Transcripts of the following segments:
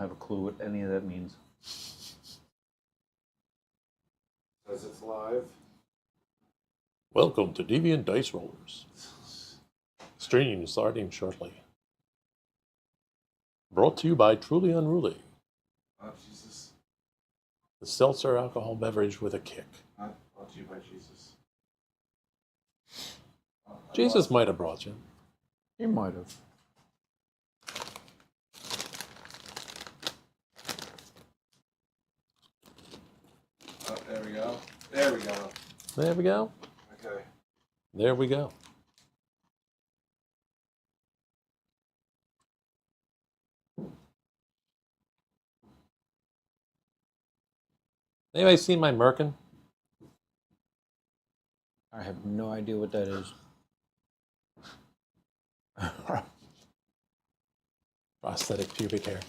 have a clue what any of that means. Says it's live. Welcome to Deviant Dice Rollers. Stream starting shortly. Brought to you by Truly Unruly, Oh, Jesus. the seltzer alcohol beverage with a kick. Not brought to you by Jesus. Oh, Jesus might have brought you. He might have. Oh, there we go. There we go. There we go. Okay. There we go. Anybody seen my merkin? I have no idea what that is. Prosthetic pubic hair.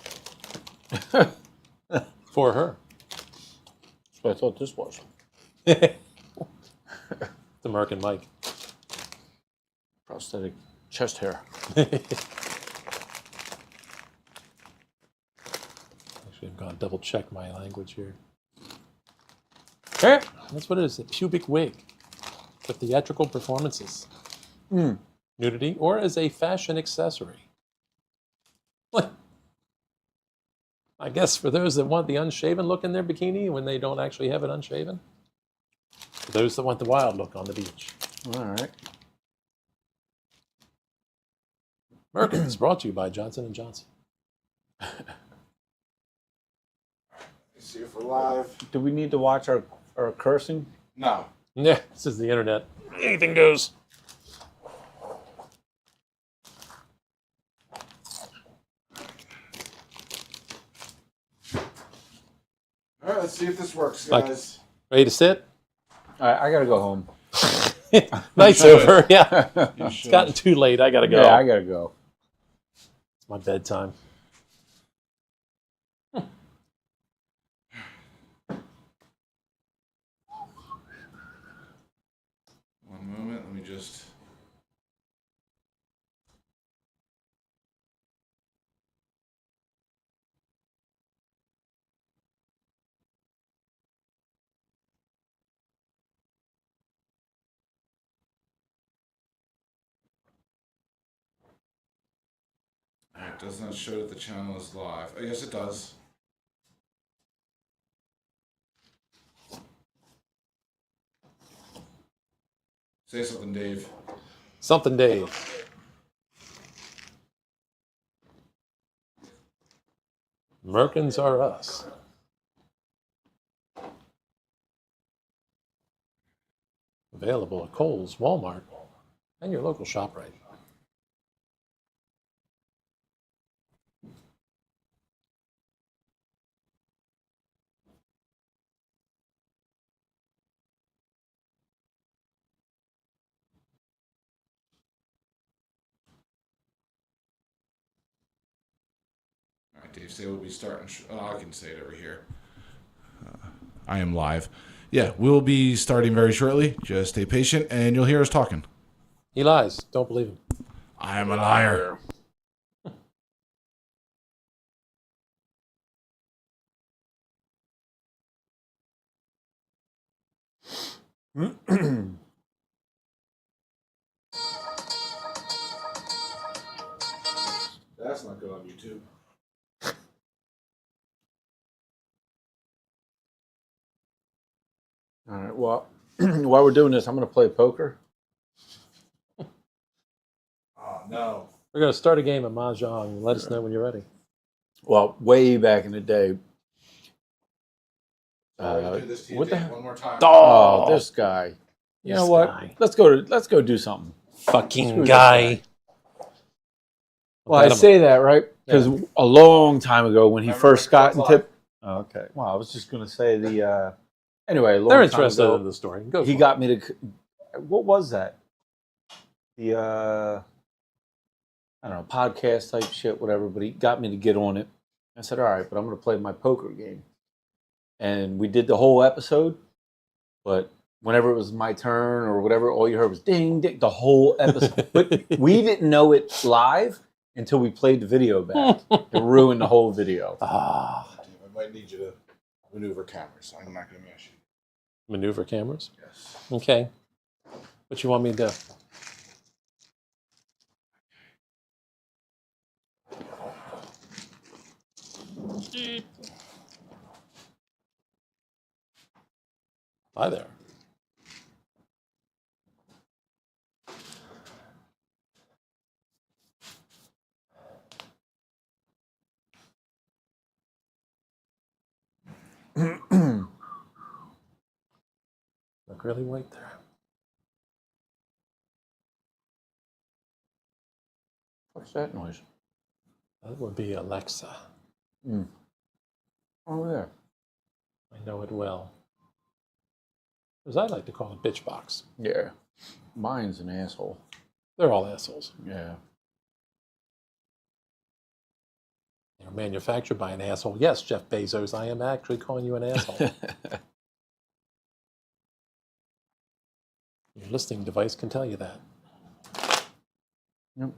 For her. That's what I thought this was. The merkin mic. Prosthetic chest hair. Actually, I'm going to double check my language here. That's what it is, a pubic wig for theatrical performances, nudity, or as a fashion accessory. What? I guess for those that want the unshaven look in their bikini when they don't actually have it unshaven. For those that want the wild look on the beach. All right. Merkin is brought to you by Johnson & Johnson. See if we're live. Do we need to watch our cursing? No. Yeah, this is the internet. Anything goes. All right, let's see if this works, Like- guys. Ready to sit? All right, I gotta go home. Night's over. Yeah, You it's should. gotten too late. I gotta go. Yeah, I gotta go. It's my bedtime. One moment, let me just... It does not show that the channel is live. Oh, yes, it does. Say something, Dave. Something, Dave. Merkins are us. Available at Kohl's, Walmart, and your local ShopRite. All right, Dave, say we'll be starting. I can say it over here. I am live. Yeah, we'll be starting very shortly. Just stay patient, and you'll hear us talking. He lies. Don't believe him. I am a liar. That's not good on YouTube. All right. Well, while we're doing this, I'm gonna play poker. Oh, no. We're going to start a game of Mahjong. Let us know when you're ready. Well, way back in the day. Do this to you, what the Dave, hell? one more time. Oh, this guy. You know This what? guy. Let's go do something. Fucking Screw this guy. Well, I say that, right? Because a long time ago when he Remember first got Xbox into... Live? Oh, okay. Well, I was just going to say the... Anyway, a long They're time interested ago, in the story. Go he for got me to... What was that? The, I don't know, podcast type shit, whatever, but he got me to get on it. I said, all right, but I'm going to play my poker game. And we did the whole episode, but whenever it was my turn or whatever, all you heard was ding, ding, the whole episode. But we didn't know it live until we played the video back. It ruined the whole video. Ah. I might need you to maneuver cameras. I'm not going to mess you. Maneuver cameras? Yes. Okay. What you want me to do? Hi there. Look really white there. What's that noise? That would be Alexa. Oh, there. I know it well. As I like to call it, bitch box. Yeah. Mine's an asshole. They're all assholes. Yeah. They're manufactured by an asshole. Yes, Jeff Bezos, I am actually calling you an asshole. Your listening device can tell you that. Yep.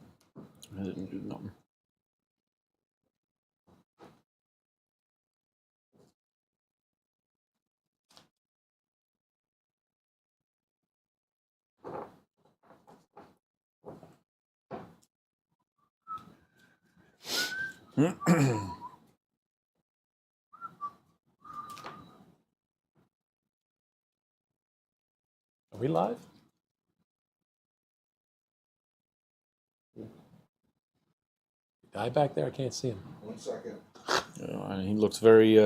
I didn't do nothing. Are we live? Guy back there, I can't see him. 1 second. And he looks very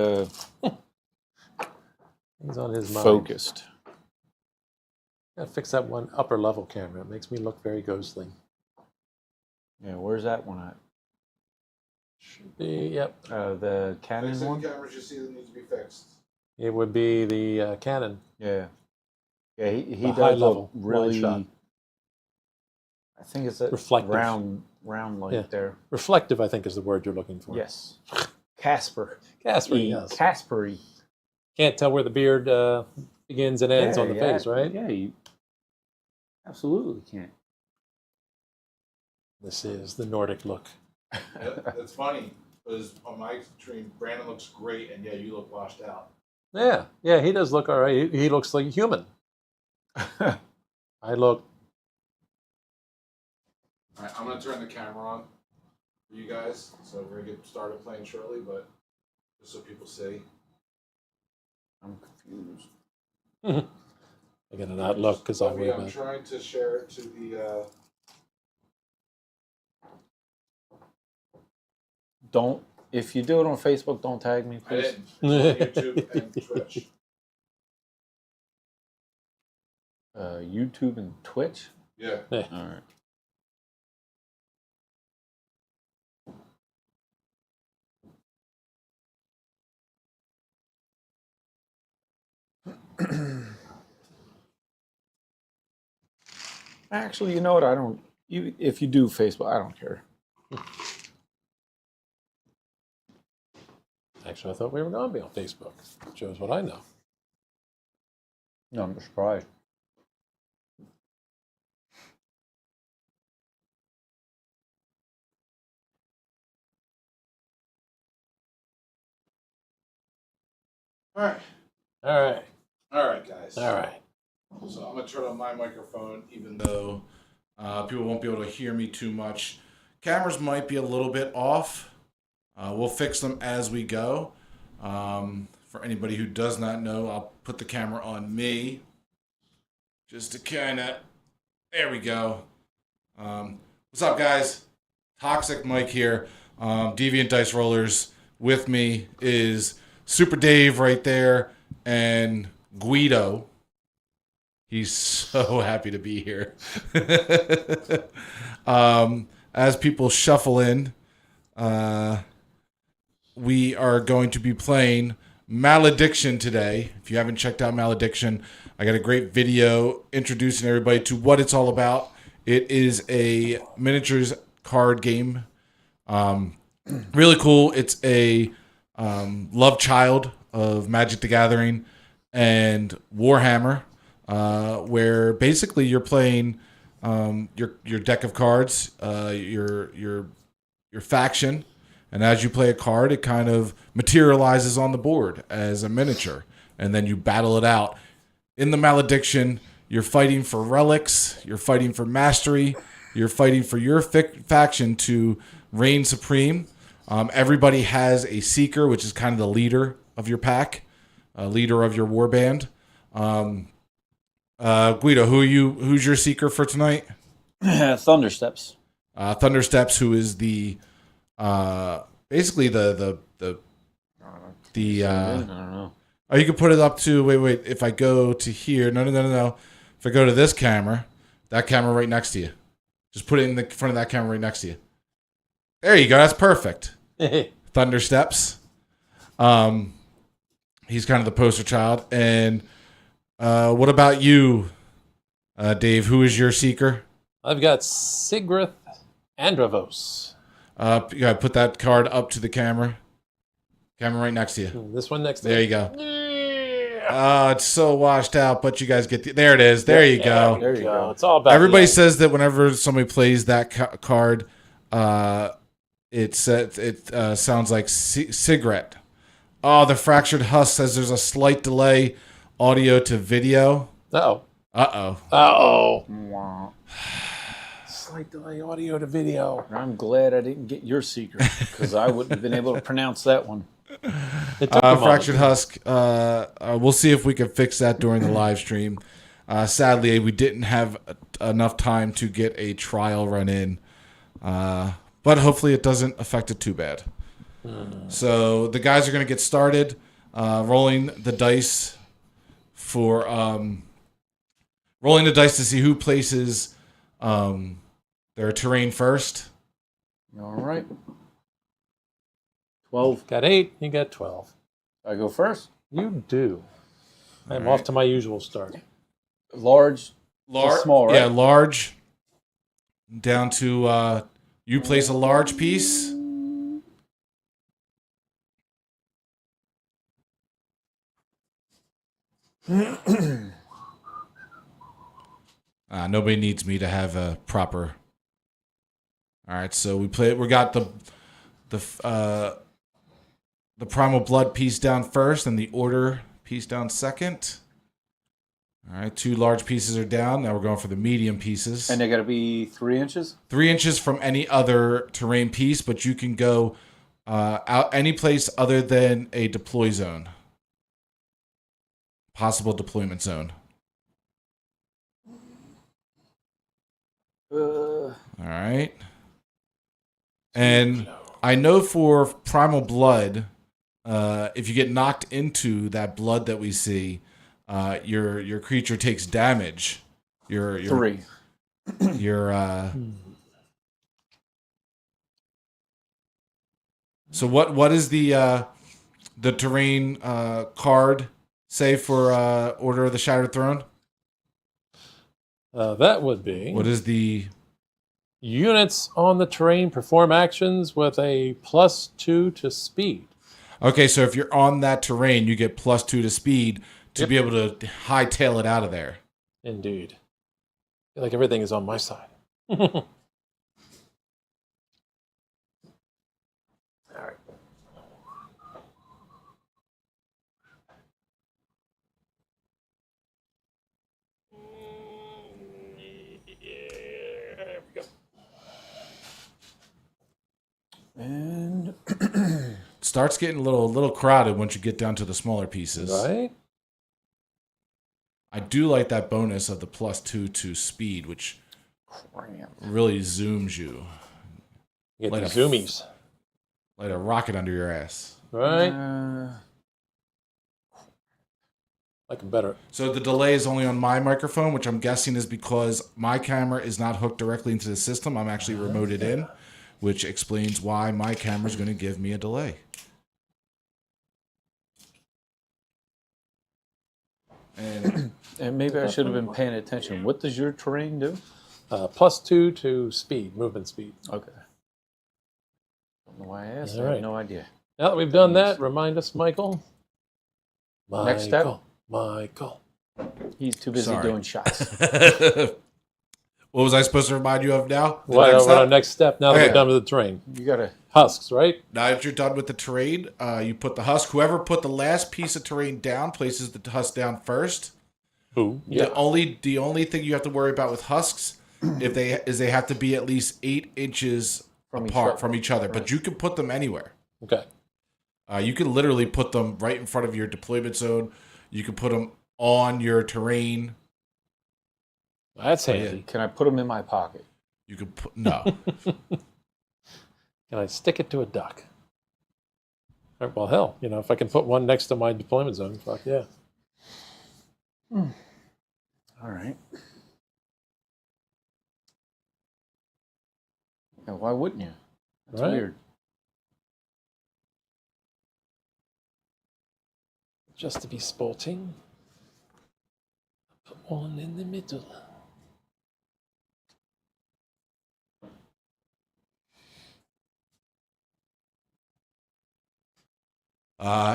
He's on his mind. focused. Gotta fix that one upper level camera. It makes me look very ghostly. Yeah, where's that one at? Should be, yep. The Canon Fix any one? cameras you see that need to be fixed. It would be the Canon. Yeah. Yeah, he The does high look level, wide really. shot. I think it's a Reflective. round light Yeah. there. Reflective, I think, is the word you're looking for. Yes. Casper. Casper, yes. Caspery. Can't tell where the beard begins and ends on the face, right? Yeah, you absolutely can't. This is the Nordic look. That's funny because on my stream, Brandon looks great, and yeah, you look washed out. Yeah, he does look all right. He looks like a human. I look. All right, I'm going to turn the camera on for you guys, so we're going to get started playing shortly, but just so people see. I'm confused. I gotta not look because I worry I'm about. trying to share it to the. Don't. If you do it on Facebook, don't tag me, I please. didn't. It's on YouTube and Twitch. YouTube and Twitch. Yeah. All right. Actually, you know what? I don't. If you do Facebook, I don't care. Actually, I thought we were going to be on Facebook. Shows what I know. No, I'm surprised. All right. All right. All right, guys. All right. So I'm going to turn on my microphone, even though people won't be able to hear me too much. Cameras might be a little bit off. We'll fix them as we go. For anybody who does not know, I'll put the camera on me. Just to kind of... There we go. What's up, guys? Toxic Mike here. Deviant Dice Rollers. With me is Super Dave right there. And Gweedo. He's so happy to be here. As people shuffle in, we are going to be playing Malediction today. If you haven't checked out Malediction, I got a great video introducing everybody to what it's all about. It is a miniatures card game. Really cool. It's a love child of Magic the Gathering and Warhammer, where basically you're playing your deck of cards, your faction, and as you play a card, it kind of materializes on the board as a miniature, and then you battle it out. In the Malediction, you're fighting for relics, you're fighting for mastery, you're fighting for your faction to reign supreme. Everybody has a seeker, which is kind of the leader of your pack, leader of your warband. Gweedo, who's your seeker for tonight? Thundersteps. Thundersteps, who is the basically the I don't know. oh, you can put it up to wait. If I go to here, no. If I go to this camera, that camera right next to you, just put it in the front of that camera right next to you. There you go. That's perfect. Thundersteps. He's kind of the poster child. And what about you, Dave? Who is your seeker? I've got Sigrith Andravos. You gotta put that card up to the camera. Camera right next to you. This one next to There you go. Oh, it's so washed out, but you guys get there. It is. There you go. There you go. It's all about Everybody says that whenever somebody plays that card, it sounds like cigarette. Oh, the Fractured Husk says there's a slight delay, audio to video. Uh-oh. Slight delay, audio to video. I'm glad I didn't get your secret because I wouldn't have been able to pronounce that one. Fractured Husk. We'll see if we can fix that during the live stream. Sadly, we didn't have enough time to get a trial run in, but hopefully it doesn't affect it too bad. So the guys are going to get started rolling the dice to see who places their terrain first. All right. 12. Got 8, you got 12. I go first. You do. I'm off to my usual start. Large, small, right? Yeah, large. Down to you place a large piece. Nobody needs me to have a proper. All right, so we got the Primal Blood piece down first, and the Order piece down second. All right, 2 large pieces are down. Now we're going for the medium pieces. And they got to be 3 inches? 3 inches from any other terrain piece, but you can go out any place other than a deploy zone. Possible deployment zone. All right. And I know for Primal Blood, if you get knocked into that blood that we see, your creature takes damage. Your 3. So what is the terrain card say for Order of the Shattered Throne? That would be... What is the... Units on the terrain perform actions with a +2 to speed. Okay, so if you're on that terrain, you get +2 to speed to be able to hightail it out of there. Indeed. I feel like everything is on my side. All right. There we go. And It starts getting a little crowded once you get down to the smaller pieces. Right? I do like that bonus of the +2 to speed, which really zooms you. You get Like the zoomies. Like a rocket under your ass. Right? Like them better. So the delay is only on my microphone, which I'm guessing is because my camera is not hooked directly into the system. I'm actually remoted in, which explains why my camera is going to give me a delay. And maybe I should have been paying attention. What does your terrain do? +2 to speed, movement speed. Okay. Don't know why I asked. All I right. have no idea. Now that we've done that, remind us, Michael. Next step? Michael. He's too busy Sorry. doing shots. What was I supposed to remind you of now? What our next step now that Okay. we're done with the terrain? You gotta. Husks, right? Now that you're done with the terrain, you put the husk. Whoever put the last piece of terrain down places the husk down first. Who? Yeah. The only thing you have to worry about with husks they have to be at least 8 inches apart from each other. But you can put them anywhere. Okay. You can literally put them right in front of your deployment zone. You can put them on your terrain. That's handy. Can I put them in my pocket? You can put no. Can I stick it to a duck? All right, well, hell, if I can put one next to my deployment zone, fuck yeah. All right. Yeah, why wouldn't you? That's weird. Just to be sporting, put one in the middle.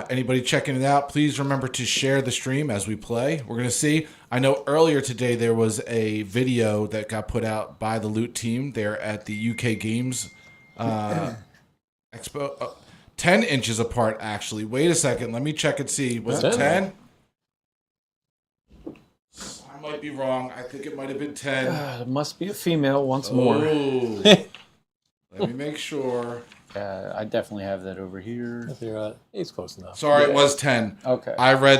Anybody checking it out, please remember to share the stream as we play. We're going to see. I know earlier today there was a video that got put out by the Loot team there at the UK Games Expo. 10 inches apart, actually. Wait a second. Let me check and see. Was it 10? I might be wrong. I think it might have been 10. It must be a female once more. Let me make sure. I definitely have that over here. He's close enough. Sorry, it was 10. Okay. I read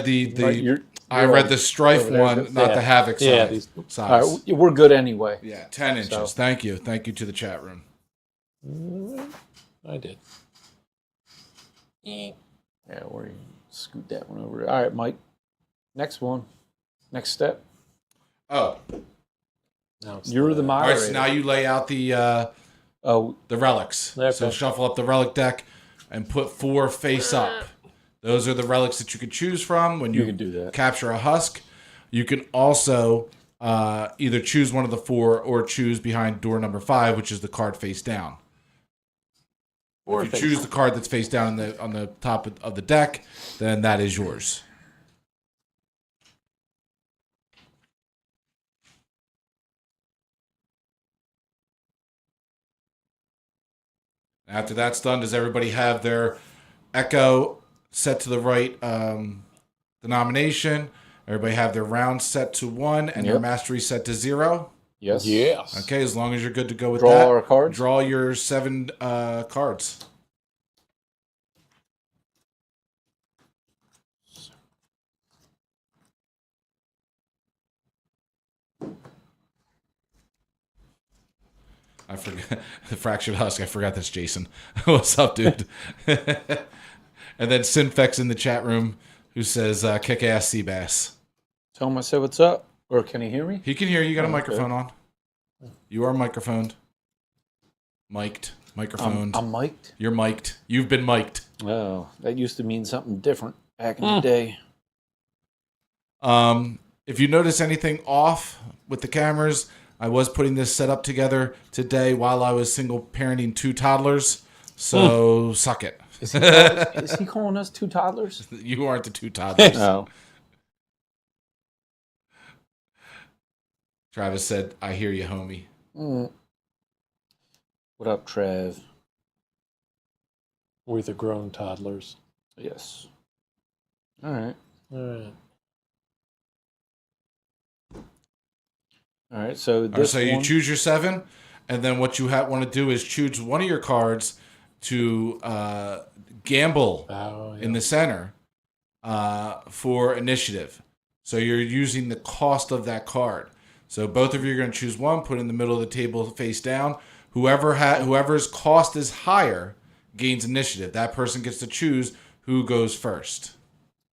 I read the Strife one, not the Havoc size. All right, we're good anyway. Yeah, 10 inches. So. Thank you. Thank you to the chat room. I did. Yeah, we're scoot that one over. All right, Mike. Next one. Next step. Oh. You're the All moderator. right, so now you lay out the relics. Okay. So shuffle up the relic deck and put 4 face up. Those are the relics that you can choose from when you can do that. Capture a husk. You can also either choose one of the 4 or choose behind door number 5, which is the card face down. Or if you choose the card that's face down on the top of the deck, then that is yours. After that's done, does everybody have their echo set to the right denomination? Everybody have their round set to 1 and their mastery set to 0? Yes. Yes. Okay, as long as you're good to go with Draw that. our cards? Draw your 7 cards. I forgot the fractured husk. I forgot that's Jason. What's up, dude? And then Sinfex in the chat room who says kick ass Seabass. Tell him I said what's up. Or can he hear me? He can hear you. You got a microphone on. You are microphoned. Mic'd. Microphoned. I'm mic'd? You're mic'd. You've been mic'd. Oh, that used to mean something different back in the day. If you notice anything off with the cameras, I was putting this setup together today while I was single parenting 2 toddlers. So suck it. Is he calling us 2 toddlers? You aren't the 2 toddlers. No. Travis said, I hear you, homie. What up, Trev? We're the grown toddlers. Yes. All right. All right, so this so you choose your 7, and then what you want to do is choose one of your cards to gamble in the center for initiative. So you're using the cost of that card. So both of you are going to choose one, put it in the middle of the table face down. Whoever's cost is higher gains initiative. That person gets to choose who goes first.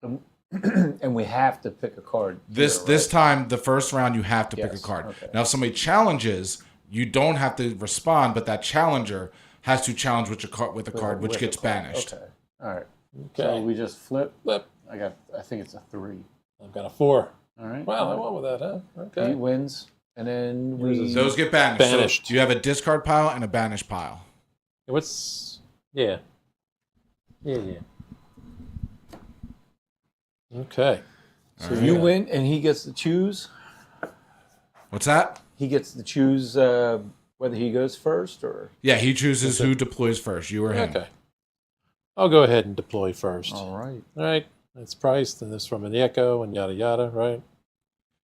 And we have to pick a card. This time, the first round, you have to pick a card. Okay. Now, if somebody challenges, you don't have to respond, but that challenger has to challenge with a card, which gets banished. Okay. All right. Okay. So we just flip. Flip. I think it's a 3. I've got a 4. All right. Wow, I won with that, huh? Okay. He wins, and then Those get banished. Banished. So you have a discard pile and a banish pile. What's... Yeah. Okay. So you win, and he gets to choose. What's that? he gets to choose whether he goes first or. Yeah, he chooses who deploys first, you or him. Okay. I'll go ahead and deploy first. All right. All right. It's priced, and it's from an echo, and yada yada. Right.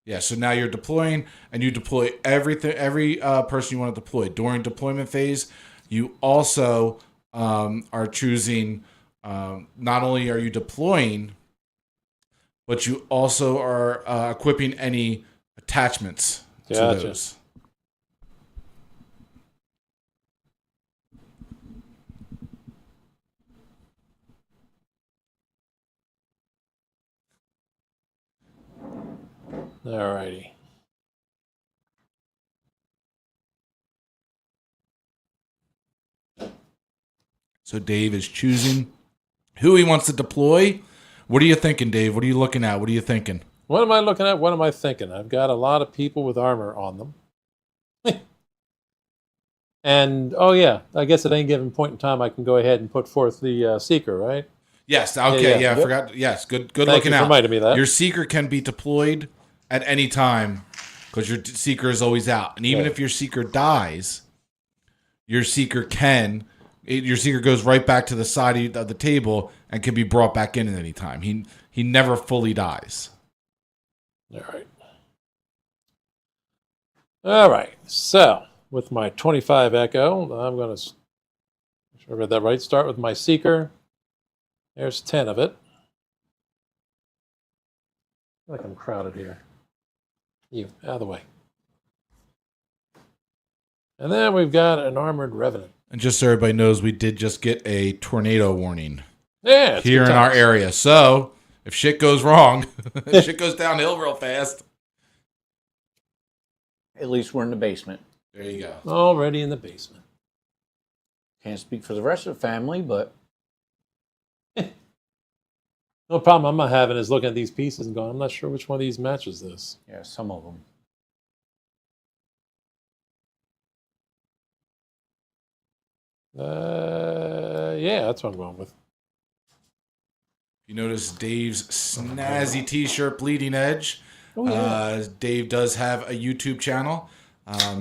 Yeah, so now you're deploying, and you deploy every person you want to deploy. During deployment phase, you also are choosing, not only are you deploying, but you also are equipping any attachments to those. All righty. So Dave is choosing who he wants to deploy. What are you thinking, Dave? What are you looking at? What are you thinking? What am I looking at? What am I thinking? I've got a lot of people with armor on them. And, oh yeah, I guess at any given point in time I can go ahead and put forth the Seeker, right? Yes, okay, Yeah. I forgot. Yes, good Thank looking you for out. reminding me of that. Your Seeker can be deployed at any time because your Seeker is always out. And even if your Seeker dies, your Seeker goes right back to the side of the table and can be brought back in at any time. He never fully dies. All right. All right. So, with my 25 Echo, I'm going to, make sure I read that right, start with my Seeker. There's 10 of it. I feel like I'm crowded here. You, out of the way. And then we've got an Armored Revenant. And just so everybody knows, we did just get a tornado warning Yeah, it's here good in our times. area. So if shit goes wrong, shit goes downhill real fast. At least we're in the basement. There you go. Already in the basement. Can't speak for the rest of the family, but No problem I'm not having is looking at these pieces and going, I'm not sure which one of these matches this. yeah, some of them. Yeah, that's what I'm going with. You notice Dave's snazzy T-shirt, Bleeding Edge. Oh, yeah. Dave does have a YouTube channel. How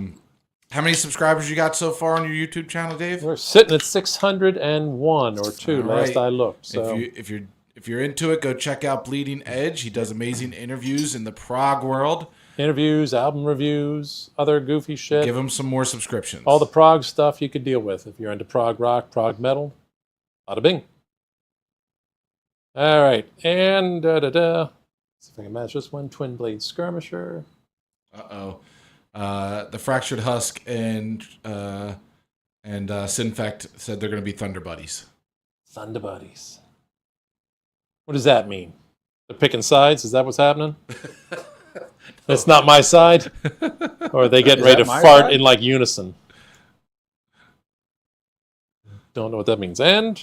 many subscribers you got so far on your YouTube channel, Dave? We're sitting at 601 or 2 All last right. I looked. So If you're into it, go check out Bleeding Edge. He does amazing interviews in the prog world. interviews, album reviews, other goofy shit. Give him some more subscriptions. All the prog stuff you could deal with if you're into prog rock, prog metal. Bada bing. All right, and see if I can match this one. Twin Blade Skirmisher. The Fractured Husk and Sinfect said they're going to be Thunder Buddies. Thunder Buddies. What does that mean? They're picking sides? Is that what's happening? It's not my side? Or are they getting Is ready that to my fart side? in like unison? Don't know what that means. And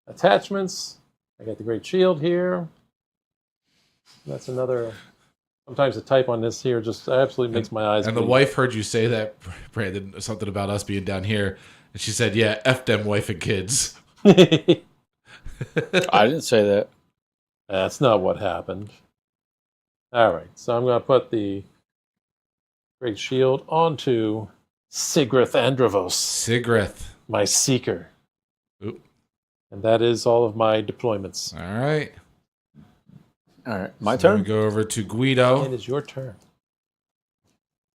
attachments. I got the Great Shield here. That's another. Sometimes the type on this here just absolutely makes my eyes And the bleed. wife heard you say that, Brandon, something about us being down here. And she said, yeah, F them wife and kids. I didn't say that. That's not what happened. All right, so I'm going to put the Great Shield onto Sigrith Androvos, Sigrith. my Seeker. Oop. And that is all of my deployments. All right. All right, my So turn. We go over to Gweedo. It is your turn.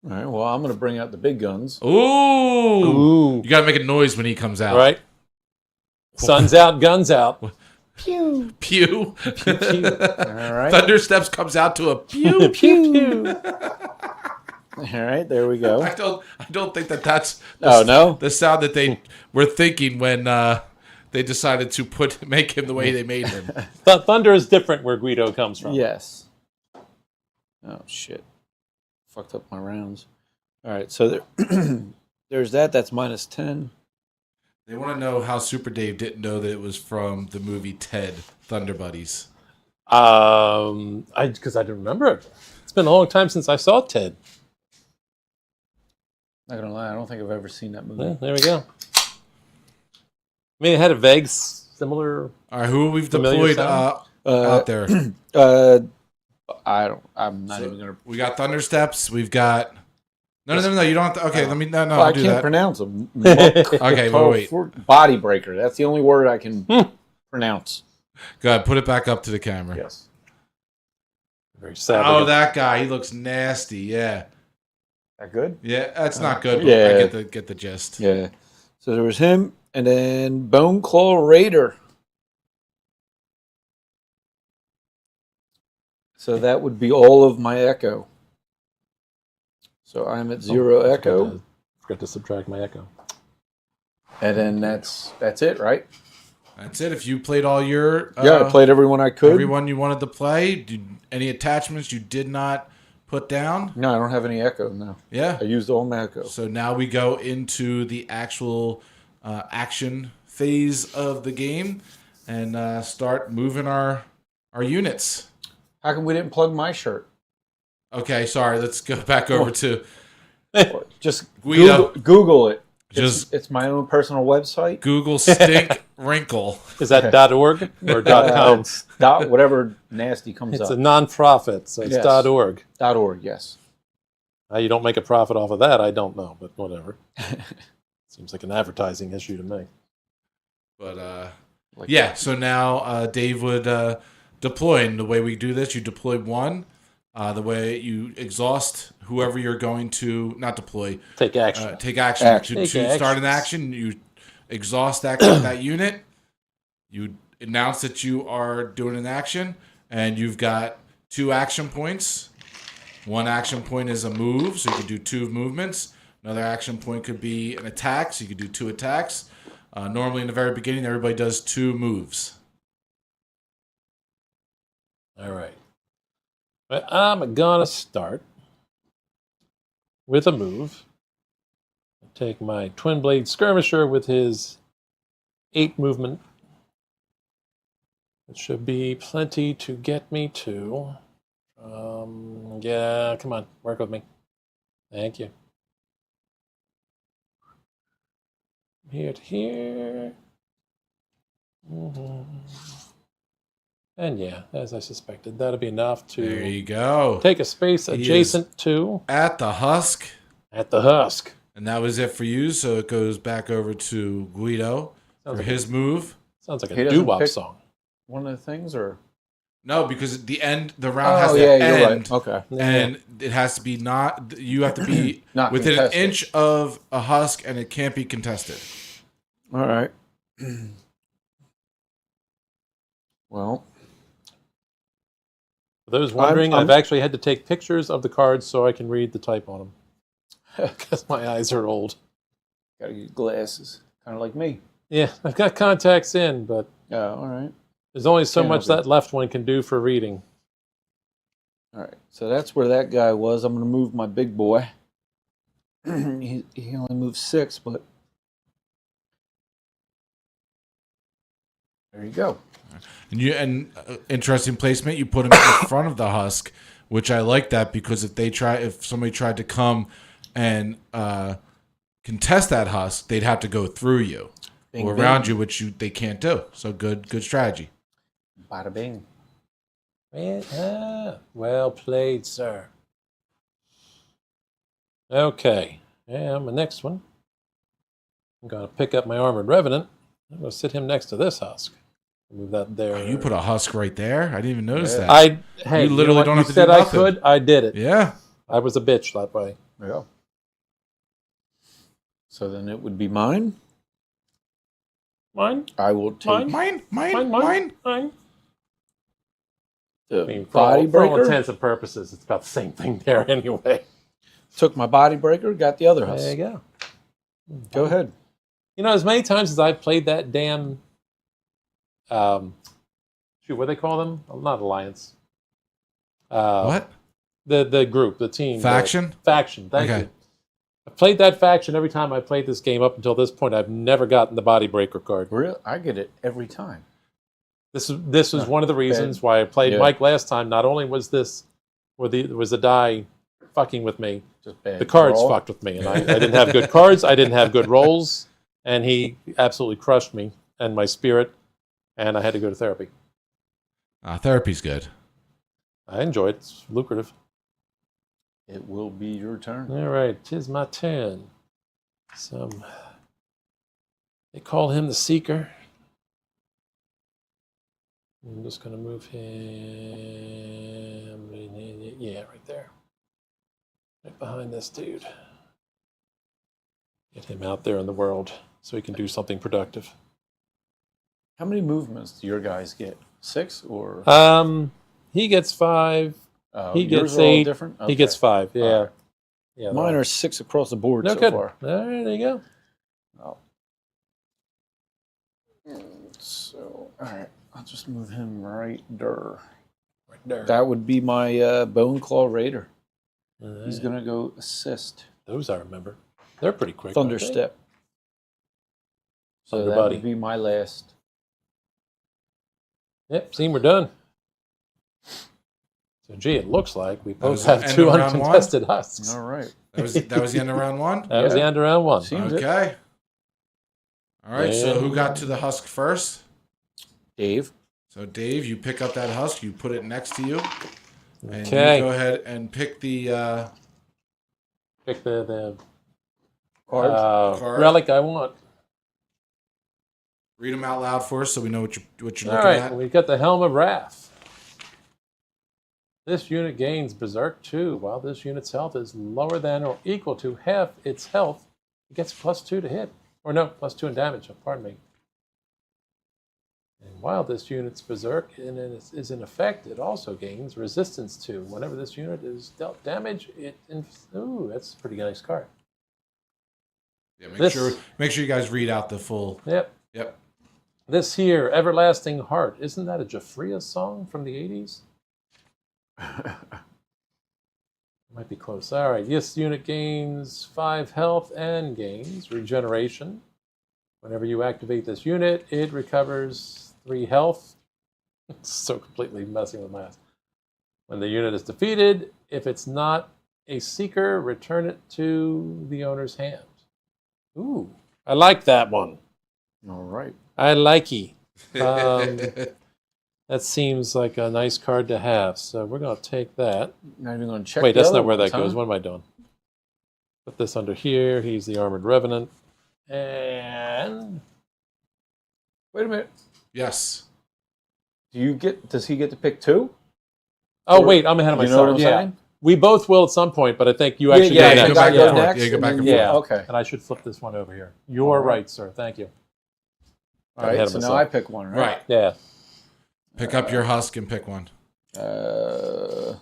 All right, well, I'm going to bring out the big guns. Ooh. You got to make a noise when he comes out. All right. Sun's out, guns out. Pew. Pew. Pew, pew. All right. Thunder Steps comes out to a pew. Pew, pew. All right, there we go. I don't think that's Oh, no? the sound that they were thinking when they decided to make him the way they made him. Thunder is different where Guido comes from. Yes. Oh, shit. Fucked up my rounds. All right, so there, there's that. That's minus 10. They want to know how Super Dave didn't know that it was from the movie Ted, Thunder Buddies. Because I didn't remember it. It's been a long time since I saw Ted. Not going to lie, I don't think I've ever seen that movie. Yeah, there we go. I mean, it had a vague, similar. All right, who we've Familiar deployed sound? out there? I'm not even going to. We got Thunder Steps. We've got No. You don't have to. Okay, let me. No, Well, I I'll do can't that. pronounce them. Okay, wait. Body breaker. That's the only word I can pronounce. Go ahead, put it back up to the camera. Yes. Very sad. Oh, that guy. He looks nasty. Yeah. That good? Yeah, that's not good. But Yeah. I get the gist. Yeah. So there was him, and then Bone Claw Raider. So that would be all of my echo. So I'm at 0 echo, Forgot to subtract my echo. and then that's it, right? That's it. If you played all your Yeah, I played everyone I could. everyone you wanted to play. Any attachments you did not put down? No, I don't have any echo now. Yeah. I used all my echo. So now we go into the actual action phase of the game and start moving our units. How come we didn't plug my shirt? Okay, sorry. Let's go back over to Just Gweedo. Google it. Just it's my own personal website. Google stink wrinkle. Is that .org or .com? It's whatever nasty comes It's up. a non-profit, so it's Yes. .org. .org, yes. How you don't make a profit off of that, I don't know, but whatever. Seems like an advertising issue to me. But yeah, so now Dave would deploy, and the way we do this, you deploy one. The way you exhaust whoever you're going to not deploy, Take action. take action. Action. To Take start an actions. action, you exhaust that unit. You announce that you are doing an action, and you've got 2 action points. One action point is a move, so you can do 2 movements. Another action point could be an attack, so you could do 2 attacks. Normally, in the very beginning, everybody does 2 moves. All right. But I'm going to start with a move. Take my Twin Blade Skirmisher with his 8 movement. It should be plenty to get me to. Yeah, come on, work with me. Thank you. Here to here. And yeah, as I suspected, that'll be enough to There you go. take a space He adjacent to At the husk. at the husk. And that was it for you, so it goes back over to Gweedo Sounds for like his move. Sounds like He a doesn't doo-wop pick- song. One of the things, or No, because at the end, the round has to you're end. right. Okay. And it has to be not, you have to be Not within contested. an inch of a husk, and it can't be contested. All right. Well, For those wondering, I'm- I've actually had to take pictures of the cards so I can read the type on them. Because my eyes are old. gotta get glasses, kind of like me. Yeah, I've got contacts in, but Yeah. All right. there's only so Can't much help it. that left one can do for reading. All right. So that's where that guy was. I'm gonna move my big boy. he only moves 6, but there you go. And interesting placement, you put him in front of the husk, which I like that, because if somebody tried to come and contest that husk, they'd have to go through you Bing, or bing. around you, which they can't do. So good strategy. Bada bing. Well played, sir. Okay, and my next one. I'm going to pick up my Armored Revenant. I'm going to sit him next to this husk. Move that there. Oh, you put a husk right there? I didn't even notice Yeah. that. Hey, You literally know what? don't You have to said do I nothing. could. I did it. Yeah. I was a bitch that way. Yeah. So then it would be mine. Mine. I will take Mine? Mine. the I mean, body for all breaker. intents and purposes, it's about the same thing there anyway. Took my body breaker. Got the other There husk. you go. Go ahead. You know, as many times as I've played that damn, what do they call them? Not alliance. What? The group, the team. Faction? Faction. Thank Okay. you. I've played that faction every time I played this game up until this point. I've never gotten the body breaker card. Real, I get it every time. This is one of the reasons why I played Yeah. Mike last time. Not only was the die fucking with me, Just bad. the cards Draw. fucked with me, and I didn't have good cards. I didn't have good rolls, and he absolutely crushed me and my spirit, and I had to go to therapy. Therapy's good. I enjoy it. It's lucrative. It will be your turn. All right, 'tis my turn. They call him the Seeker. I'm just going to move him. Yeah, right there. Right behind this dude. Get him out there in the world so he can do something productive. How many movements do your guys get? 6 or? He gets 5. He yours gets are all 8. different? He gets 5. Yeah. All right. Yeah. Mine are 6 across the board no so good. far. All right, there you go. Oh. So, all right. I'll just move him right there. Right there. That would be my Bone Claw Raider. All He's right. going to go assist. Those I remember. They're pretty quick. Thunder aren't they? Step. So Thunder that Buddy. would be my last. Yep, see, we're done. So, gee, it looks like we both was have the end 2 of round uncontested husks. All right. That was the end of round 1? That was the Yeah. end of round 1. Seems it. Okay. All right, so Yeah. who got to the husk first? Dave. So, Dave, you pick up that husk, you put it next to you, and Okay. you go ahead and pick the Pick the Card. Card. relic I want. read them out loud for us so we know what you're All looking right, at. we got the Helm of Wrath. This unit gains Berserk 2. While this unit's health is lower than or equal to half its health, it gets +2 to hit. Or no, +2 in damage, pardon me. And while this unit's Berserk is in effect, it also gains Resistance 2. Whenever this unit is dealt damage, ooh, that's a pretty nice card. Yeah, This- make sure you guys read out the full. Yep. Yep. This here, Everlasting Heart. Isn't that a Jafria song from the 80s? Might be close. All right. This unit gains 5 health and gains regeneration. Whenever you activate this unit, it recovers 3 health. It's so completely messing with my ass. When the unit is defeated, if it's not a seeker, return it to the owner's hand. Ooh, I like that one. All right. I likey. That seems like a nice card to have. So we're going to take that. Not even going to check. Wait, the that's other not where ones, that goes. huh? What am I doing? Put this under here. He's the Armored Revenant. And Wait a minute. Yes. Does he get to pick 2? oh, wait, I'm ahead of You myself. know what I'm yeah, saying? we both will at some point, but I think you actually yeah, go yeah, next. go back and yeah. forth. next. Yeah, go and back then and you- forth. Okay. And I should flip this one over here. You're All right. right, sir. Thank you. All ahead right. of So now myself. I pick one, right? Right. Yeah. Pick up your husk and pick one. Doesn't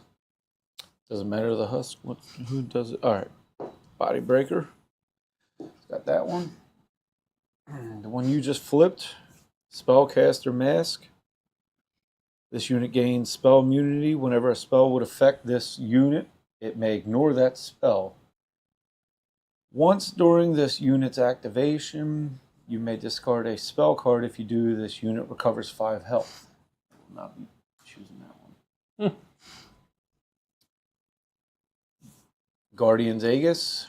matter the husk. Who does it? All right. Body Breaker. Got that one. The one you just flipped. Spellcaster Mask. This unit gains spell immunity. Whenever a spell would affect this unit, it may ignore that spell. Once during this unit's activation, you may discard a spell card. If you do, this unit recovers 5 health. I'll not be choosing that one. Guardian's Aegis.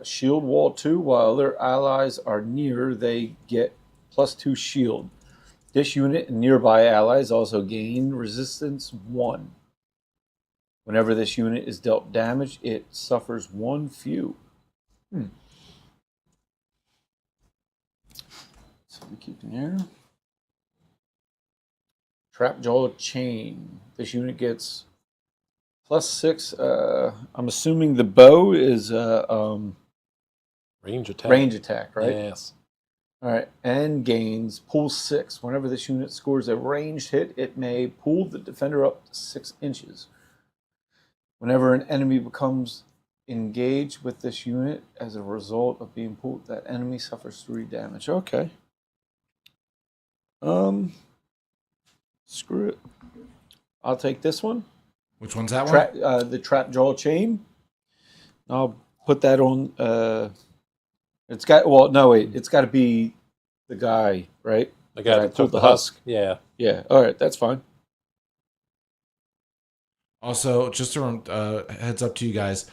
Shield Wall 2. While their allies are near, they get +2 shield. This unit and nearby allies also gain resistance 1. Whenever this unit is dealt damage, it suffers 1 few. So we keep in here. Trapjaw Chain. This unit gets +6. I'm assuming the bow is Range attack. range attack, right? Yes. All right, and gains pull 6. Whenever this unit scores a ranged hit, it may pull the defender up to 6 inches. Whenever an enemy becomes engaged with this unit as a result of being pulled, that enemy suffers 3 damage. Okay. Screw it. I'll take this one. Which one's that one? The Trapjaw Chain. I'll put that on. It's got. Well, no, wait. It's got to be the guy, right? The guy I that took took the husk. Yeah. Yeah. All right. That's fine. Also, just a heads up to you guys.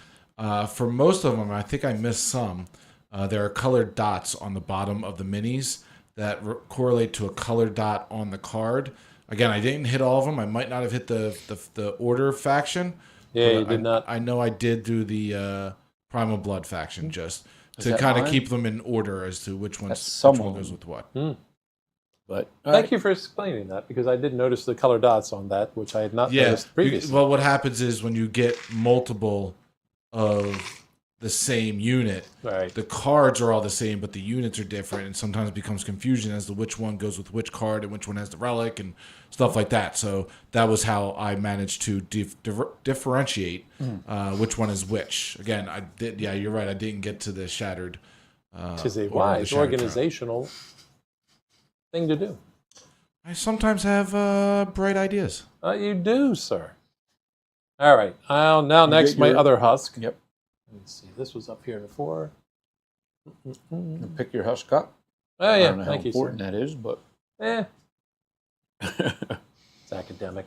For most of them, I think I missed some. There are colored dots on the bottom of the minis that correlate to a colored dot on the card. Again, I didn't hit all of them. I might not have hit the order faction. Yeah, But you did not. I know I did do the Primal Blood faction just Is to that kind of mine? keep them in order as to which That's one some of goes them. with what. But Thank you for explaining that, because I did notice the color dots on that, which I had not noticed previously. Well, what happens is when you get multiple of the same unit, Right. the cards are all the same, but the units are different, and sometimes it becomes confusion as to which one goes with which card and which one has the relic and stuff like that. So that was how I managed to differentiate which one is which. Again, I did. Yeah, you're right. I didn't get to the shattered. Which is a Order of the wise Shattered Crown. organizational thing to do. I sometimes have bright ideas. You do, sir. All right. Now next, get my your- other husk. Yep. Let me see. This was up here before. You pick your husk up. Oh, I yeah. don't know Thank how you, sir. important that is, but It's academic.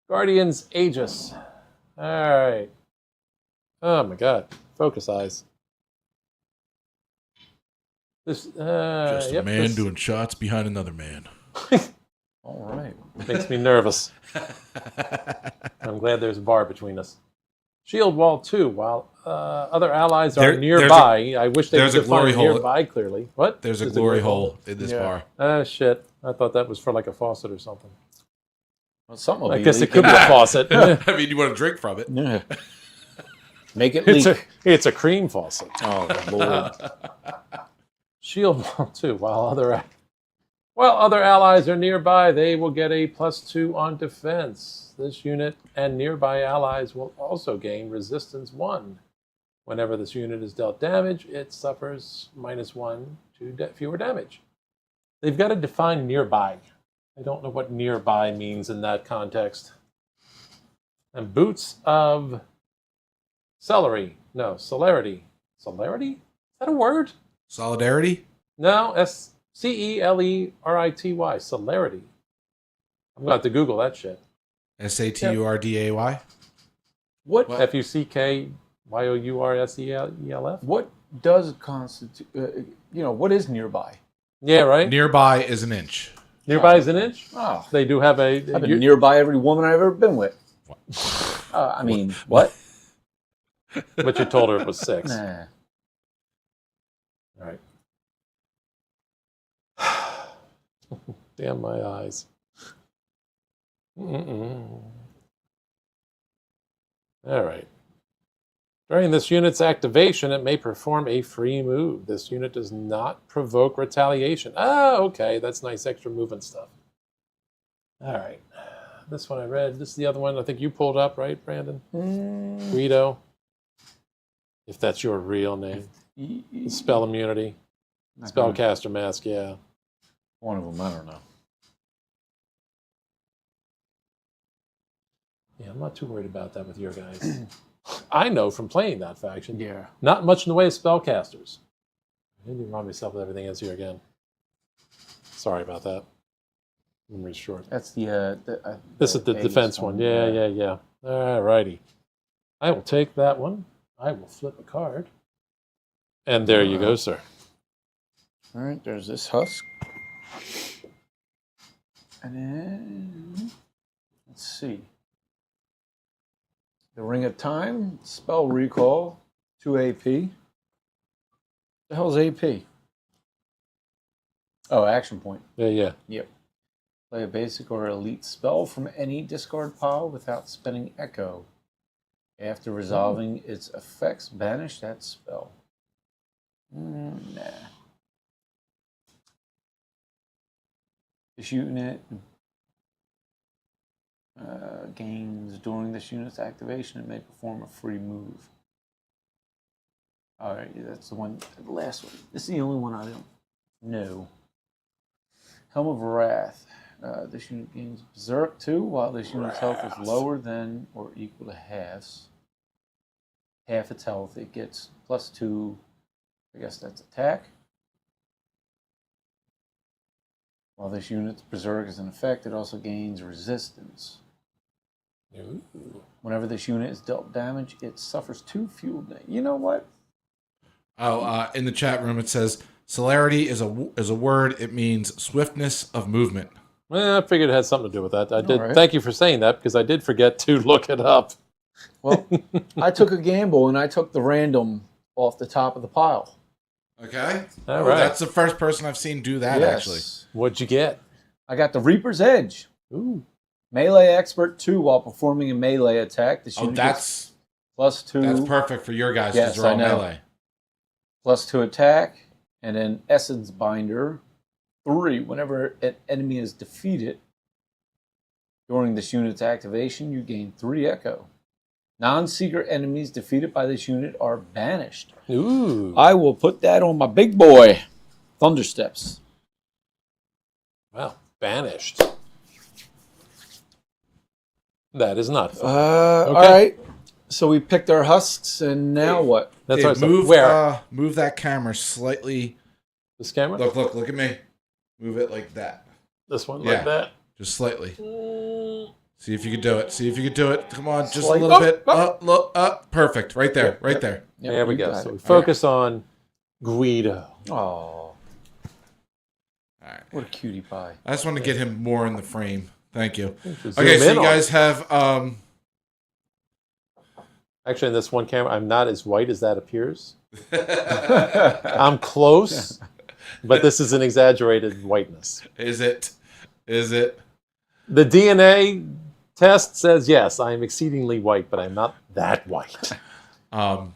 Guardians Aegis. All right. Oh, my God. Focus eyes. This, Just a yep, man this doing shots behind another man. all right. makes me nervous. I'm glad there's a bar between us. Shield Wall 2. While other allies are nearby, I wish they there's could a glory define hole. nearby clearly. What? There's a There's glory hole in this Yeah. bar. Ah, shit. I thought that was for like a faucet or something. Well, something will I be guess it leaking. could be a faucet. I mean, you want to drink from it. Yeah. Make it leak. It's a cream faucet. Oh, Lord. Shield Wall 2. While other allies are nearby, they will get a +2 on defense. This unit and nearby allies will also gain resistance 1. Whenever this unit is dealt damage, it suffers -1 to fewer damage. They've got to define nearby. I don't know what nearby means in that context. And Boots of Celerity. No, Celerity. Celerity? Is that a word? Solidarity? No, Celerity. Celerity. I'm going to have to Google that shit. SATURDAY? What FUCKYOURSELF? what does constitute? What is nearby? Yeah, right? Nearby is an inch. Nearby is an inch? Oh, They do have a... I've been nearby every woman I've ever been with. I mean, what? But you told her it was 6. Nah. All right. Damn my eyes. Mm-mm. All right. During this unit's activation, it may perform a free move. This unit does not provoke retaliation. Ah, okay. That's nice extra movement stuff. All right. This one I read. This is the other one I think you pulled up, right, Brandon? Gweedo. If that's your real name. Spell immunity. Spellcaster mask, yeah. One of them, I don't know. Yeah, I'm not too worried about that with your guys. I know from playing that faction. Yeah. Not much in the way of spellcasters. I need to remind myself of everything else here again. Sorry about that. Memory's short. That's This is the defense one. Yeah. All righty. I will take that one. I will flip a card. And there you go, sir. All right, there's this husk. And then, let's see. The Ring of Time, Spell Recall, 2 AP. The hell's AP? Oh, action point. Yeah. Yep. Play a basic or elite spell from any discard pile without spending Echo. After resolving its effects, banish that spell. Nah. This unit gains during this unit's activation. It may perform a free move. All right, that's the one, the last one. This is the only one I don't know. Helm of Wrath. This unit gains Berserk 2 while this unit's health is lower than or equal to half its health. It gets +2. I guess that's attack. While this unit's Berserk is in effect, it also gains resistance. Ooh. Whenever this unit is dealt damage, it suffers 2 fuel damage. You know what? Oh, in the chat room it says celerity is a word. It means swiftness of movement. Well, I figured it had something to do with that. I did. right. Thank you for saying that because I did forget to look it up. Well, I took a gamble and I took the random off the top of the pile. Okay. All right. That's the first person I've seen do that, actually. What'd you get? I got the Reaper's Edge. Ooh. Melee Expert 2 while performing a melee attack. This Oh, unit gets that's +2. that's perfect for your guys Yes, because they're all I know. melee. +2 attack. And then Essence Binder 3. Whenever an enemy is defeated during this unit's activation, you gain 3 Echo. Non-secret enemies defeated by this unit are banished. Ooh. I will put that on my big boy, Thundersteps. Wow. Banished. That is not fun. All right. So we picked our husks, and now what? That's Hey, right. move, Where? Move that camera slightly. This camera? Look at me. Move it like that. This one Yeah. like that? Just slightly. See if you can do it. See if you can do it. Come on, just Slight- a little up, bit. up. Look, up. Perfect. Right there. Yep, right yep. there. Yep, There we you go. got So it. we focus on Gweedo. Oh, All right. what a cutie pie. I just want to get him more in the frame. Thank you. Zoom Okay, so in you on guys have Actually, in this one camera, I'm not as white as that appears. I'm close, but this is an exaggerated whiteness. Is it? The DNA test says yes, I am exceedingly white, but I'm not that white.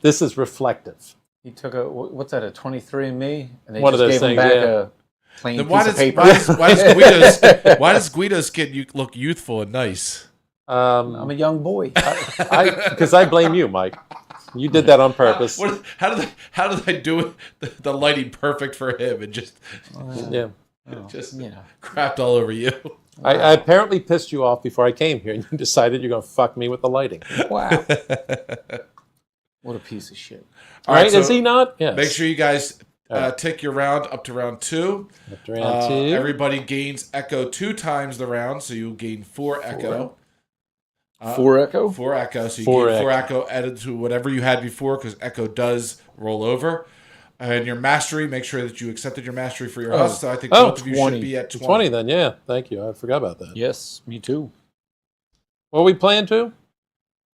This is reflective. He took a, what's that, a 23andMe? And they One of just those gave him things, back yeah. a plain Then piece why of does paper. why does Guido's skin look youthful and nice? I'm a young boy. Because I blame you, Mike. You did that on purpose. How did I do it? The lighting perfect for him and just Yeah. just you know. crapped all over you. I apparently pissed you off before I came here, and you decided you're going to fuck me with the lighting. Wow. What a piece of shit. All Right? so Is he not? Yes. Make sure you guys right. tick your round up to round 2. Up to round 2. Everybody gains Echo 2 times the round, so you gain 4 Echo. 4 Echo? 4 Echo, so you Four gain 4 Echo. Echo added to whatever you had before, because Echo does roll over. And your mastery, make sure that you accepted your mastery for your husk. So I think both of you 20. should be at 20. 20 then, yeah. Thank you. I forgot about that. Yes, me too. What are we playing to?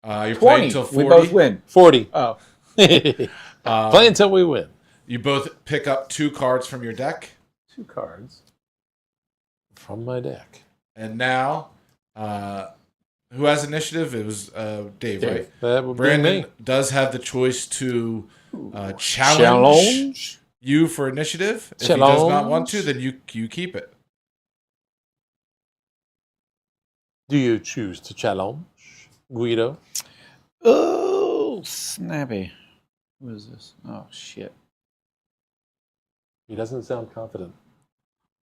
You're 20. playing until 40. We both win. 40. Oh. Play until we win. You both pick up 2 cards from your deck. 2 cards from my deck. And now, who has initiative? It was Dave, right? That would Brandon be me. does have the choice to challenge you for initiative. If he does not want to, then you keep it. Do you choose to challenge Gweedo? Oh, snappy. What is this? Oh, shit. He doesn't sound confident.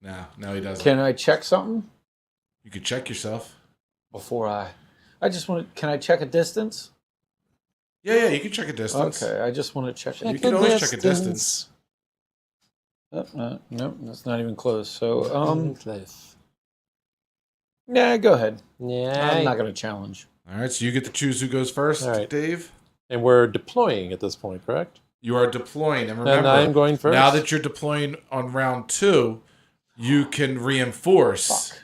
No, he doesn't. Can I check something You could check yourself. before I just want to, can I check a distance? Yeah, you can check a distance. Okay, I just want to check You it. can always check a distance. Nope, that's not even close. So, Close. yeah, go ahead. Yeah. I'm not going to challenge. All right, so you get to choose who goes first, All right. Dave. And we're deploying at this point, correct? You are deploying, and remember, And I'm going first. now that you're deploying on round 2, you can reinforce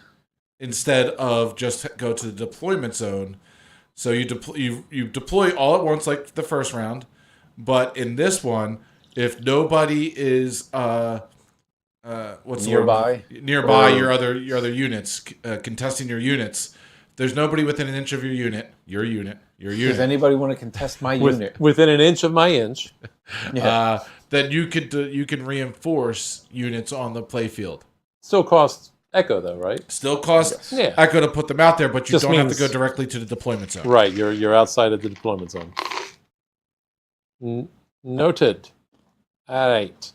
instead of just go to the deployment zone. So you deploy all at once, like the first round. But in this one, if nobody is what's Nearby? nearby your other units contesting your units, there's nobody within an inch of your unit. Does anybody want to contest my unit? Within an inch of my inch. Yeah. Then you can reinforce units on the playfield. Still costs Echo, though, right? Still costs Yeah. Echo to put them out there, but you Just don't have means- to go directly to the deployment zone. Right, you're outside of the deployment zone. Noted. All right.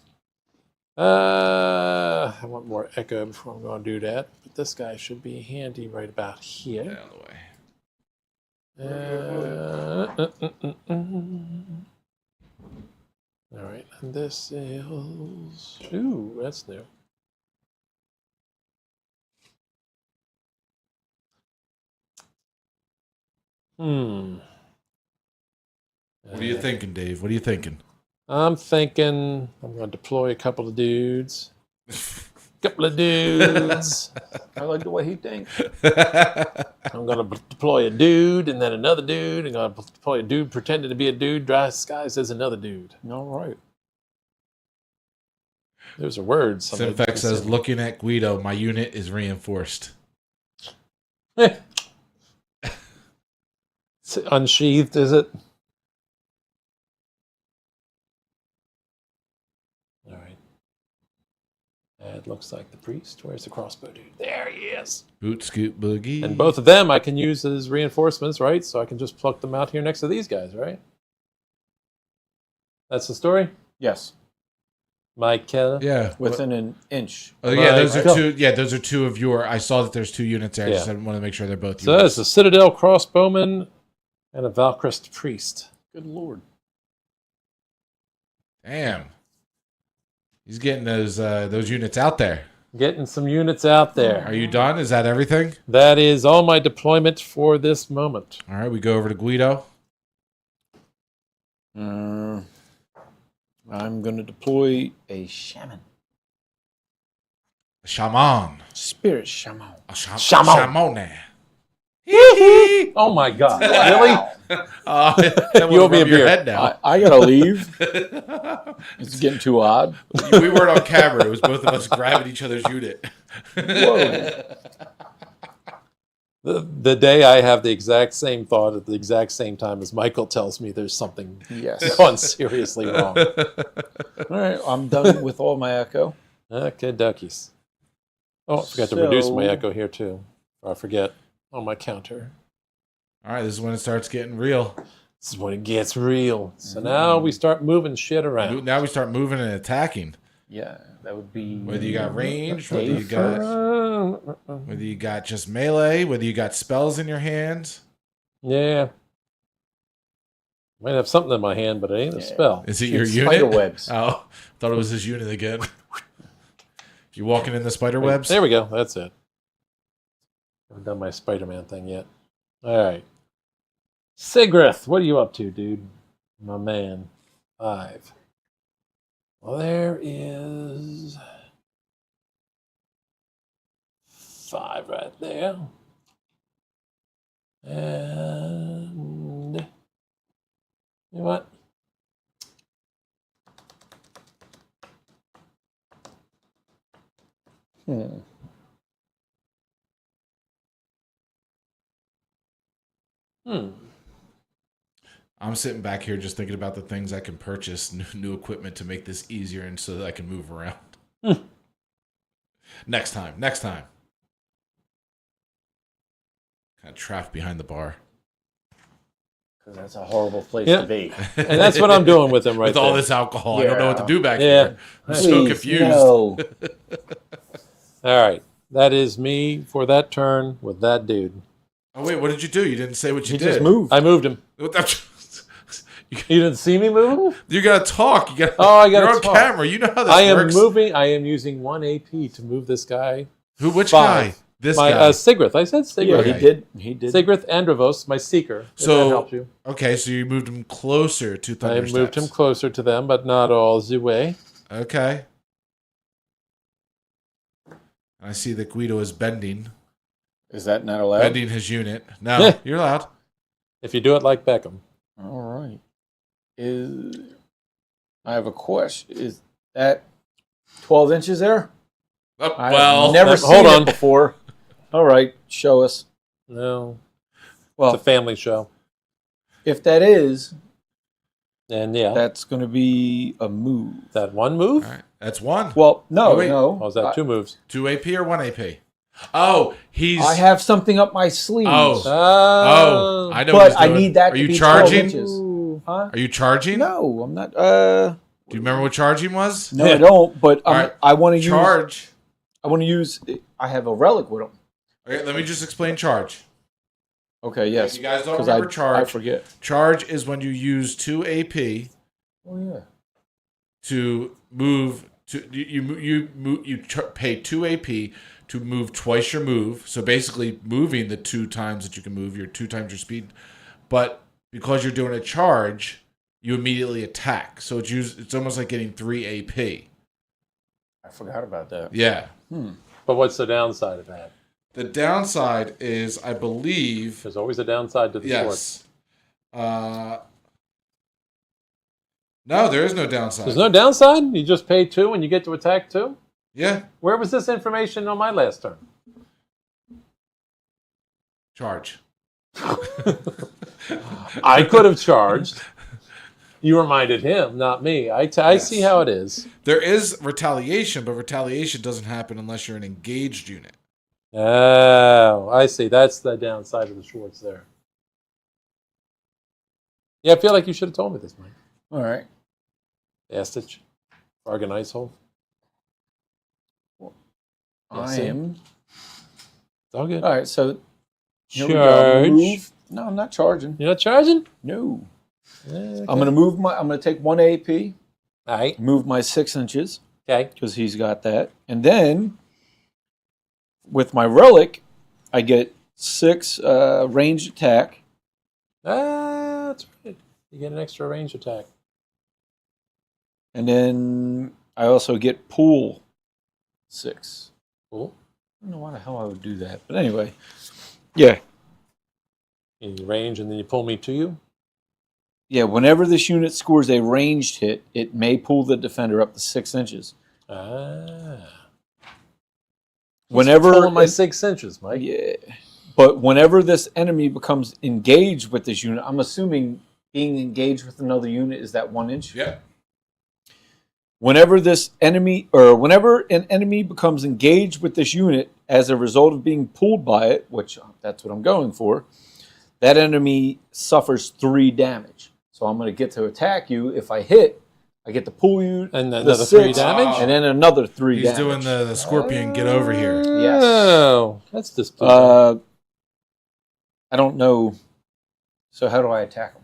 I want more Echo before I'm going to do that. But this guy should be handy right about here. Get out of the way. All right, and this is... Ooh, that's new. What are you thinking, Dave? What are you thinking? I'm thinking I'm going to deploy a couple of dudes. Couple of dudes. I like the way he thinks. I'm going to deploy a dude and then another dude. I'm going to deploy a dude pretending to be a dude disguised as another dude. All right. Those are words. Simfex says, looking at Gweedo, my unit is reinforced. It's unsheathed, is it? All right. It looks like the priest. Where's the crossbow dude? There he is. Boot, scoot, boogie. And both of them I can use as reinforcements, right? So I can just pluck them out here next to these guys, right? That's the story? Yes. Michael? Yeah. Within an inch. Oh, yeah, those are two. Yeah, those are two of your. I saw that there's two units there. I just want to make sure they're both So yours. that's a Citadel crossbowman and a Valchrist priest. Good Lord. Damn. He's getting those units out there. Getting some units out there. Are you done? Is that everything? That is all my deployment for this moment. All right, we go over to Gweedo. I'm going to deploy a shaman. Shaman. Spirit shaman. Shaman. Oh my God! Really? You owe me a your beer. head now. I got to leave. It's getting too odd. We weren't on camera. It was both of us grabbing each other's unit. Whoa. The day I have the exact same thought at the exact same time as Michael tells me there's something Yes. gone seriously wrong. All right. I'm done with all my echo. Okay, duckies. Oh, I forgot to reduce my So- echo here too. Or I forget on my counter. All right, this is when it starts getting real. This is when it gets real. So now we start moving shit around. Now we start moving and attacking. Yeah, that would be. Whether you got range, whether Dave you got just melee, whether you got spells in your hands. Yeah. Might have something in my hand, but it ain't a spell. Is it Shoot your spider unit? webs. Oh, thought it was his unit again. You walking in the spider webs? There we go. That's it. Haven't done my Spider-Man thing yet. All right. Sigrith, what are you up to, dude? My man. 5. Well, there is 5 right there. And you know what? I'm sitting back here just thinking about the things I can purchase, new equipment to make this easier and so that I can move around. Next time. Kind of trapped behind the bar. Because that's a horrible place to be. And that's what I'm doing with them right With there. all this alcohol, I don't know what to do back Yeah. here. I'm so Please, confused. no. All right. That is me for that turn with that dude. Oh, wait, what did you do? You didn't say what you He did. just moved. I moved him. You You didn't see me move him? You gotta talk. You gotta. Oh, I gotta You're on talk. camera. You know how this I am works. moving. I am using 1 AP to move this guy. Who? Which 5. guy? This My guy. Sigrith. I said Yeah, Sigrith. he did. He did. Sigrith Androvos, my seeker. If So- that helps you. Okay, so you moved him closer to I Thunder moved Steps. him closer to them, but not all the way. Okay. I see that Gweedo is bending Is that not allowed? bending his unit. No, Yeah. you're allowed. If you do it like Beckham. All right. I have a question. Is that 12 inches there? Oh, I've well, never hold seen on. it before. All right, show us. No. Well, It's a family show. if that is, And yeah, that's going to be a move. that one move? all right, that's one. Well, no, Oh, wait. no. Or was that 2 moves? 2 AP or 1 AP? Oh, he's. I have something up my sleeve. Oh, I know. what but he's I doing. need that Are to you be charging? 12 inches. Huh? Are you charging? No, I'm not. Do you remember what charging was? No, I don't. But All right. I want to use. Charge. I want to use. I have a relic with them. Okay, let me just explain charge. Okay. Yes. You guys don't 'cause remember I charge. forget. Charge is when you use 2 AP Oh yeah. to move. Pay 2 AP to move twice your move. So basically, moving the 2 times that you can move, your 2 times your speed. But because you're doing a charge, you immediately attack. So it's almost like getting 3 AP. I forgot about that. Yeah. But what's the downside of that? The downside is, I believe, There's always a downside to the sword. yes. No, there is no downside. There's no downside? You just pay 2 and you get to attack 2? Yeah. Where was this information on my last turn? Charge. I could have charged. You reminded him, not me. I see how it is. There is retaliation, but retaliation doesn't happen unless you're an engaged unit. Oh, I see. That's the downside of the Schwartz there. Yeah, I feel like you should have told me this, Mike. All right. Astich. Bargain Ice Hole. I am. It's all good. All right, so here we Charge. go. Move. No, I'm not charging. You're not charging? No. Okay. I'm gonna move my. I'm gonna take 1 AP. All right. Move my 6 inches Okay. because he's got that, and then with my relic, I get 6 range attack. That's right. You get an extra range attack. And then I also get pool 6. Cool. I don't know why the hell I would do that. But anyway. Yeah. You range and then you pull me to you? Yeah, whenever this unit scores a ranged hit, it may pull the defender up to 6 inches. Whenever Pulling my 6 inches, Mike. Yeah. But whenever this enemy becomes engaged with this unit, I'm assuming being engaged with another unit is that 1 inch? Yeah. Whenever an enemy becomes engaged with this unit as a result of being pulled by it, which that's what I'm going for, that enemy suffers 3 damage. So I'm going to get to attack you. If I hit, I get to pull you. And another 3 6, damage? And then another 3 He's damage. doing the scorpion, get over here. Yes. Oh, that's displeasing. I don't know. So how do I attack him?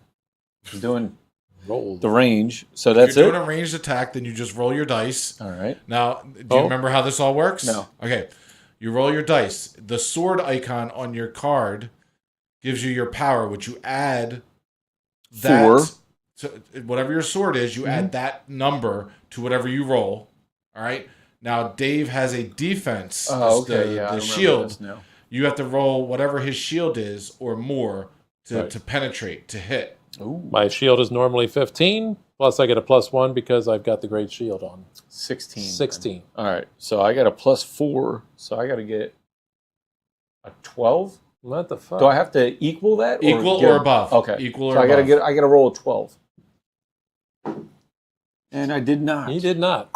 I'm doing Roll. the range. So If that's you're it. doing a ranged attack, then you just roll your dice. All right. Now, do you remember how this all works? No. Okay. You roll your dice. The sword icon on your card gives you your power, which you add that. 4. So whatever your sword is, you add that number to whatever you roll. All right. Now, Dave has a defense. Oh, It's okay. The I remember shield. this now. You have to roll whatever his shield is or more to penetrate, to hit. Ooh. My shield is normally 15, plus I get a +1 because I've got the great shield on. 16. 16. All right. So I got a +4. So I got to get a 12. What the fuck? Do I have to equal that? Equal get or a- above. Okay. Equal or so above. I got to roll a 12. And I did not. You did not.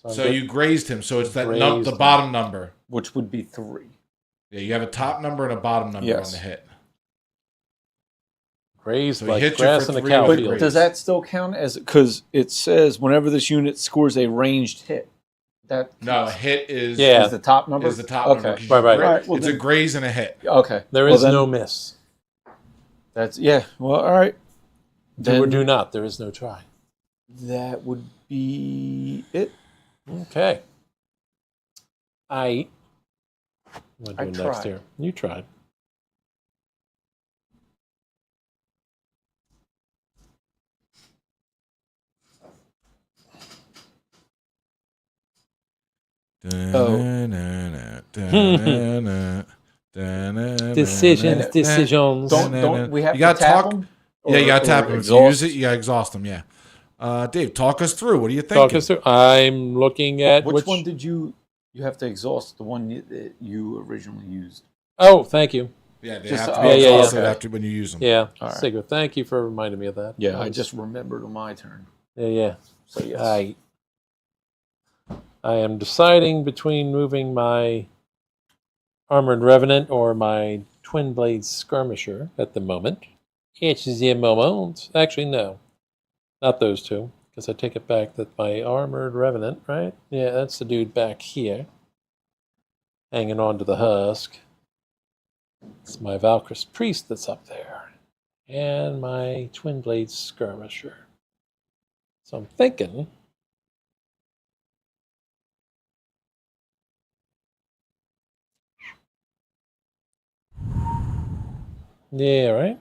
I'm So good. you grazed him. So it's that Grazed the him. bottom number. Which would be 3. Yeah, you have a top number and a bottom number Yes. on the hit. Grazed So he like hit you grass for in a 3 cow with field. graze. Does that still count as, because it says whenever this unit scores a ranged hit, that No, a hit is Yeah. is the top number? is the top Okay. number. 'cause Right, you right. gra- All right, well it's then- a graze and a hit. Okay. There Well, is then no miss. That's, yeah. Well, all right. Do or Then do not. There is no try. that would be it. Okay. What am I I doing next tried. here? You tried. Decisions. Don't we have You to gotta tap talk- them? Yeah, you gotta tap him. If you Exhaust? use it, you gotta exhaust them. Yeah. Dave, talk us through. What are you thinking? Talk us through. I'm looking at Which one did you have to exhaust? The one that you originally used. Oh, thank you. Yeah, they Just- have to oh, be yeah, exhausted okay. after when you use them. Yeah. All right. Sigurd, thank you for reminding me of that. Yeah, I was- just remembered on my turn. Yeah. So yes. I am deciding between moving my Armored Revenant or my Twin Blade Skirmisher at the moment. It's the moment. Actually, no. Not those two, because I take it back that my Armored Revenant, right? Yeah, that's the dude back here. Hanging on to the husk. It's my Valkyrie Priest that's up there. And my Twin Blade Skirmisher. So I'm thinking... Yeah, right?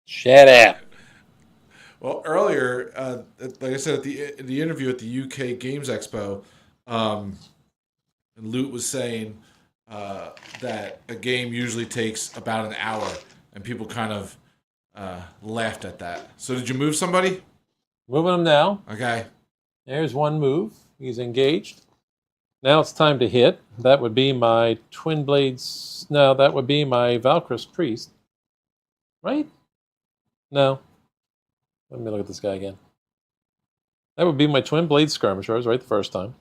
Shut up. Well, earlier, like I said at the interview at the UK Games Expo, and Loot was saying that a game usually takes about an hour, and people kind of laughed at that. So, did you move somebody? Moving him now. Okay. There's one move. He's engaged. Now it's time to hit. That would be my Twin Blades. No, that would be my Valkyrie Priest. Right? No. Let me look at this guy again. That would be my Twin Blade Skirmisher. I was right the first time.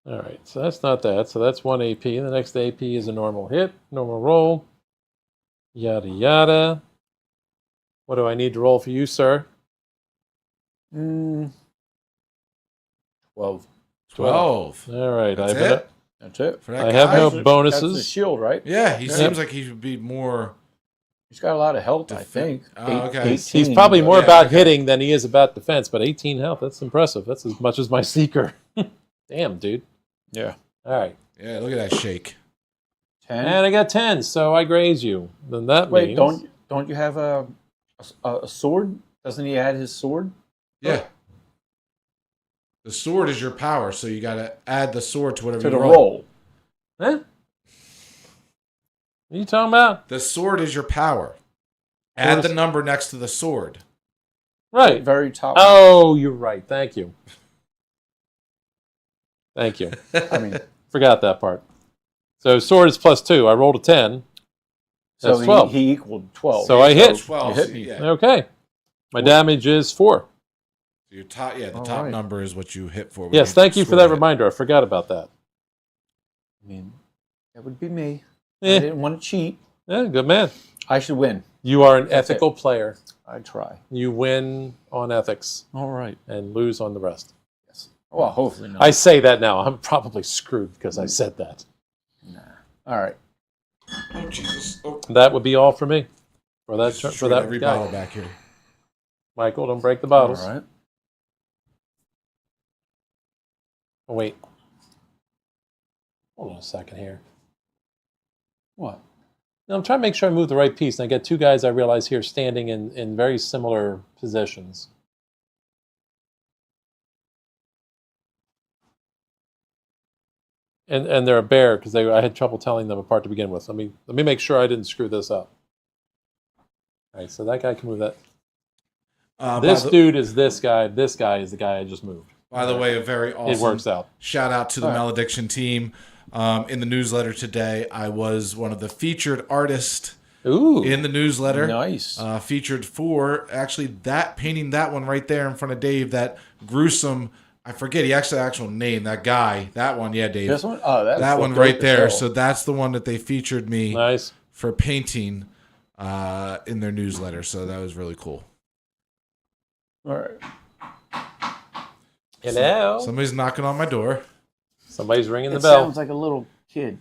All right, so that's not that. So that's 1 AP. The next AP is a normal hit, normal roll. Yada, yada. What do I need to roll for you, sir? 12. 12. All right. That's it? That's it. For that I guy? have no That's the bonuses. shield, right? Yeah, he seems like he should be more... He's got a lot of health, I think. okay. He's probably more Yeah, about okay. hitting than he is about defense, but 18 health, that's impressive. That's as much as my Seeker. Damn, dude. Yeah. All right. Yeah, look at that shake. 10. And I got 10, so I graze you. Then that Wait, means... don't you have a sword? Doesn't he add his sword? Yeah. The sword is your power, so you got to add the sword to whatever To you the roll. roll. Huh? What are you talking about? The sword is your power. Add the number next to the sword. Right. Very top. Oh, you're right. Thank you. Thank you. I mean, Forgot that part. So sword is +2. I rolled a 10. That's so 12. he equaled 12. So I hit. 12. You hit so me. yeah. Okay. My damage is 4. Your top, the All top right. number is what you hit for. when Yes, thank you for that score hit. reminder. I forgot about that. I mean, that would be me. I Eh, didn't want to cheat. good man. I should win. You are an That's ethical player. I try. You win on ethics All right. and lose on the rest. Yes. Well, hopefully not. I say that now. I'm probably screwed because I said that. Nah. All right. Oh, Jesus. Oh, That would be all for me. For that, just for treat that every guy. bottle back here. Michael, don't break the bottles. All right. Oh, wait. Hold on a second here. What? Now, I'm trying to make sure I move the right piece, and I got two guys I realize here standing in very similar positions. And they're a bear because I had trouble telling them apart to begin with. Let me make sure I didn't screw this up. All right, so that guy can move that. This dude is this guy. This guy is the guy I just moved. By the way, a very awesome It works out. shout out to the All right. Malediction team. In the newsletter today, I was one of the featured artists Ooh. in the newsletter. Nice. Featured for actually painting that one right there in front of Dave, that gruesome, I forget he actually actual name, that guy. That one, yeah, Dave. This one? Oh, that's That so one dope right as there. hell. So that's the one that they featured me Nice. for painting in their newsletter. So that was really cool. All right. Hello. Somebody's knocking on my door. Somebody's ringing the It bell. sounds like a little kid.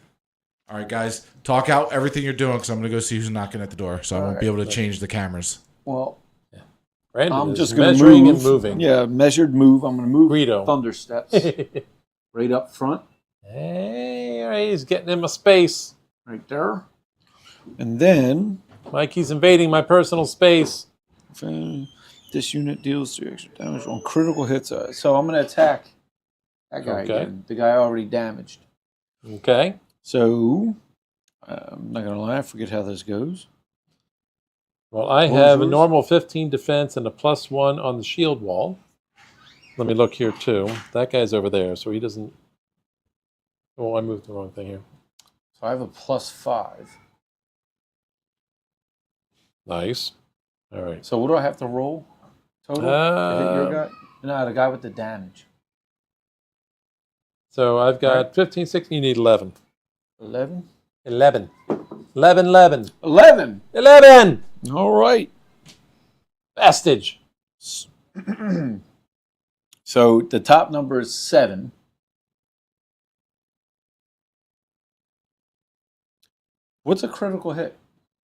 All right, guys, talk out everything you're doing because I'm going to go see who's knocking at the door. So I All won't be right. able to change the cameras. Well, Brandon I'm is just going to measuring move. and moving. Yeah, measured move. I'm going to move Gweedo. thunder steps right up front, Hey, all right, he's getting in my space. right there. And then Mikey's invading my personal space. this unit deals 3 extra damage on critical hits. So I'm going to attack that guy Okay. again. The guy already damaged. Okay. So I'm not going to lie. I forget how this goes. Well, I What was have a yours? normal 15 defense and a +1 on the shield wall. Let me look here, too. That guy's over there, so he doesn't... Oh, I moved the wrong thing here. So I have a +5. Nice. All right. So what do I have to roll total? to hit your guy? No, the guy with the damage. So I've got Right. 15, 16, you need 11. 11? 11. 11, 11. 11! 11! All right. Vestige. So the top number is 7. What's a critical hit?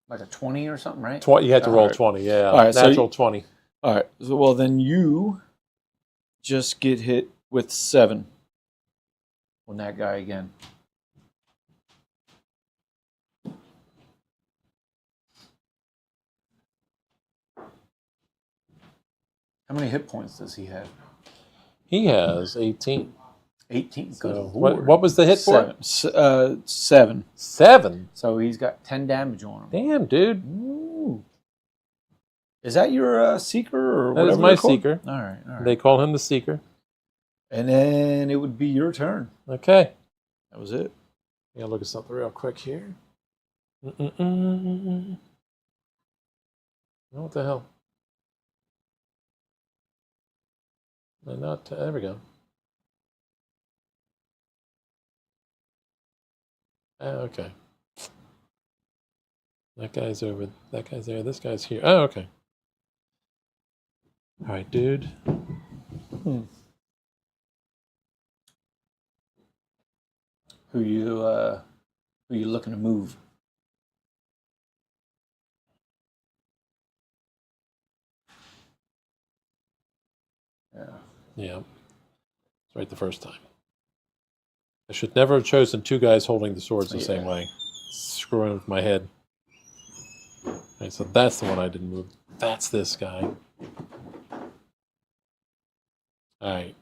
Like a 20 or something, right? You had to roll All right. 20, yeah. All right, so Natural 20. All right. So, well, then you just get hit with 7 on that guy again. How many hit points does he have? He has 18. 18. Good So lord. what was the hit for? 7. 7. So he's got 10 damage on him. Damn, dude. Ooh. Is that your Seeker or That whatever? is my they're called? Seeker. All right, all right. They call him the Seeker. And then it would be your turn. Okay. That was it. Yeah, look at something real quick here. What the hell? Not there we go. Okay. That guy's over. That guy's there. This guy's here. Oh, okay. All right, dude. Who you looking to move? Yeah. Yeah. It's right the first time. I should never have chosen two guys holding the swords the same way. Screwing with my head. All right, so that's the one I didn't move. That's this guy. All right.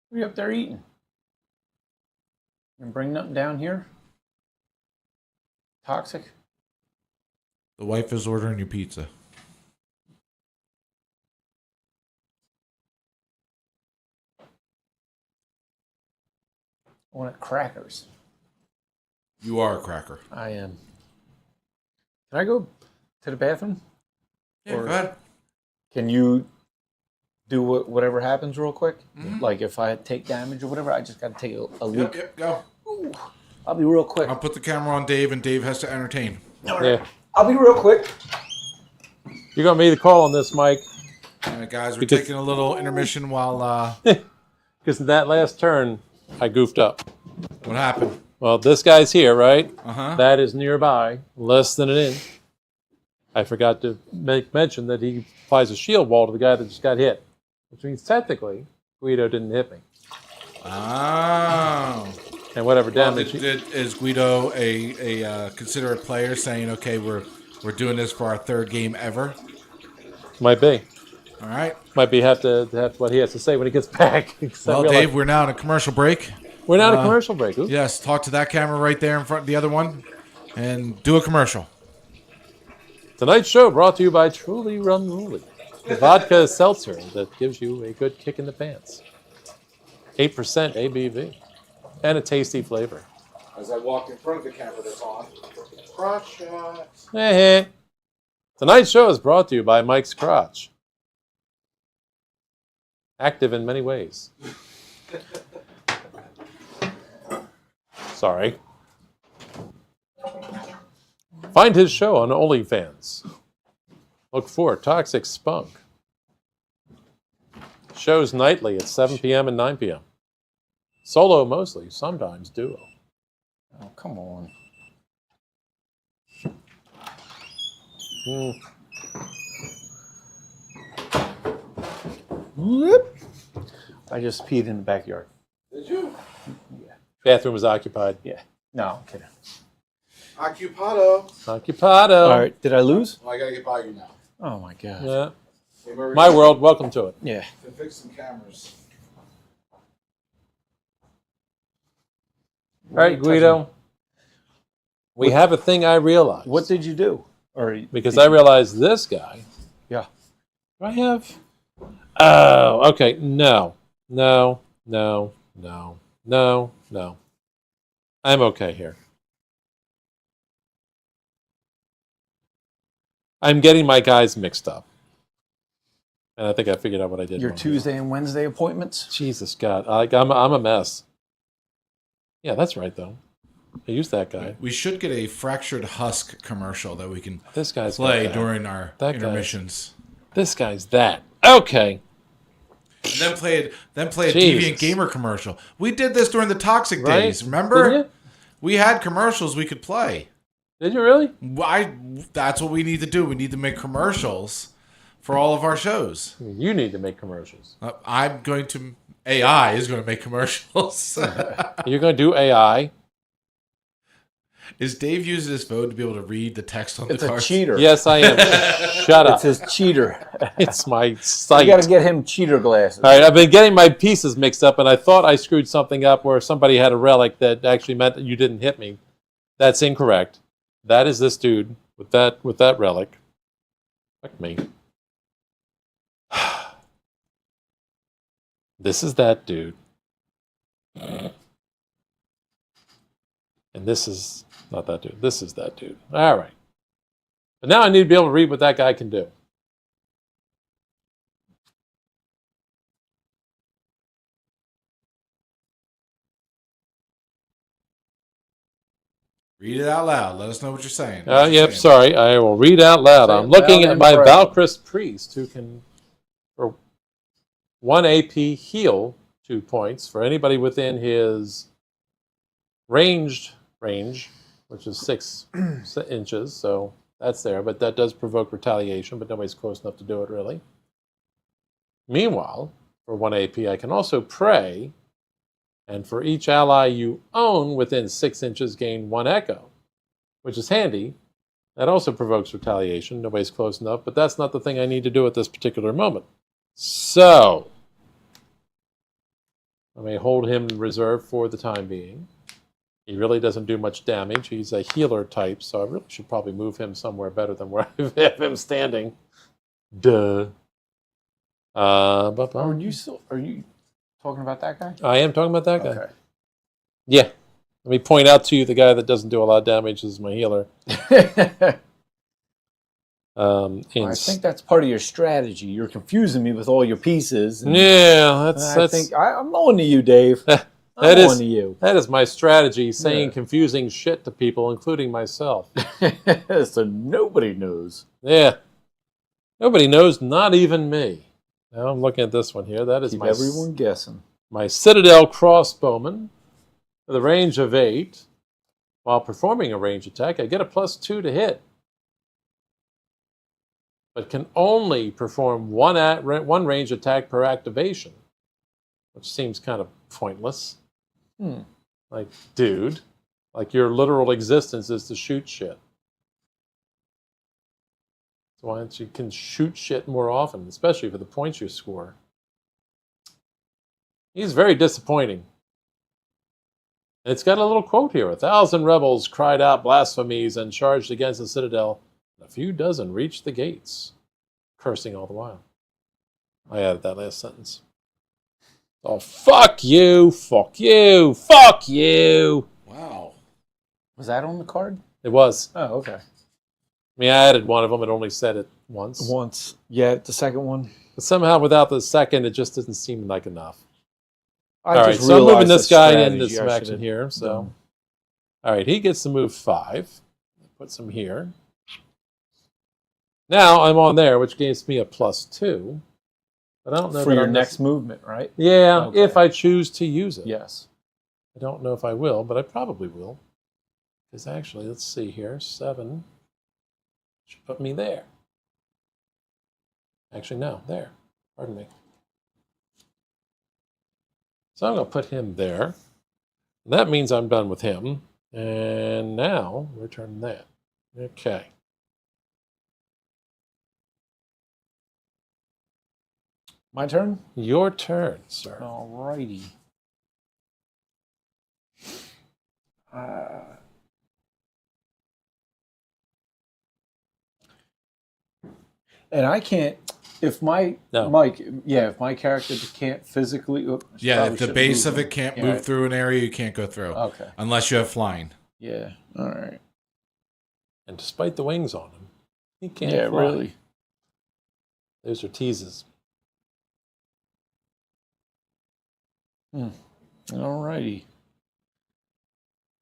What are you up there eating? You bring nothing down here? Toxic? The wife is ordering you pizza. I want crackers. You are a cracker. I am. Can I go to the bathroom? Yeah, Or- go ahead. Can you do whatever happens real quick? Mhm. Like if I take damage or whatever, I just got to take a leak. Yep, go. Ooh, I'll be real quick. I'll put the camera on Dave, and Dave has to entertain. Yeah. I'll be real quick. You're going to be the call on this, Mike. All right, guys, we're Because- taking a little intermission while... Because in that last turn, I goofed up. what happened? Well, this guy's here, right? Uh-huh. That is nearby, less than an inch. I forgot to make mention that he applies a shield wall to the guy that just got hit. Which means technically, Gweedo didn't hit me. Oh. And whatever Well, damage... is Gweedo a considerate player saying, okay, we're doing this for our third game ever? Might be. All right. Might be have to have what he has to say when he gets back. Well, Dave, we're now in a commercial break. We're not a commercial break. Oops. Yes, talk to that camera right there in front of the other one and do a commercial. Tonight's show brought to you by Truly Unruly, the vodka seltzer that gives you a good kick in the pants. 8% ABV and a tasty flavor. As I walk in front of the camera that's on, crotch shots. Hey, hey. Tonight's show is brought to you by Mike's Crotch. Active in many ways. Sorry. Find his show on OnlyFans. Look for Toxic Spunk. Shows nightly at 7 p.m. and 9 p.m. Solo mostly, sometimes duo. Oh, come on. Whoop. I just peed in the backyard. Did you? Bathroom was occupied. Yeah. No, I'm kidding. Occupado. Occupado. All right. Did I lose? Well, I gotta get by you now. Oh, my God. Yeah. Hey, Murray, My world, welcome to it. Yeah. to fix some cameras. All right, Guido. We have a thing I realized. What did you do? Or Because I realized this guy. Yeah. Do I have? Oh, okay. No. I'm okay here. I'm getting my guys mixed up. And I think I figured out what I did. Your wrong. Tuesday and Wednesday appointments? Jesus God. I'm a mess. Yeah, that's right, though. I used that guy. We should get a Fractured Husk commercial that we can This guy's play got that. during our That guy. intermissions. This guy's that. Okay. And then play a Jesus. Deviant Gamer commercial. We did this during the Toxic Right? days. Remember? Didn't you? We had commercials we could play. Did you really? That's what we need to do. We need to make commercials for all of our shows. I mean, you need to make commercials. I'm going to AI is going to make commercials. You're going to do AI. Is Dave using his phone to be able to read the text on It's the a cards? cheater. Yes, I am. Shut up. It's his cheater. It's my You sight. got to get him cheater glasses. All right, I've been getting my pieces mixed up, and I thought I screwed something up where somebody had a relic that actually meant that you didn't hit me. That's incorrect. That is this dude with that relic. Fuck me. This is that dude. And this is not that dude. This is that dude. All right. But now I need to be able to read what that guy can do. Read it out loud. Let us know what you're saying. Yep, sorry. I will read out loud. Say I'm it looking loud at and my proud. Valkyrie priest who can, for 1 AP, heal 2 points for anybody within his range, which is 6 inches. So that's there, but that does provoke retaliation, but nobody's close enough to do it really. Meanwhile, for 1 AP, I can also pray, and for each ally you own within 6 inches, gain 1 echo, which is handy. That also provokes retaliation. Nobody's close enough, but that's not the thing I need to do at this particular moment. So, I may hold him in reserve for the time being. He really doesn't do much damage. He's a healer type, so I really should probably move him somewhere better than where I have him standing. Duh. Are you talking about that guy? I am talking about that guy. Okay. Yeah. Let me point out to you the guy that doesn't do a lot of damage is my healer. I think that's part of your strategy. You're confusing me with all your pieces. Yeah, I'm on to you, Dave. I'm on to you. That is my strategy, saying confusing shit to people, including myself. So nobody knows. Yeah. Nobody knows, not even me. Now I'm looking at this one here. That is Keep everyone guessing. my Citadel crossbowman with a range of 8. While performing a range attack, I get a +2 to hit, but can only perform one range attack per activation, which seems kind of pointless. Like, dude, like your literal existence is to shoot shit. So why don't you can shoot shit more often, especially for the points you score? He's very disappointing. And it's got a little quote here. 1,000 rebels cried out blasphemies and charged against the citadel. A few dozen reached the gates, cursing all the while. I added that last sentence. Oh, fuck you, fuck you, fuck you. Wow. Was that on the card? It was. Oh, okay. I mean, I added one of them. It only said it once. Once. Yeah, the second one. But somehow without the second, it just didn't seem like enough. I All right, just so I'm moving realized this the guy strategy into some I action should've here. So, done. all right, he gets to move 5. Put some here. Now I'm on there, which gives me a +2. But I don't know For your next movement, right? Yeah, Okay. if I choose to use it. Yes. I don't know if I will, but I probably will. Because actually, let's see here. 7 should put me there. Actually, no, there. Pardon me. So I'm going to put him there. And that means I'm done with him. And now, return that. Okay. My turn? Your turn, sir. Alrighty. And I can't, if my if my character can't physically. Yeah, if the base of it can't move through an area, you can't go through. Okay. Unless you have flying. Yeah. All right. And despite the wings on him, he can't Yeah, fly. really. Those are teases. Alrighty.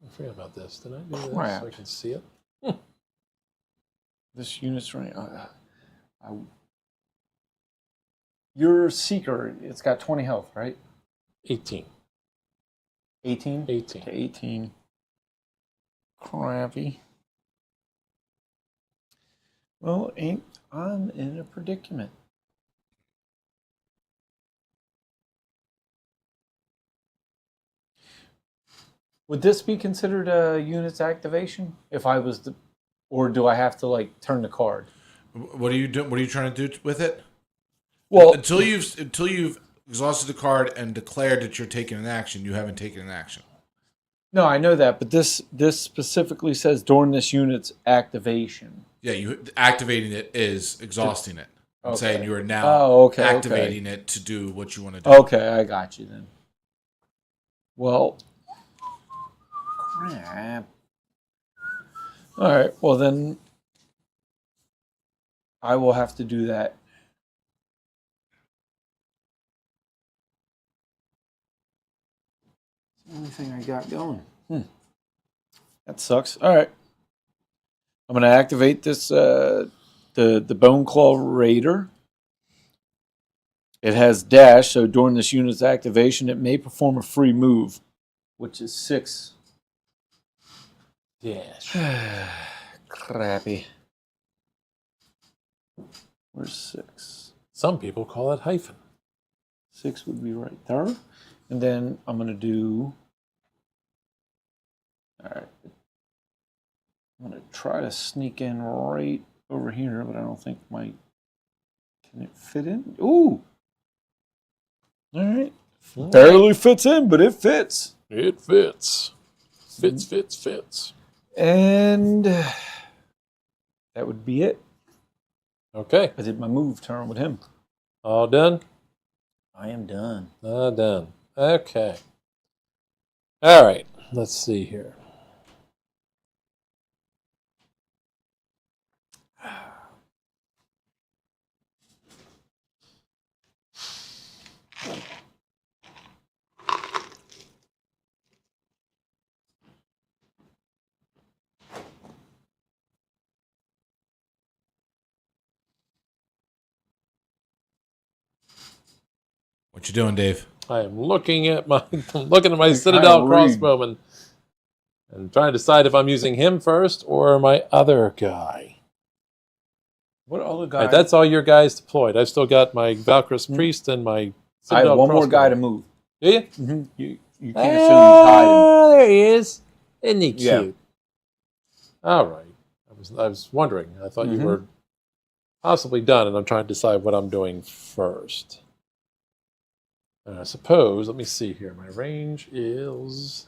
I forgot about this. Did I do this Crap. so I can see it? This unit's running. Your Seeker, it's got 20 health, right? 18. 18? 18. Okay, 18. Crappy. Well, I'm in a predicament. Would this be considered a unit's activation if I was the, or do I have to like turn the card? What are you doing? What are you trying to do with it? Well, Until you've exhausted the card and declared that you're taking an action, you haven't taken an action. no, I know that, but this specifically says during this unit's activation. Yeah, you activating it is exhausting it. I'm Okay. saying you are now okay. activating it to do what you want to do. Okay, I got you then. Well, crap. All right, well then I will have to do that. It's the only thing I got going. That sucks. All right. I'm going to activate this, the Bone Claw Raider. It has dash, so during this unit's activation, it may perform a free move, which is 6. Dash. Crappy. Where's 6? Some people call it hyphen. 6 would be right there. And then I'm going to do... All right. I'm going to try to sneak in right over here, but I don't think my... Can it fit in? Ooh! All right. Barely fits in, but it fits. It fits. Fits. And that would be it. Okay. I did my move turn with him. All done? I am done. All done. Okay. All right. Let's see here. What you doing, Dave? I am looking at my Citadel crossbowman and trying to decide if I'm using him first or my other guy. What other All guy? right, that's all your guys deployed. I've still got my Valkyrus Priest and my I Citadel have one more crossbowman. guy to move. Do you? Mm-hmm. You can't assume he's hiding. Oh, there he is. Isn't he cute? Yeah. All right. I was wondering. I thought you Mhm. were possibly done, and I'm trying to decide what I'm doing first. I suppose, let me see here. My range is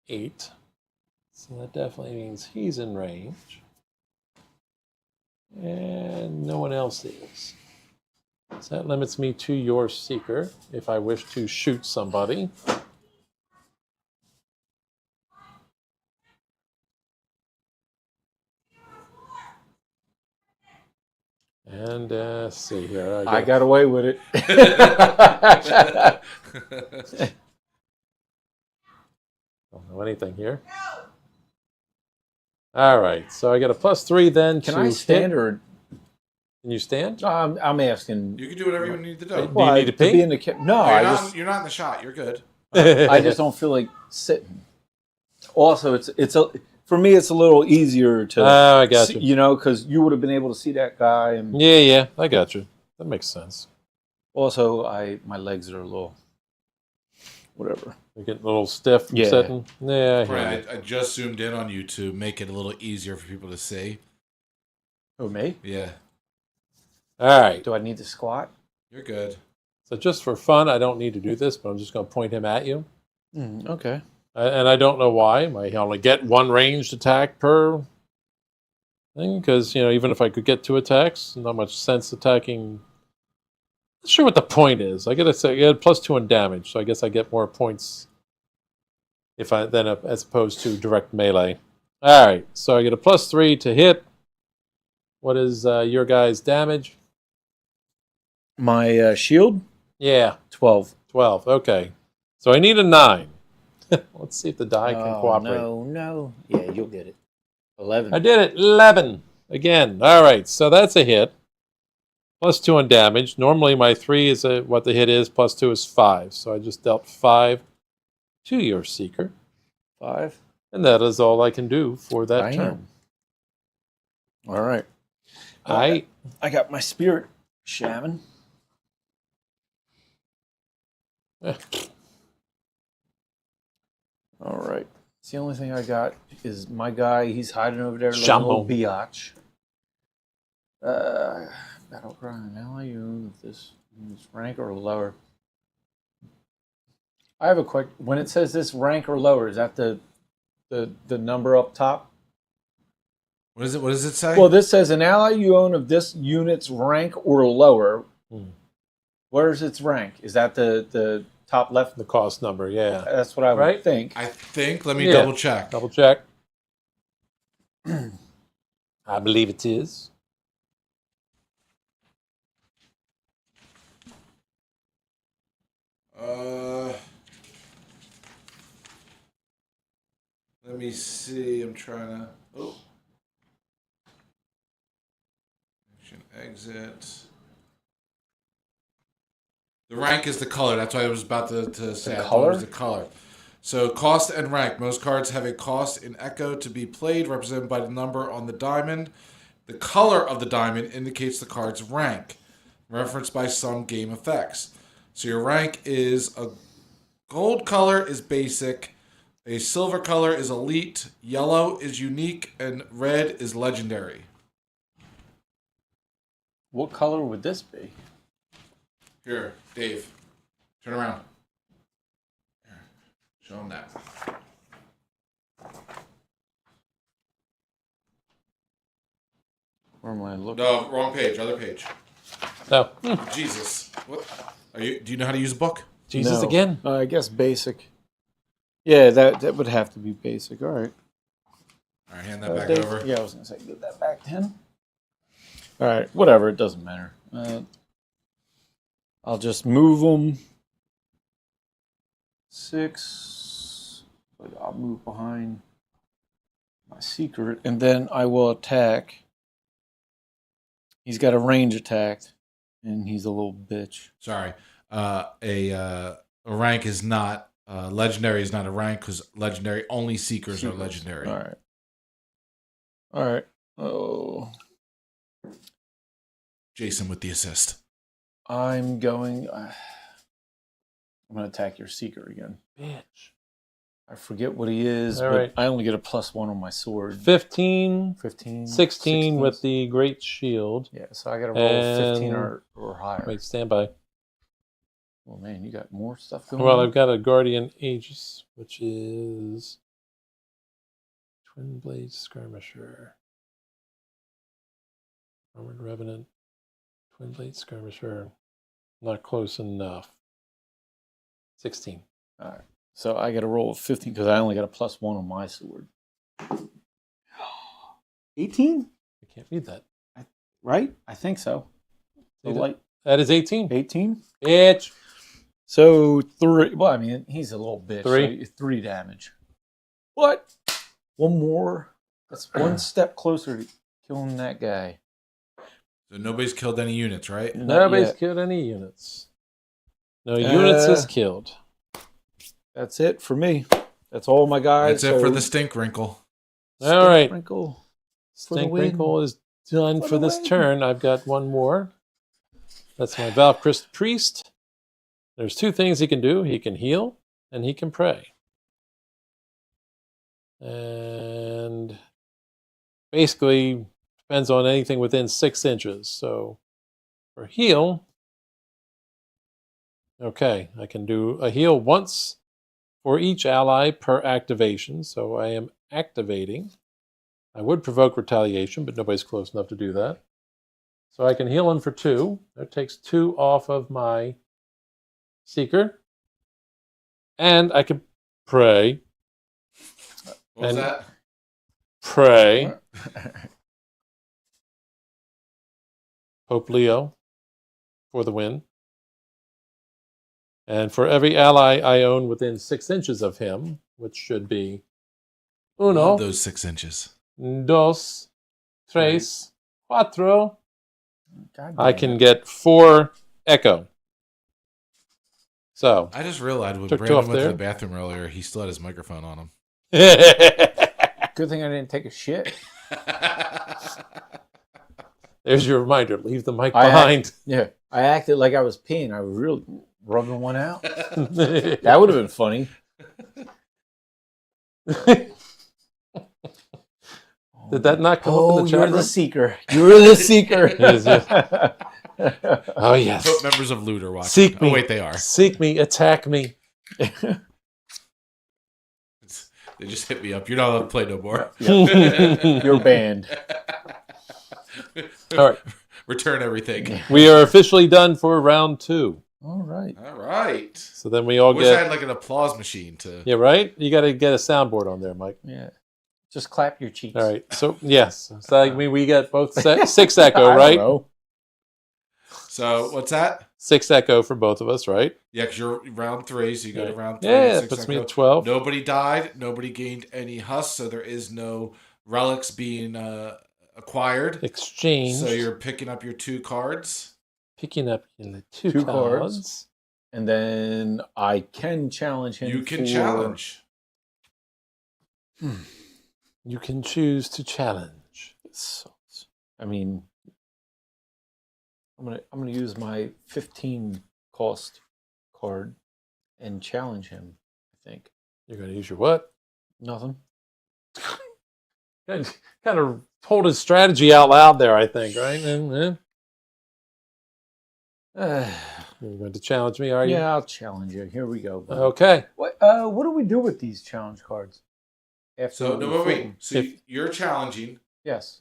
8. So that definitely means he's in range. And no one else is. So that limits me to your Seeker if I wish to shoot somebody. And let's see here. I got away with it. Don't know anything here. All right, so I got a +3 then. Can to I stand hit. or? Can you stand? I'm asking. You can do whatever you need to do. Do you need to pee? be in the no, You're not in the shot. You're good. I just don't feel like sitting. Also, for me, it's a little easier to. Oh, I got see, you. You know, because you would have been able to see that guy, and Yeah, I got you. That makes sense. also my legs are a little, whatever. You're getting a little stiff from Yeah. sitting. Yeah, I hear Right, you. I just zoomed in on you to make it a little easier for people to see. Oh, me? Yeah, All right. Do I need to squat? you're good. So just for fun, I don't need to do this, but I'm just going to point him at you. Okay. And I don't know why. I only get one ranged attack per thing because, even if I could get 2 attacks, not much sense attacking. Not sure what the point is. I get +2 in damage, so I guess I get more points as opposed to direct melee. All right, so I get a +3 to hit. What is your guys' damage? My shield, Yeah, 12. 12. Okay, so I need a 9. Let's see if the die can cooperate. No. Yeah, you'll get it. 11. I did it. 11 again. All right, so that's a hit. +2 on damage. Normally my 3 is what the hit is. +2 is 5. So I just dealt 5 to your Seeker. 5. And that is all I can do for that I turn. am. All right. I got my spirit shaman. All It's the only thing I got is my guy. He's hiding over there like a Jumbo. little biatch. Battle cry ally you with this rank or lower. I have a quick. When it says this rank or lower, is that the number up top? What is it? What does it say? Well, this says an ally you own of this unit's rank or lower. Where's its rank? Is that the top left? The cost number, yeah. That's what I would think. I think. Let me double check. Double check. I believe it is. Let me see. I'm trying to. Oh. Action exit. The rank is the color. That's why I was about to say. The I thought color? it was the color. So cost and rank. Most cards have a cost in Echo to be played, represented by the number on the diamond. The color of the diamond indicates the card's rank, referenced by some game effects. So your rank is a gold color is basic, a silver color is elite, yellow is unique, and red is legendary. What color would this be? Here, Dave, turn around. Here, show him that. Where am I looking? No, wrong page, other page. No. Jesus, what? Are you? Do you know how to use a book? Jesus No. again. I guess basic. Yeah, that would have to be basic. All right. All right, hand that back Dave- over. Yeah, I was gonna say, give that back to him. All right, whatever. It doesn't matter. I'll just move them. 6. I'll move behind my secret, and then I will attack. He's got a range attack, and he's a little bitch. Sorry, a rank is not legendary. Is not a rank because legendary only seekers are legendary. All right. All right. Oh. Jason with the assist. I'm going to attack your seeker again. Bitch. I forget what he is, All but right. I only get a +1 on my sword. 15, 15. 16 with the great shield. Yeah, so I got to roll 15 And- or higher. Wait, stand by. Oh, man, you got more stuff going Well, on? I've got a Guardian Aegis, which is Twin Blade Skirmisher. Armored Revenant. Twin Blade Skirmisher. Not close enough. 16. All right. So I got to roll 15 because I only got a +1 on my sword. 18? I can't read that. Right? I think so. See that? Like That is 18. 18? Bitch. So 3. Well, I mean, he's a little bitch. 3. So 3 damage. What? One more. That's one step closer to killing that guy. So nobody's killed any units, right? Not Nobody's yet. killed any units. No units is killed. That's it for me. That's all my guys. That's it for the stink wrinkle. All right. Sprinkle. For the Stink win. Wrinkle is done For for the this win. turn. I've got one more. That's my Valkyrie Priest. There's 2 things he can do. He can heal and he can pray. And basically depends on anything within 6 inches. So for heal, okay, I can do a heal once for each ally per activation. So I am activating. I would provoke retaliation, but nobody's close enough to do that. So I can heal him for 2. That takes 2 off of my Seeker. And I can pray. What was And- that? Pray. Pope Leo for the win. And for every ally I own within 6 inches of him, which should be Love uno, those 6 inches. dos, tres, cuatro, God I damn can it. get 4 echo. So, I just realized when Took 2 Brandon off went to there. the bathroom earlier, he still had his microphone on him. Good thing I didn't take a shit. there's your reminder. Leave the mic I behind. Yeah. I acted like I was peeing. I was really rubbing one out. That would have been funny. Did that not come up in the chat you're room? the seeker. You're the seeker. Oh, yes. Hope members of Loot are watching. Seek me. Oh, wait, they are. Seek me. Attack me. They just hit me up. You're not allowed to play no more. You're banned. All right. Return everything. We are officially done for round 2. All right. All right. So then we all Wish I get... had like an applause machine to... Yeah, right? You got to get a soundboard on there, Mike. Yeah. Just clap your cheeks. All right. So, yes. So I mean, we got both 6 echo, I don't right? know. So, what's that? 6 echo for both of us, right? Yeah, because you're round 3, so you go to round 3. Yeah, that 6 puts me echo. at 12. Nobody died. Nobody gained any husks, so there is no relics being acquired. Exchange. So you're picking up your 2 cards. Picking up the 2 2 cards. cards. And then I can challenge him. You can for... challenge. You can choose to challenge. I mean, I'm gonna use my 15 cost card and challenge him. I think You're going to use your what? nothing. Kind of told his strategy out loud there, I think, right? You're going to challenge me, are you? Yeah, I'll challenge you. Here we go. Okay. What do we do with these challenge cards? After So, we no, flip wait. them? So you're challenging. Yes.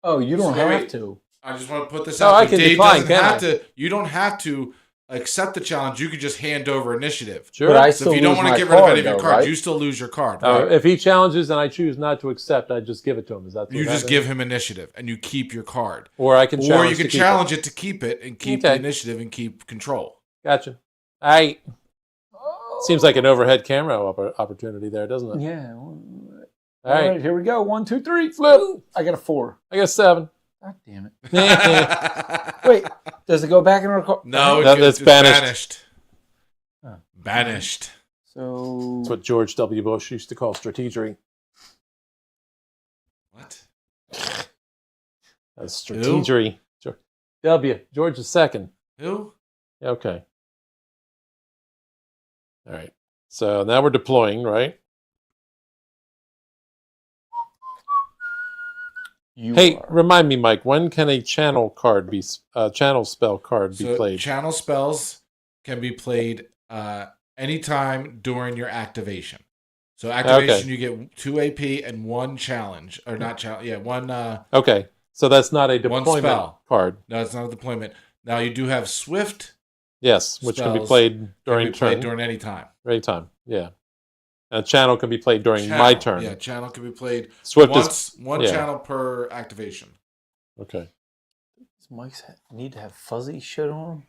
Oh, you don't So have wait. to. I just want to put this No, out. I there. can Dave decline, doesn't can have I? to. You don't have to accept the challenge. You could just hand over initiative. Sure. But I So still if you don't lose want to my get rid of card, any of your though, cards, right? you still lose your card. Right? If he challenges and I choose not to accept, I just give it to him. Is that You just give him initiative and you keep your card. Or I can challenge Or you can to keep challenge it to keep it and keep the Okay. initiative and keep control. Gotcha. Seems like an overhead camera opportunity there, doesn't it? Yeah. All All right. right, here we go. 1, 2, 3. Flip. I got a 4. I got 7. God damn it. Wait, does it go back in our card? No, No, it's that's banished. banished. Oh. Banished. So That's what George W. Bush used to call strategery. What? That's strategery. George II. Who? Okay. All right. So now we're deploying, right? you Hey, are. remind me, Mike. When can a channel spell card be So played? channel spells can be played anytime during your activation. So activation, you get 2 AP and 1 challenge, or not challenge. Yeah, one. Okay, so that's not a One deployment spell. card. No, it's not a deployment. Now you do have swift. Yes, which can be Spells played during Can be played turn. during any time. Any time. Yeah. And channel can be played during my Channel. turn. Yeah, channel can be played Swift once. One yeah. channel per activation. Okay. Does Mike's need to have fuzzy shit on him?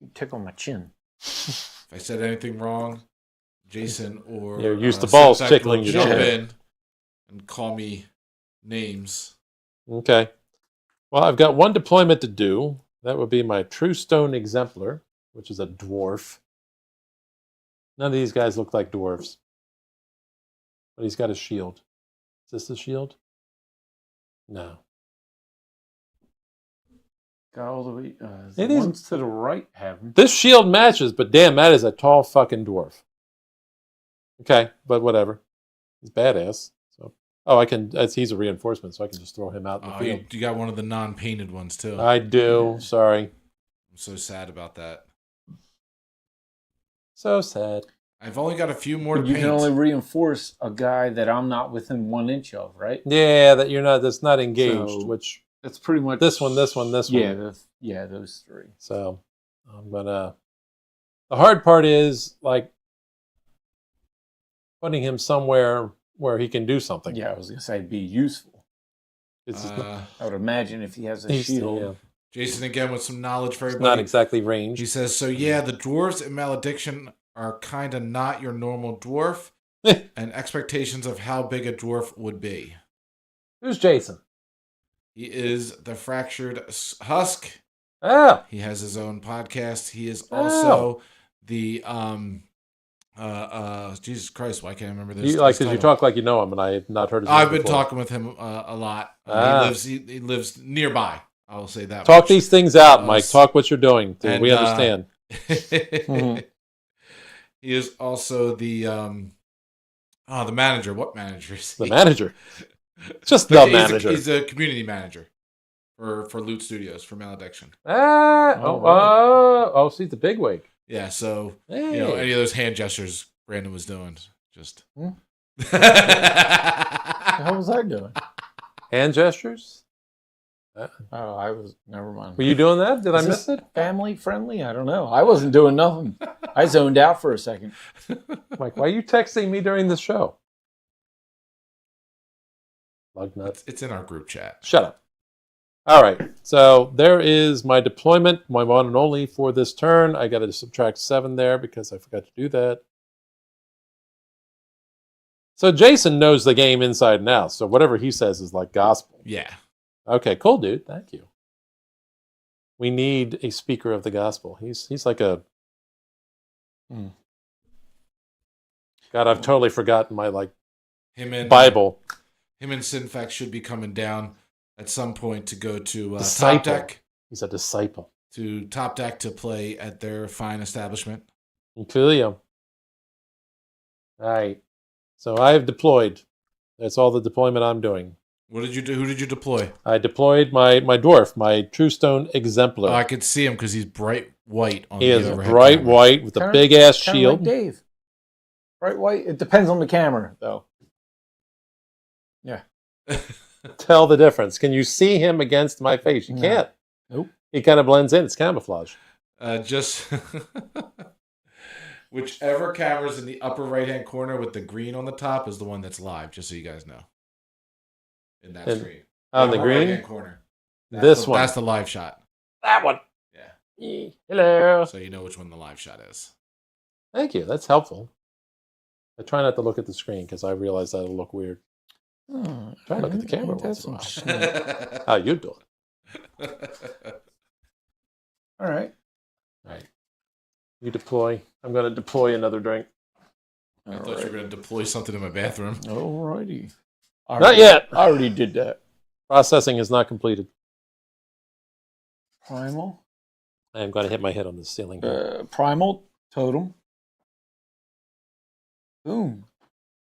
You tickle my chin. If I said anything wrong, Jason or You're used to balls Syntax tickling will your jump chin. in and call me names. Okay. Well, I've got one deployment to do. That would be my True Stone Exemplar, which is a dwarf. None of these guys look like dwarves. But he's got a shield. Is this the shield? No. Got all the way. It The is- ones to the right have him. This shield matches, but damn, that is a tall fucking dwarf. Okay, but whatever. He's badass. So, he's a reinforcement, so I can just throw him out in the Oh, field. you got one of the non-painted ones too. I do. Sorry. I'm so sad about that. So sad. I've only got a few more to You paint. can only reinforce a guy that I'm not within 1 inch of, right? Yeah, that's not engaged, So- which That's pretty much this one. Yeah, those 3. So I'm gonna. The hard part is like putting him somewhere where he can do something. Yeah, I was gonna say be useful. It's just Uh, I would imagine if he has a he's- shield. yeah, Jason again with some knowledge for it's everybody. not exactly He ranged. says, so yeah, the dwarves in Malediction are kind of not your normal dwarf, and expectations of how big a dwarf would be. Who's Jason? He is the Fractured Husk. Oh, He has his own podcast. He is Oh. also the Jesus Christ, why can't I remember this? because this you title? talk like you know him, and I have not heard his name I've been before. talking with him a lot. Ah. He lives nearby. I will say that. Talk much. these things out, Mike. Talk what you're doing. and, We understand. He is also the Oh, the manager. What manager is The he? manager. Just the manager. He's a community manager for Loot Studios for Malediction. See, the big wig. Yeah, so Hey. any of those hand gestures Brandon was doing, just. What the hell was I doing? Hand gestures? Oh, I was. Never mind. Were you doing that? Did I Is miss this it? family friendly? I don't know. I wasn't doing nothing. I zoned out for a second. Mike, why are you texting me during the show? Lug nuts. It's in our group chat. Shut up. All right. So there is my deployment, my one and only for this turn. I got to subtract 7 there because I forgot to do that. So Jason knows the game inside and out. So whatever he says is like gospel. Yeah. Okay, cool, dude. Thank you. We need a speaker of the gospel. He's like a. God, I've totally forgotten my Bible. Him and Sinfax should be coming down at some point to go to Top Disciple. Deck. He's a disciple. To Top Deck to play at their fine establishment. Feel you. All right. So I have deployed. That's all the deployment I'm doing. What did you do? Who did you deploy? I deployed my dwarf, my True Stone Exemplar. Oh, I could see him because he's bright white on He the is overhead bright camera. white with a big ass shield. Like Dave. Bright white. It depends on the camera, though. Yeah. Tell the difference. Can you see him against my face? You can't. Nope. He kind of blends in. It's camouflage. Just whichever camera's in the upper right-hand corner with the green on the top is the one that's live, just so you guys know. In that screen. On the green? Right-hand corner. This one. That's the live shot. That one. Yeah. Hello. So you know which one the live shot is. Thank you. That's helpful. I try not to look at the screen because I realize that'll look weird. Try to look at the camera once in a while. How you doing? All right. All right. You deploy. I'm going to deploy another drink. I thought you were going to deploy something in my bathroom. All righty. Not yet. I already did that. Processing is not completed. Primal. I am going to hit my head on the ceiling. Primal totem. Boom.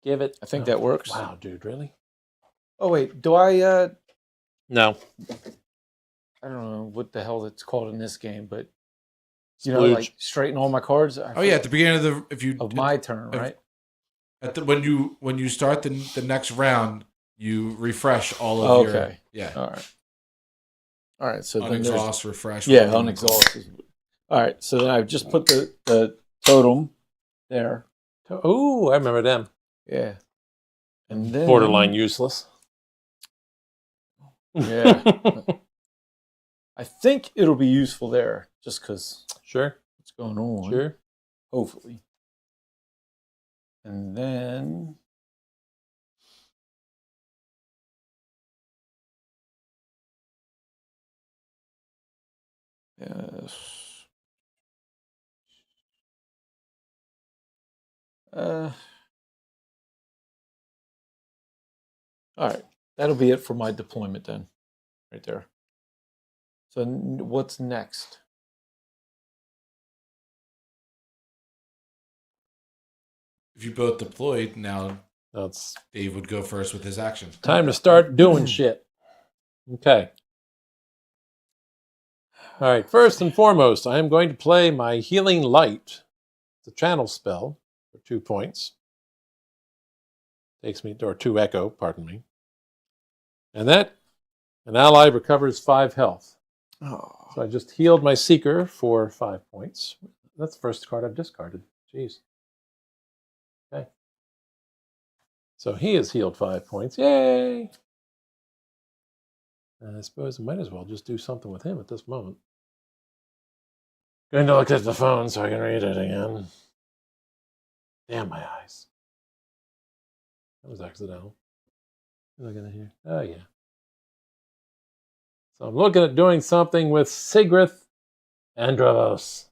Give it. I think that works. Wow, dude, really? Oh wait, do I? No. I don't know what the hell it's called in this game, but Splooge. like straighten all my cards. Oh yeah, at the beginning of my turn, right? When you start the next round, you refresh all of your. Yeah. All right. So unexhaust, refresh. Yeah, unexhaust. All right. So then I've just put the totem there. Oh, I remember them. Yeah. And then Borderline useless. Yeah. I think it'll be useful there, just because. Sure. What's going on? Sure. Hopefully. And then. Yes. All right. That'll be it for my deployment then. Right there. So what's next? If you both deployed, now That's Dave would go first with his action. time to start doing shit. Okay. All right. First and foremost, I am going to play my Healing Light. It's a channel spell for 2 points. Takes me, or 2 echo, pardon me. And that, an ally recovers 5 health. Oh. So I just healed my Seeker for 5 points. That's the first card I've discarded. Jeez. Okay. So he has healed 5 points. Yay! And I suppose I might as well just do something with him at this moment. Going to look at the phone so I can read it again. Damn my eyes. That was accidental. What am I looking at here? Oh, yeah. So I'm looking at doing something with Sigrith Andravos.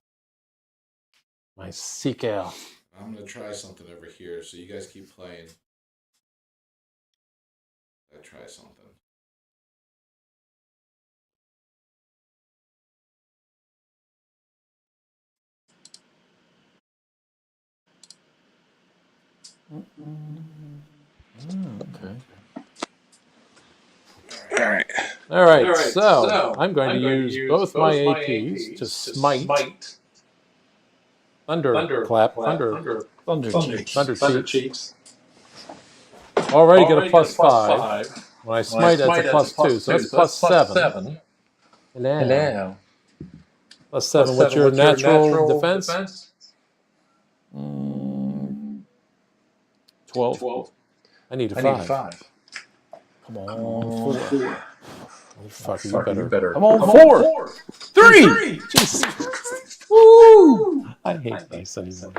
My Seacal. I'm going to try something over here, so you guys keep playing. I try something. Okay. All right. So I'm going to use both my APs to smite Thunderclap, Thunder cheeks. Thunder Cheeks. Already get a +5. When I smite, that's a +2, so that's +7. And now, +7. What's your natural defense? 12. I need a 5. Come on, 4. Motherfucker, you better. Come on, 4. 3. Jesus Christ. Woo! I hate dice anymore.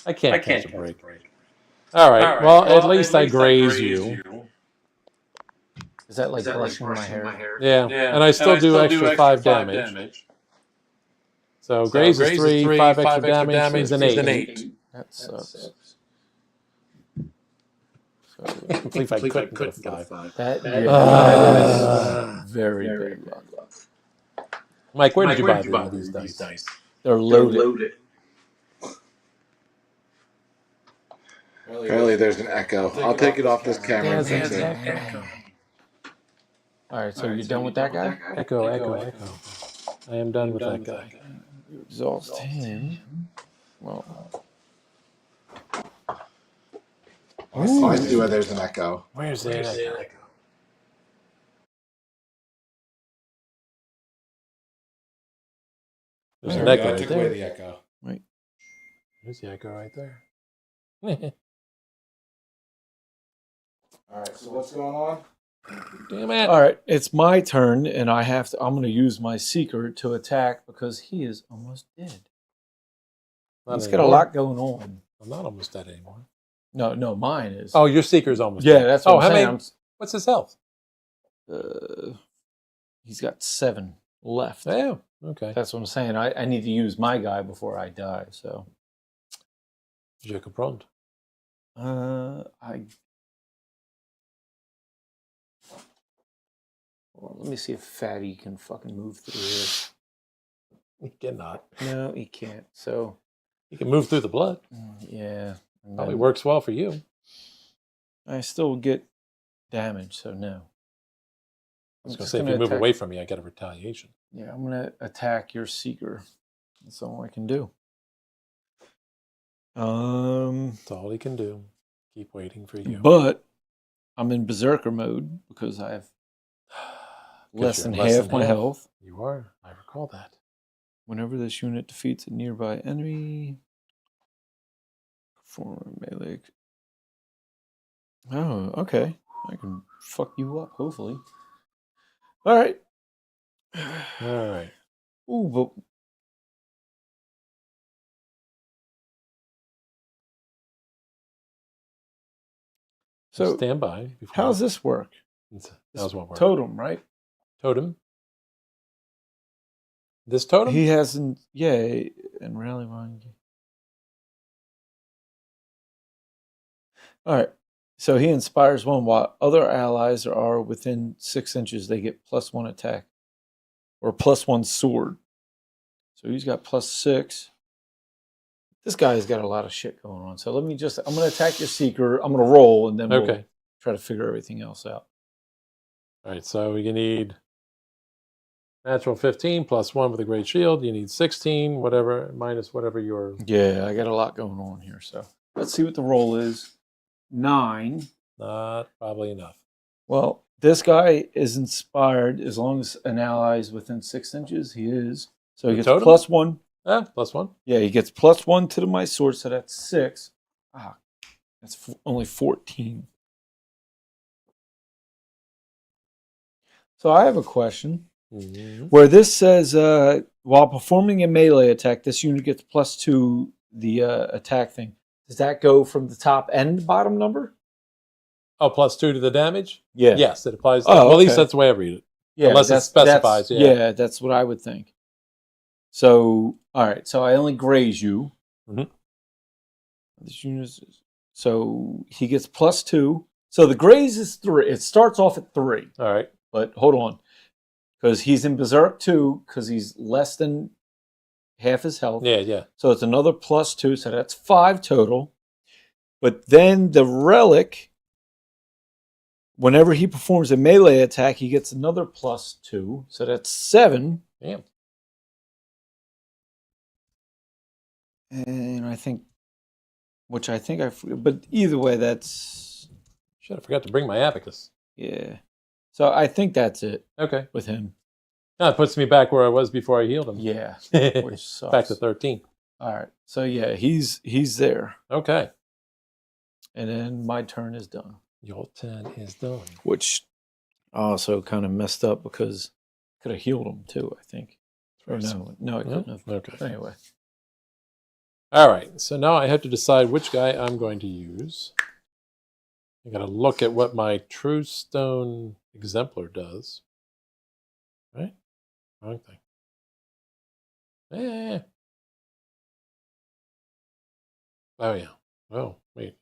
I can't catch a break. All right. Well, at least I graze you. Is that like brushing my hair? Yeah. And I still do extra 5 damage. So graze is 3, 5 extra damage is an 8. That sucks. So, I can't believe I couldn't get a 5. that is very big luck. Mike, where did you buy these dice? They're loaded. Apparently, there's an echo. I'll take it off this camera and fix it. All right, so you're done with that guy? Echo. I am done with that guy. You exhaust him. Well, I see where there's an echo. Where's the echo? There's an echo I right took away there. the echo. wait. There's the echo right there. All right, so what's going on? Damn it. All right, it's my turn, and I'm going to use my Seeker to attack because he is almost dead. He's got a lot going on. I'm not almost dead anymore. No, mine is. Oh, your Seeker's almost yeah, dead. that's what I'm saying. Many, what's his health? He's got 7 left. Oh, okay. That's what I'm saying. I need to use my guy before I die. So, Jacob Rund. Well, let me see if Fatty can fucking move through here. He cannot. No, he can't. So He can move through the blood. yeah, and Probably then works well for you. I still get damage. So no. I was going to say, if you move away from me, I get a retaliation. Yeah, I'm gonna attack your Seeker. That's all I can do. That's all he can do. Keep waiting for you. But I'm in Berserker mode because I have less than half my health. You are. I recall that. Whenever this unit defeats a nearby enemy, perform melee. Oh, okay. I can fuck you up, hopefully. All right. All right. Ooh, but so Stand by. How's this work? How's what work? Totem, right? Totem? This totem? He hasn't, yeah, and rally one. All right. So he inspires 1 while other allies are within 6 inches. They get +1 attack or +1 sword. So he's got +6. This guy's got a lot of shit going on. So I'm going to attack your Seeker. I'm going to roll and then we'll try to figure everything else out. All right. So you need natural 15 +1 with a great shield. You need 16, whatever, minus whatever your. Yeah, I got a lot going on here. So let's see what the roll is. 9. Not probably enough. Well, this guy is inspired as long as an ally is within 6 inches. He is. So he gets totem? +1. +1. Yeah, he gets +1 to my sword, so that's 6. That's only 14. So I have a question. Mm-hmm. Where this says, while performing a melee attack, this unit gets +2 the attack thing. Does that go from the top and bottom number? Oh, +2 to the damage? Yeah. Yes, it applies. Oh, well, at least that's the way I read it. Yeah, unless it specifies. Yeah, that's what I would think. So, all right. So I only graze you. Mm-hmm. This unit so he gets +2. So the graze is 3. It starts off at 3. All right. But hold on. Because he's in Berserk 2, because he's less than half his health. Yeah. So it's another +2, so that's 5 total. But then the relic, whenever he performs a melee attack, he gets another +2. So that's 7. Damn. And I think, but either way, that's, Should have forgot to bring my abacus. yeah. So I think that's it Okay. with him. Now it puts me back where I was before I healed him. Yeah, which sucks. Back to 13. All right. So yeah, he's there. Okay. And then my turn is done. Your turn is done. Which also kind of messed up because could have healed him too, I think. Or no, I couldn't have. Okay. But anyway. All right. So now I have to decide which guy I'm going to use. I got to look at what my True Stone Exemplar does. Right? Wrong thing. Yeah. Oh, yeah. Oh, wait.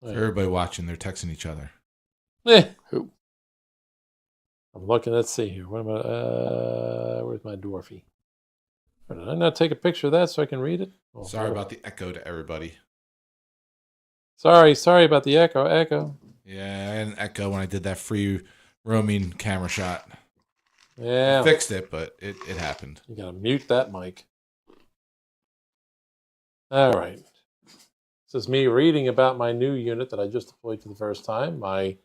For everybody watching, they're texting each other. Who? I'm looking. Let's see here. What am I? Where's my dwarfy? Or did I not take a picture of that so I can read it? Oh, Sorry about the echo to everybody. Sorry about the echo. Yeah, I had an echo when I did that free roaming camera shot. Yeah. I fixed it, but it happened. You gotta mute that mic. All right. This is me reading about my new unit that I just deployed for the first time. My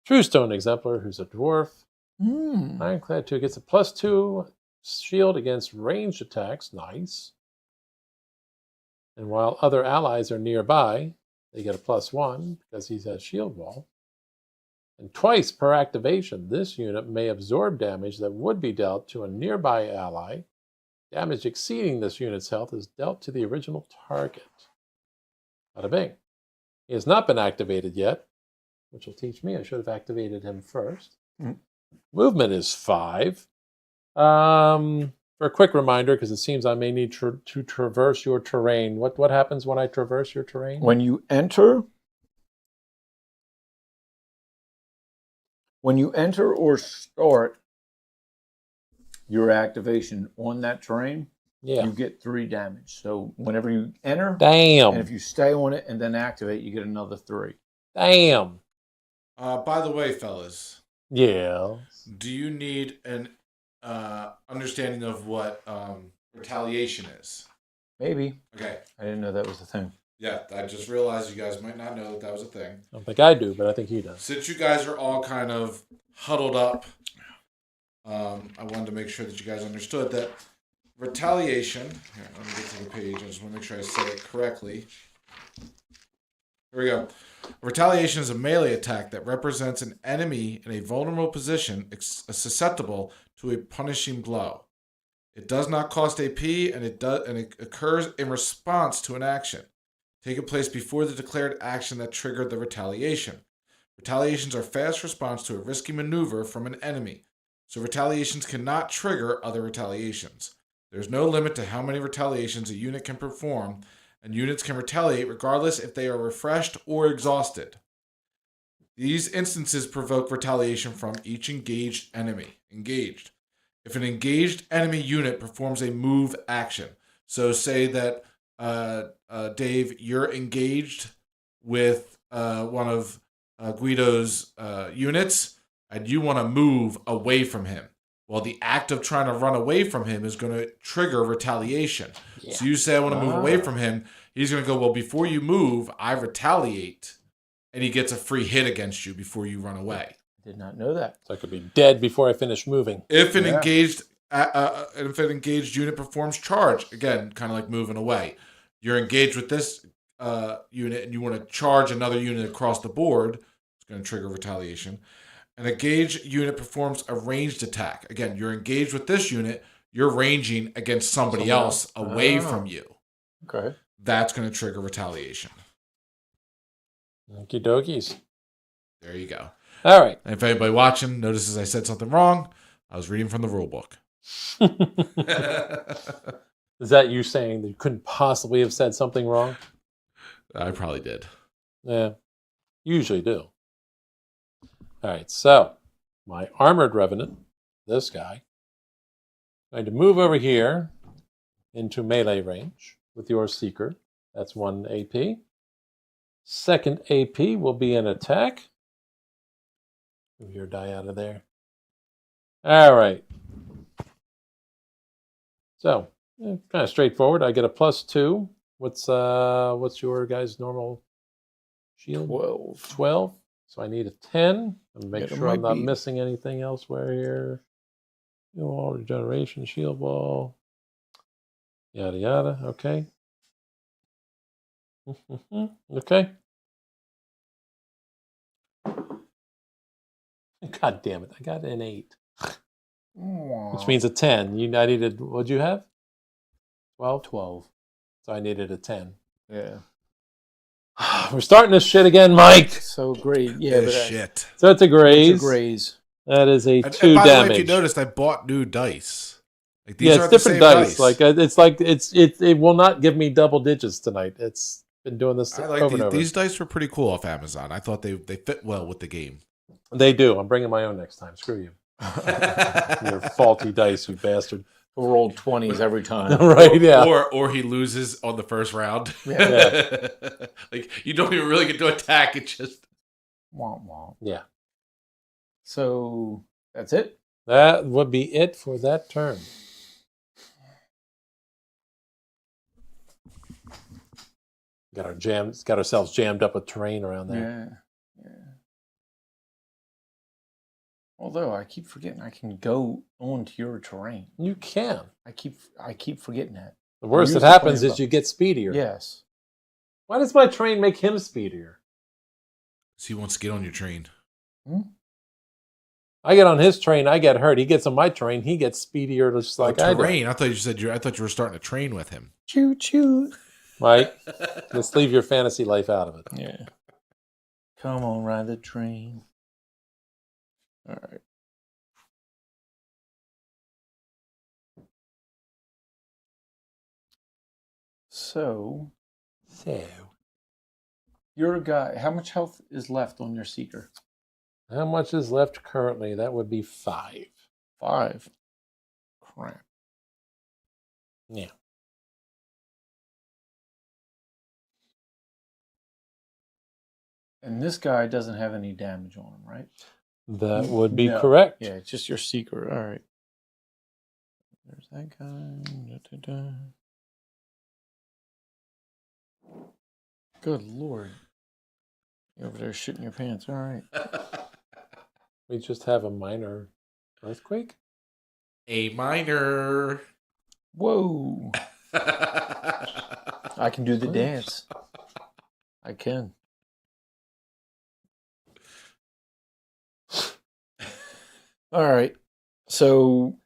True Stone Exemplar, who's a dwarf. Ironclad 2 gets a +2 shield against ranged attacks. Nice. And while other allies are nearby, they get a +1 because he's at shield wall. And twice per activation, this unit may absorb damage that would be dealt to a nearby ally. Damage exceeding this unit's health is dealt to the original target. Bada bing. He has not been activated yet, which will teach me I should have activated him first. Movement is 5. For a quick reminder, because it seems I may need to traverse your terrain. What happens when I traverse your terrain? When you enter or start your activation on that terrain, you get 3 damage. So whenever you enter, Damn. and if you stay on it and then activate, you get another 3. Damn. By the way, fellas. Yeah. Do you need an understanding of what retaliation is? Maybe. Okay. I didn't know that was a thing. Yeah, I just realized you guys might not know that was a thing. I don't think I do, but I think he does. Since you guys are all kind of huddled up, I wanted to make sure that you guys understood that retaliation. Here, let me get to the page. I just want to make sure I say it correctly. Here we go. Retaliation is a melee attack that represents an enemy in a vulnerable position susceptible to a punishing blow. It does not cost AP, and it occurs in response to an action taking place before the declared action that triggered the retaliation. Retaliations are fast response to a risky maneuver from an enemy, so retaliations cannot trigger other retaliations. There's no limit to how many retaliations a unit can perform, and units can retaliate regardless if they are refreshed or exhausted. These instances provoke retaliation from each engaged enemy. If an engaged enemy unit performs a move action, so say that Dave, you're engaged with one of Gweedo's units, and you want to move away from him. Well, the act of trying to run away from him is going to trigger retaliation. Yeah. So you say, I want to move away from him. He's going to go, well, before you move, I retaliate. And he gets a free hit against you before you run away. I did not know that. So I could be dead before I finish moving. If an engaged unit performs charge, again, kind of like moving away. You're engaged with this unit and you want to charge another unit across the board, it's going to trigger retaliation. An engaged unit performs a ranged attack. Again, you're engaged with this unit, you're ranging against somebody else away from you. Okay. That's going to trigger retaliation. Okie dokies. There you go. All right. And if anybody watching notices I said something wrong, I was reading from the rule book. Is that you saying that you couldn't possibly have said something wrong? I probably did. Yeah, usually do. All right, so my Armored Revenant, this guy, going to move over here into melee range with your Seeker. That's 1 AP. Second AP will be an attack. Move your die out of there. All right. So, kind of straightforward. I get a +2. What's your guys' normal shield? 12. 12. So I need a 10. And make Yeah, sure I'm not be. missing anything elsewhere here. All regeneration, shield wall. Yada yada. Okay. Okay. God damn it! I got an 8, which means a 10. I needed. What'd you have? 12. 12. So I needed a 10. Yeah. We're starting this shit again, Mike. So great. Yeah, but shit. So it's a graze. It's a graze. That is a 2 And by the way, damage. if you noticed, I bought new dice. Like, Yeah, it's aren't different the same dice. Like it will not give me double digits tonight. It's been doing this I over like and over. these dice were pretty cool off Amazon. I thought they fit well with the game. They do. I'm bringing my own next time. Screw you. Your faulty dice, you bastard. Who rolled 20s every time. Right? Yeah. Or he loses on the first round. Yeah. Like, you don't even really get to attack. It just Womp womp. Yeah. So that's it. That would be it for that turn. Got ourselves jammed up with terrain around there. Yeah. Although I keep forgetting I can go onto your terrain. You can. I keep forgetting that. The worst that usually happens playing is you get speedier. Yes. Why does my train make him speedier? so he wants to get on your train. I get on his train, I get hurt. He gets on my train, he gets speedier, just like I do. Terrain. I thought you were starting to train with him. Choo choo. Mike, let's leave your fantasy life out of it. Yeah. Come on, ride the train. All right. So, you're a guy. How much health is left on your Seeker? How much is left currently? That would be 5. 5. Crap. Yeah. And this guy doesn't have any damage on him, right? That would be No. correct. Yeah, it's just your Seeker. All right. There's that guy. Da-da-da. Good Lord. You're over there shitting your pants. All right. We just have a minor earthquake? A minor. Whoa. I can do the dance. I can. All right. So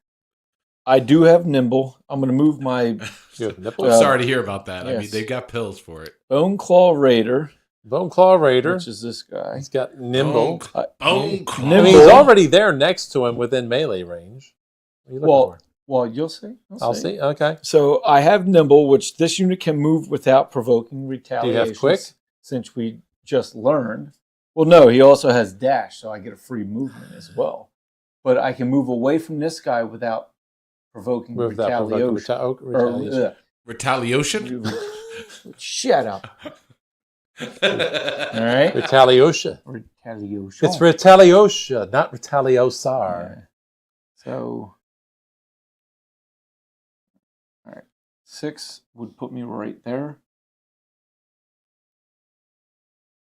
I do have nimble. I'm going to move my You have nipples? I'm sorry to hear about that. I mean, yes. they got pills for it. Bone Claw Raider, Bone Claw Raider. which is this guy. He's got nimble. Bone Claw. I mean, Nimble. he's already there next to him within melee range. What are you looking for? Well, you'll see. I'll see. Okay. So I have nimble, which this unit can move without provoking retaliation. quick? Since we just learned. Well, no, he also has dash, so I get a free movement as well. But I can move away from this guy without provoking retaliation. Retaliation. Retaliation? Shut up. All right. Retaliation. Retaliation. It's retaliation, not retaliosar. Yeah. So, all right. 6 would put me right there.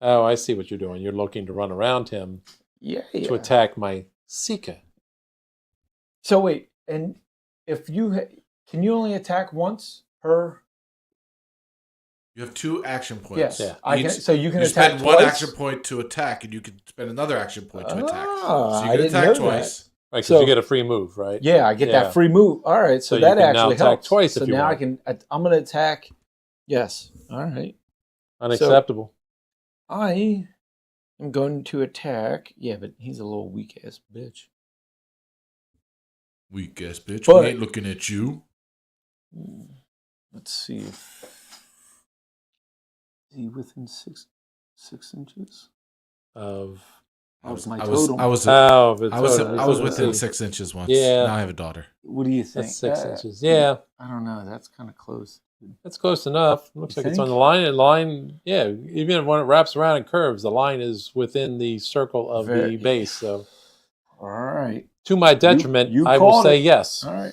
Oh, I see what you're doing. You're looking to run around him to attack my Seeker. So wait, and if you can you only attack once per? You have 2 action points. Yes. Yeah. I can, so you can You attack spend twice? 1 action point to attack, and you can spend another action point to attack. Ah, So you I can didn't attack know twice. Right, because So- you get a free move, right? Yeah, I get Yeah. that free move. All right, so So you that can now actually attack helps. twice so if you now want. I can. I'm going to attack. Yes. All right. Unacceptable. I am going to attack. Yeah, but he's a little weak ass bitch. Weak ass bitch. But- We ain't looking at you. Let's see if is he within 6 inches Of of my I was totem. I was oh, I was within 6 inches once. Yeah. Now I have a daughter. What do you think? That's 6 inches. Yeah. I don't know. That's kind of close. That's close enough. Looks You like it's think? on the line. And line, yeah. Even when it wraps around and curves, the line is within the circle of the base. So, all right. to my detriment, you I will called say it. yes, All right.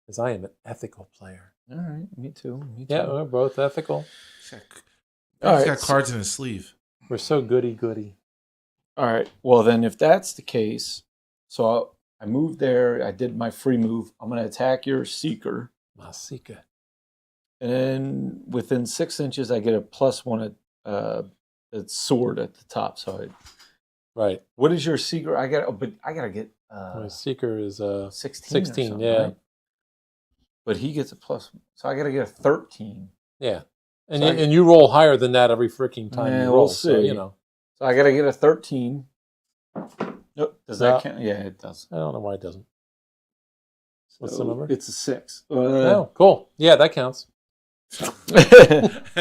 because I am an ethical player. All right. Me too. Yeah, we're both ethical. He's All got right. cards in his sleeve. We're so goody. All right. Well, then, if that's the case, so I moved there. I did my free move. I'm going to attack your Seeker. Masika. And then within 6 inches, I get a +1 at sword at the top. So, Right. what is your Seeker? I got to get My Seeker is 16. 16, yeah. Right? But he gets a plus, so I got to get a 13. Yeah. And, So and you roll higher than that every freaking time Yeah, you we'll roll. So, see. you know. So I got to get a 13. Nope. Does No. that count? Yeah, it does. I don't know why it doesn't. What's the So number? It's a 6. Oh, cool. Yeah, that counts. How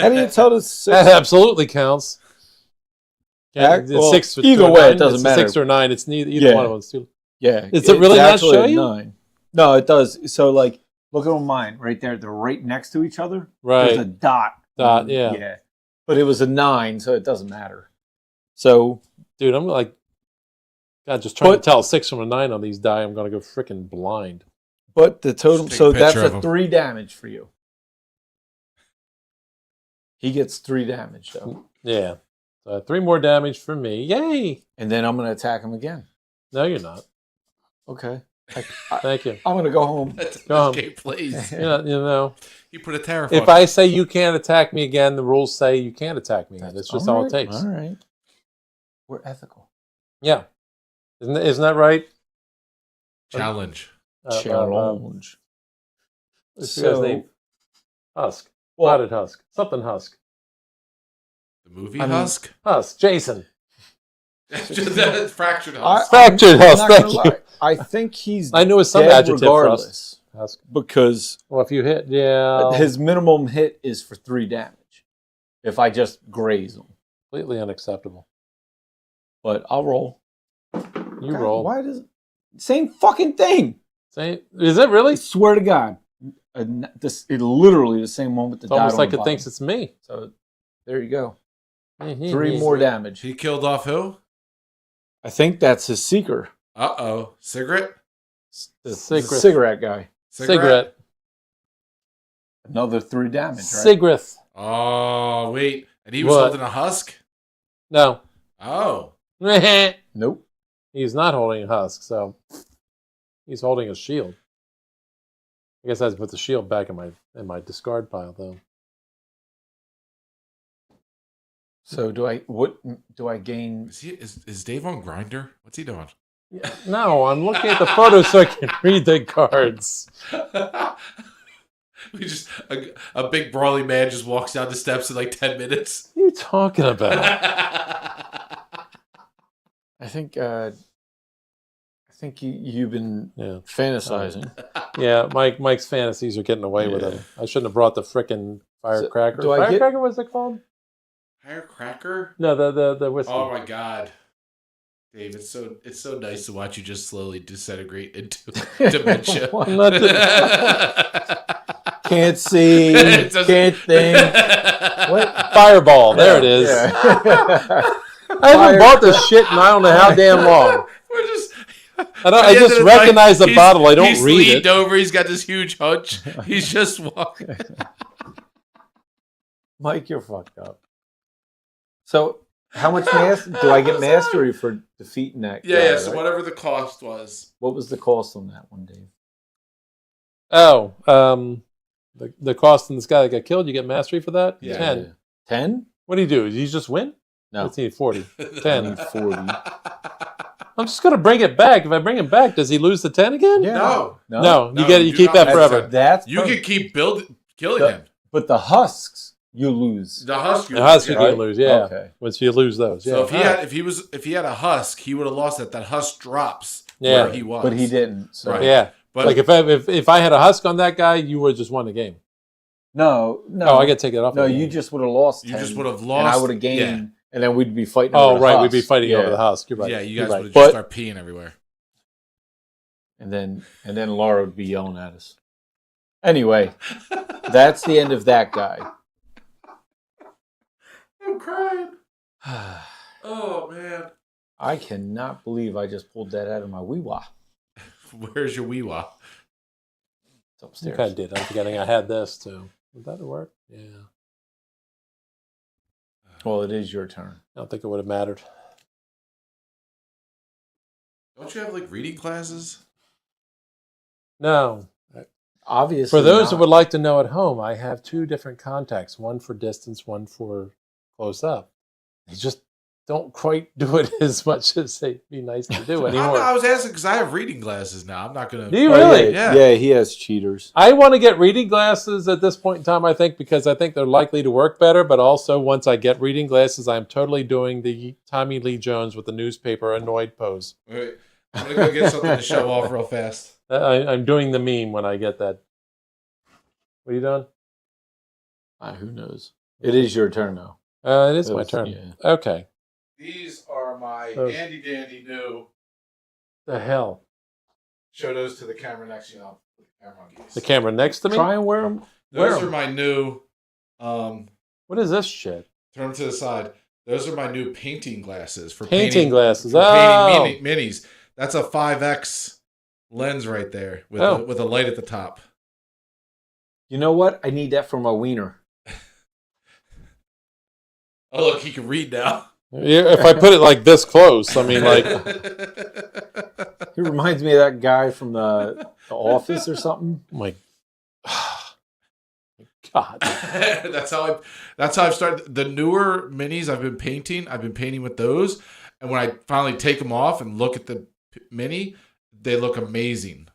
do you tell the 6? That absolutely counts. Yeah, it's Well, 6 either or way, 9. it doesn't It's matter. 6 or 9. It's neither either Yeah. one of those two. Yeah. Does it really it's not actually show a you? 9. No, it does. So, like, look at mine right there. They're right next to each other. There's a Right. dot. Dot, yeah. Yeah. But it was a 9, so it doesn't matter. So, Dude, I'm like, God, just trying But- to tell a 6 from a 9 on these die. I'm going to go freaking blind. but the total, Just take so a that's picture of a 'em. 3 damage for you. He gets 3 damage, though. Yeah. 3 more damage for me. Yay! And then I'm going to attack him again. No, you're not. Okay. Thank you. I'm going to go home. That's Go how on. this game plays. You know, He put a tariff if on I say you can't attack me again, the rules say you can't attack me again. That's just all it takes. All right. We're ethical. Yeah. Isn't that right? Challenge. Challenge. What's your guy's name? Husk. well, Spotted Husk. Something Husk. The movie I mean- Husk? Husk. Jason. Just that fractured Husk. Fractured I'm Husk, not gonna thank you. lie. I think he's I knew it was some dead adjective for us. regardless Husk. because Well, if you hit, yeah. his minimum hit is for 3 damage if I just graze him. Completely unacceptable. But I'll roll. You God, roll. Why does same fucking thing? Is it really? I swear to God, it literally the same one with the It's almost dot on like the it bottom. thinks it's me. So there you go. Mm-hmm. 3 more damage. He killed off who? I think that's his Seeker. Uh-oh. Cigarette? The Cigarette. cigarette guy. Cigarette. Another 3 damage, right? Cigarette. Oh, wait. And he was What? holding a husk? No. Oh. Nope. He's not holding a husk, so he's holding a shield. I guess I have to put the shield back in my discard pile, though. So what do I gain? Is Dave on Grinder? What's he doing? No, I'm looking at the photo so I can read the cards. We just a big brawly man just walks down the steps in like 10 minutes. What are you talking about? I think you've been Yeah, fantasizing. yeah. Mike's fantasies are getting away with Yeah. him. I shouldn't have brought the frickin' firecracker. do I get- Firecracker, what's it called? Firecracker? No, the whiskey. Oh my god. Dave, it's so nice to watch you just slowly disintegrate into dementia. I'm not doing- Can't see, It doesn't- can't think. What? Fireball. There it is. Yeah. I haven't bought this shit in I don't know how damn long. We're just. I just recognize the bottle. I don't he's read leaned it. over. He's got this huge hunch. He's just walking. Mike, you're fucked up. So, how much do I get mastery for defeating that guy? Yeah. So right? whatever the cost was. What was the cost on that one, Dave? Oh, the cost on this guy that got killed, you get mastery for that? Yeah. 10. 10? What do you do? Do you just win? No. Let's need 40. I 10. need 40. I'm just going to bring it back. If I bring him back, does he lose the 10 again? Yeah. No. No, you No, get it. You do keep not that mess forever. up. That's You perfect. can keep killing The- him. But the husks, you lose. The husk. The husk you Right? can lose, yeah. Okay. Once you lose those, yeah. So if he Alright. had if he had a husk, he would have lost it. That husk drops Yeah. where he was. But he didn't. So. Right. Yeah. But Like if I had a husk on that guy, you would have just won the game. No. Oh, I got to take it off. No, the you game. just would have lost. You 10, just would have and lost. I would have gained, Yeah. and then we'd be fighting. Oh, over the right. We'd husk. be fighting Yeah. over the husk. You're right. Yeah, you You're guys right. would have But- just start peeing everywhere. And then Laura would be yelling at us. Anyway, that's the end of that guy. I'm crying. Oh, man. I cannot believe I just pulled that out of my wee-wah. Where's your wee-wah? It's upstairs. I kind of did. I'm forgetting I had this too. Would that work? Yeah. Well, it is your turn. I don't think it would have mattered. Don't you have, like, reading classes? No. Obviously, For those who not. would like to know at home, I have 2 different contacts, one for distance, one for close up. They just don't quite do it as much as they'd be nice to do anymore. I was asking because I have reading glasses now. I'm not going to... Do you really? Yeah, he has cheaters. I want to get reading glasses at this point in time, I think, because I think they're likely to work better. But also, once I get reading glasses, I'm totally doing the Tommy Lee Jones with the newspaper annoyed pose. Wait, I'm going to go get something to show off real fast. I'm doing the meme when I get that. What are you doing? Who knows? It is your turn, though. It is my turn. Yeah. Okay. These are my Oh. handy-dandy new... The hell? Show those to the camera next to you. The camera next to me? Try and wear them. Those are my new... What is this shit? turn them to the side. Those are my new painting glasses. For Painting glasses. For Oh! painting minis. That's a 5X lens right there with a light at the top. You know what? I need that for my wiener. Oh, look, he can read now. Yeah, if I put it like this close, I mean, like... He reminds me of that guy from the Office or something. My God. That's how I've started. The newer minis I've been painting with those. And when I finally take them off and look at the mini, they look amazing.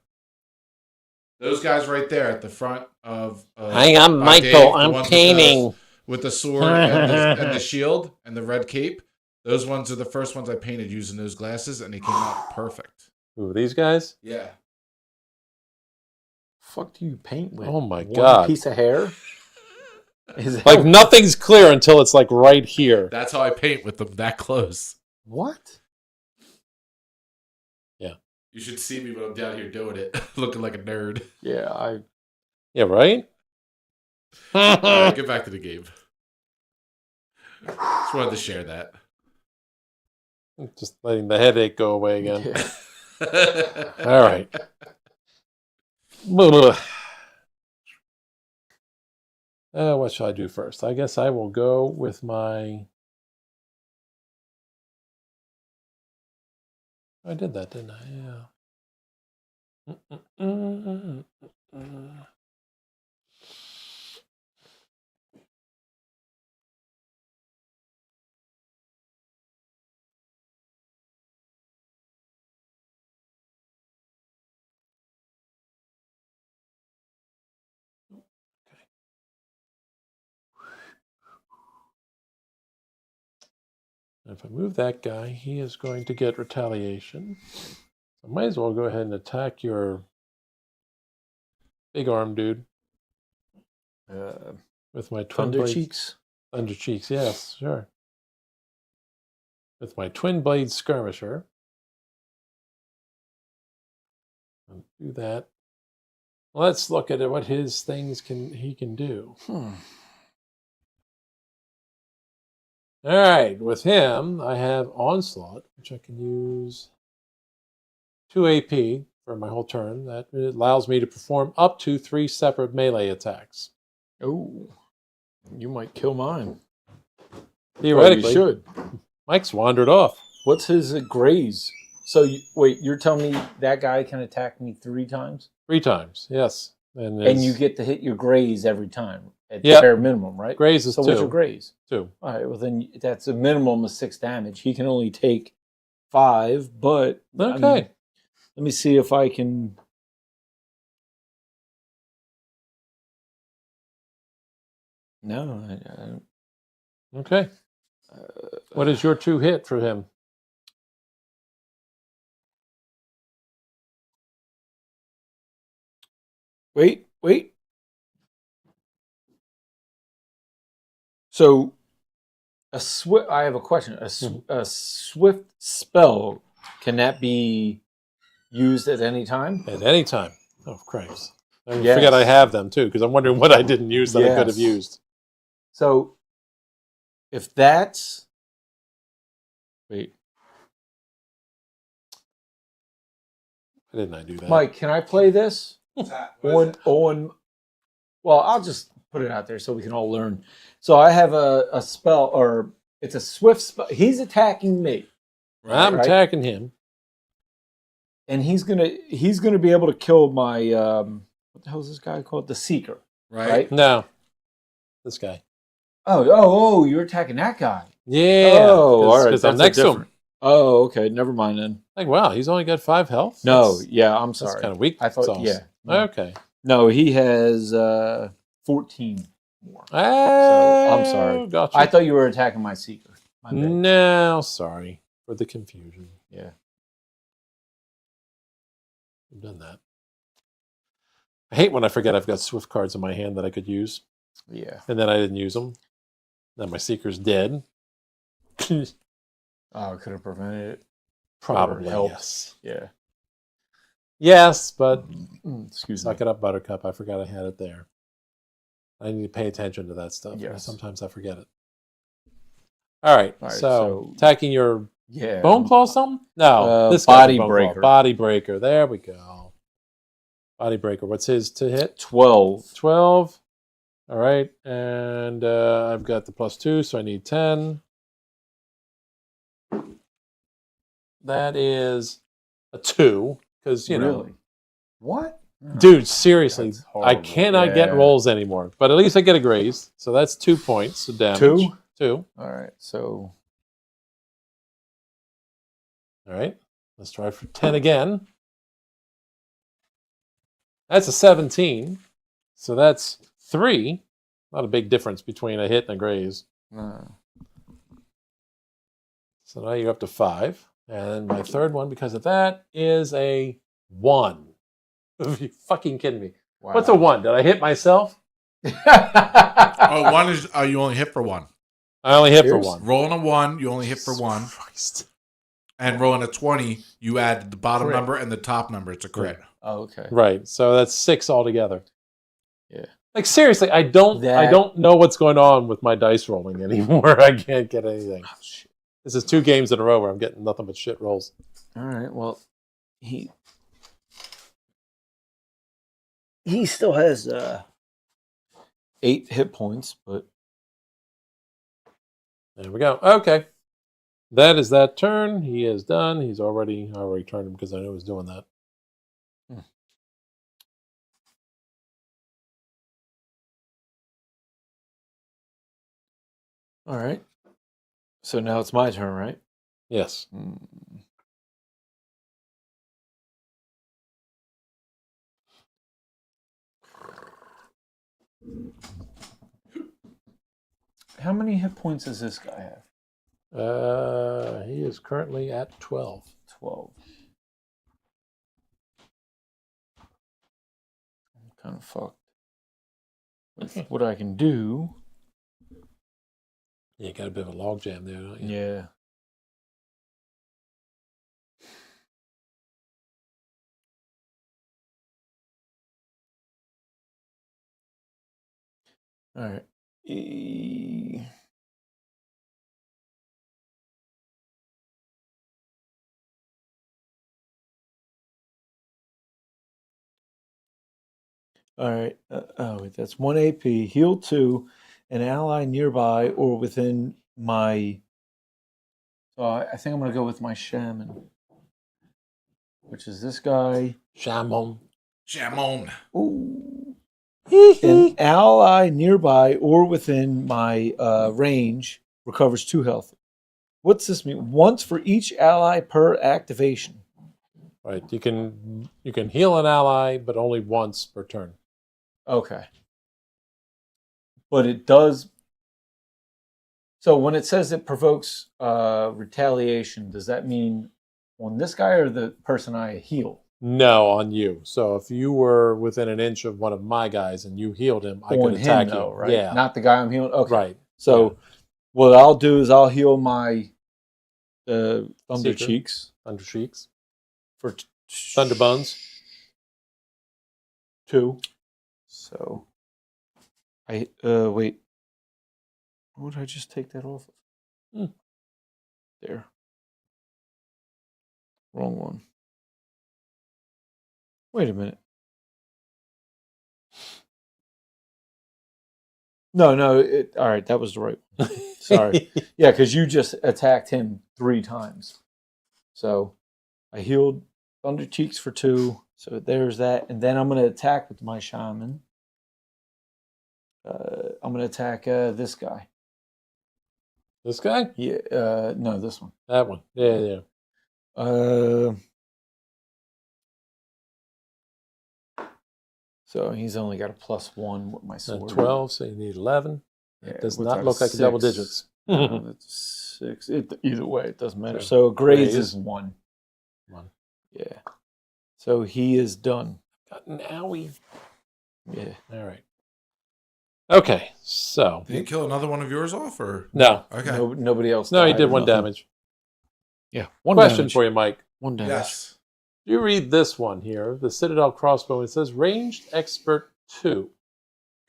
Those guys right there at the front of... Hang on, by Dave, Michael, the I'm ones painting. with the sword and the shield and the red cape. Those ones are the first ones I painted using those glasses, and they came out perfect. Ooh, these guys? Yeah. Fuck do you paint with? Oh my One God. piece of hair? Is that Like nothing's clear until it's like right here. That's how I paint with them that close. what? Yeah. You should see me when I'm down here doing it, looking like a nerd. Yeah, Yeah, right? All right, get back to the game. Just wanted to share that. Just letting the headache go away again. Yeah. All right. What shall I do first? I guess I will go with my... I did that, didn't I? Yeah. If I move that guy, he is going to get retaliation. I might as well go ahead and attack your big arm dude with my twin Thunder blades. cheeks. Thunder cheeks, yes, sure. With my twin blade skirmisher. I'll do that. Let's look at what his things he can do. All right, with him, I have Onslaught, which I can use 2 AP for my whole turn. That allows me to perform up to 3 separate melee attacks. Oh, you might kill mine. Theoretically, Well, you should. Mike's wandered off. What's his graze? So, wait, you're telling me that guy can attack me 3 times? 3 times, yes. And you get to hit your graze every time at Yep. the bare minimum, right? Graze is so 2. what's your graze? 2. All right, well then that's a minimum of 6 damage. He can only take 5, but Okay. I mean, let me see if I can. No, I don't. Okay. What is your 2 hit for him? Wait. So, I have a question. A swift spell, can that be used at any time? At any time. Oh, Christ. I Yes. forget I have them, too, because I'm wondering what I didn't use that I could have Yes. used. So, if that's... Wait. Why didn't I do that? Mike, can I play this? What is on well, I'll just put it out there so we can all learn. So I have a spell, or it's a swift spell. He's attacking me, I'm right? attacking him. and he's gonna be able to kill my what the hell is this guy called? The Seeker, right? No. This guy. Oh, you're attacking that guy. Yeah. Oh, all right. Because I'm that's a next to him. different- Oh, okay. Never mind then. Like, wow, he's only got 5 health? No, That's- yeah, I'm That's sorry. kind of weak. I thought, sauce. yeah. Okay. No, he has 14 more. Oh, I'm sorry. Gotcha. I thought you were attacking my Seeker. My bad. No, sorry for the confusion. Yeah. I've done that. I hate when I forget I've got Swift cards in my hand that I could use, Yeah. and then I didn't use them. Then my Seeker's dead. Oh, could have prevented it. Probably, helped. yes. Yeah. Yes, but Excuse me. suck it up, Buttercup. I forgot I had it there. I need to pay attention to that stuff. Yes. Sometimes I forget it. All right, All right, so so- attacking your Yeah. bone claw something? No, this guy's Body a bone breaker. claw. Body breaker. There we go. Body breaker. What's his to hit? 12. 12. All right, and I've got the +2, so I need 10. That is a 2, because, you know. Really? What? Dude, seriously, That's I horrible. cannot get Yeah. rolls anymore. But at least I get a graze, so that's 2 points of damage. 2? 2. All right. So All right, let's try for 10 again. That's a 17, so that's 3. Not a big difference between a hit and a graze. So now you're up to 5. And my third one, because of that, is a 1. Are you fucking kidding me? wow. What's a 1? Did I hit myself? Oh, one is you only hit for one. I only hit for Here's- 1. Rolling a 1, you only hit for 1. Christ. And rolling a 20, you add the bottom Crit. number and the top number. It's a crit. Oh, okay. Right, so that's 6 altogether. Yeah. Like, seriously, I don't know what's going on with my dice rolling anymore. I can't get anything. Oh, shit. This is 2 games in a row where I'm getting nothing but shit rolls. All right. Well, he still has 8 hit points, but There we go. Okay. That is that turn. He is done. I already turned him because I knew he was doing that. all right. So now it's my turn, right? Yes. How many hit points does this guy have? He is currently at 12. 12. I'm kind of fucked with what I can do. You got a bit of a log jam there, don't you? Yeah. All right. All right. Wait, that's 1 AP. Heal 2. An ally nearby or within my. So I think I'm going to go with my shaman, which is this guy. Shamon. Jamon. Ooh. An ally nearby or within my range recovers 2 health. What's this mean? Once for each ally per activation. Right. You can heal an ally, but only once per turn. Okay. But it does. So when it says it provokes retaliation, does that mean on this guy or the person I heal? No, on you. So if you were within an inch of one of my guys and you healed him, I On could attack him, you. though, right? Yeah. Not the guy I'm healing? Okay. Right. So what I'll do is I'll heal my Thunder Seeker. Cheeks Under cheeks. for Thunderbuns. 2. So wait. What did I just take that off of? There. Wrong one. Wait a minute. No. All right, that was the right one. Sorry. Yeah, because you just attacked him 3 times. So I healed Thunder Cheeks for 2. So there's that. And then I'm going to attack with my shaman. I'm going to attack this guy. This guy? Yeah. No, this one. That one. Yeah. So he's only got a +1 with my sword. 12, so you need 11. It does what's not that, look like 6? double digits. No, that's 6. Either way, it doesn't matter. So graze is 1. 1. Yeah. So he is done. Got an owie. Yeah. All right. Okay, so. Did you kill another one of yours off, or? No. Okay. Nobody else. No, he died did or 1 nothing. damage. Yeah. 1 Question damage. for you, Mike. 1 damage. Yes. You read this one here, the Citadel crossbow. It says ranged expert 2.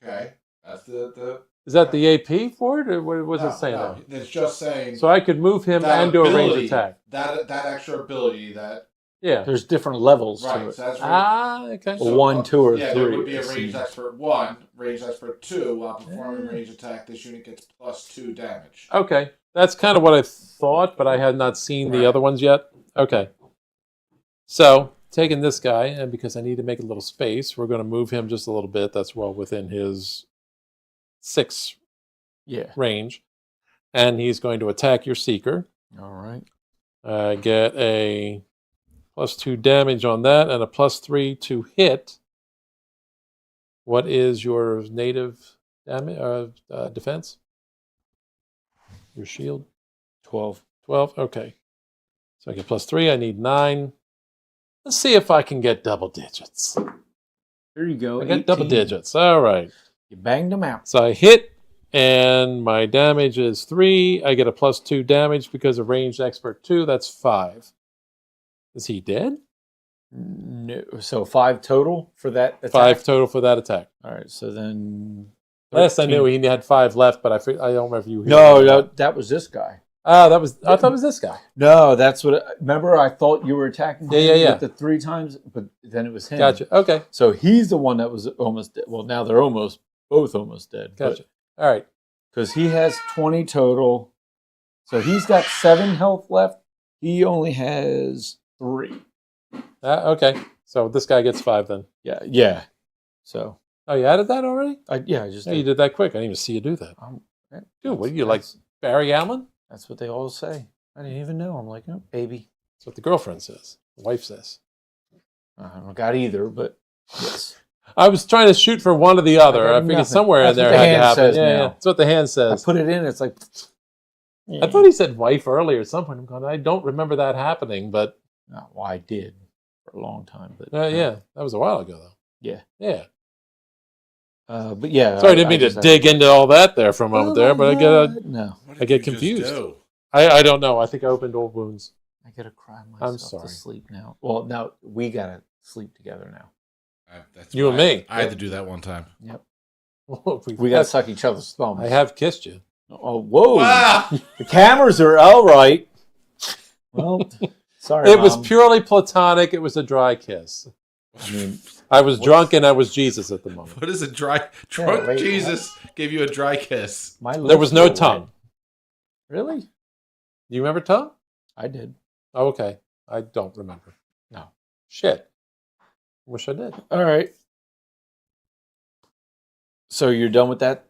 Okay. That's the. Is that the AP for it, or what was it saying No, there? it's just saying. So I could move him that and do a ranged ability, attack. That extra ability that. Yeah. There's different levels to Right. it. So that's Okay. So 1, 2, or 3. Yeah, there would be a it ranged seems. expert 1, ranged expert 2. While performing a ranged attack, this unit gets +2 damage. Okay. That's kind of what I thought, but I had not seen the other ones yet. Okay. So, taking this guy, and because I need to make a little space, we're going to move him just a little bit. That's well within his 6 range. And he's going to attack your Seeker. All right. Get a +2 damage on that and a +3 to hit. What is your native damage defense? Your shield? 12. 12? Okay. So I get +3. I need 9. Let's see if I can get double digits. There you go. I got 18. double digits. All right. You banged them out. So I hit, and my damage is 3. I get a +2 damage because of ranged expert 2. That's 5. Is he dead? No. So 5 total for that attack? 5 total for that attack. All right. So then. Last I knew 13. he had 5 left, but I don't remember if you. No, that was this guy. I thought it was this guy. No, that's what. Remember, I thought you were attacking him Yeah. with the 3 times, but then it was him. Gotcha. Okay. So he's the one that was almost dead. Well, now they're both almost dead. Gotcha. All right. Because he has 20 total. So he's got 7 health left. He only has 3. Okay. So this guy gets 5 then. Yeah. So. Oh, you added that already? I just. Yeah, you did that quick. I didn't even see you do that. Dude, what are you, like Barry Allen? That's what they all say. I didn't even know. I'm like, oh, baby. That's what the girlfriend says. The wife says. I don't got either, but yes. I was trying to shoot for one or the other. I figured nothing. somewhere That's in what there the had to hand happen. says Yeah, now. that's what the hand I says. put it in. It's like. I thought he said wife earlier at some point. I'm going, I don't remember that happening, but. No, well, I did for a long time. But Yeah, that was a while ago, though. Yeah. Yeah. But yeah. Sorry, I didn't mean to dig into all that there for a moment there, but No. What I did get you just confused. do? I don't know. I think I opened old wounds. I gotta cry myself I'm sorry. to sleep now. Well, now we gotta sleep together now. That's You and why me. I had to do that one time. Yep. we We gotta suck each other's thumbs. I have kissed you. Oh, whoa! Ah! The cameras are all right. Well, sorry. It was Mom. purely platonic. It was a dry kiss. I mean, I was drunk and I was Jesus at the moment. What is a dry drunk wait, Jesus gave you a dry kiss? my There lips was no were wet. tongue. Really? Do you remember tongue? I did. Oh, okay. I don't remember. No. Shit. Wish I did. All right. So you're done with that?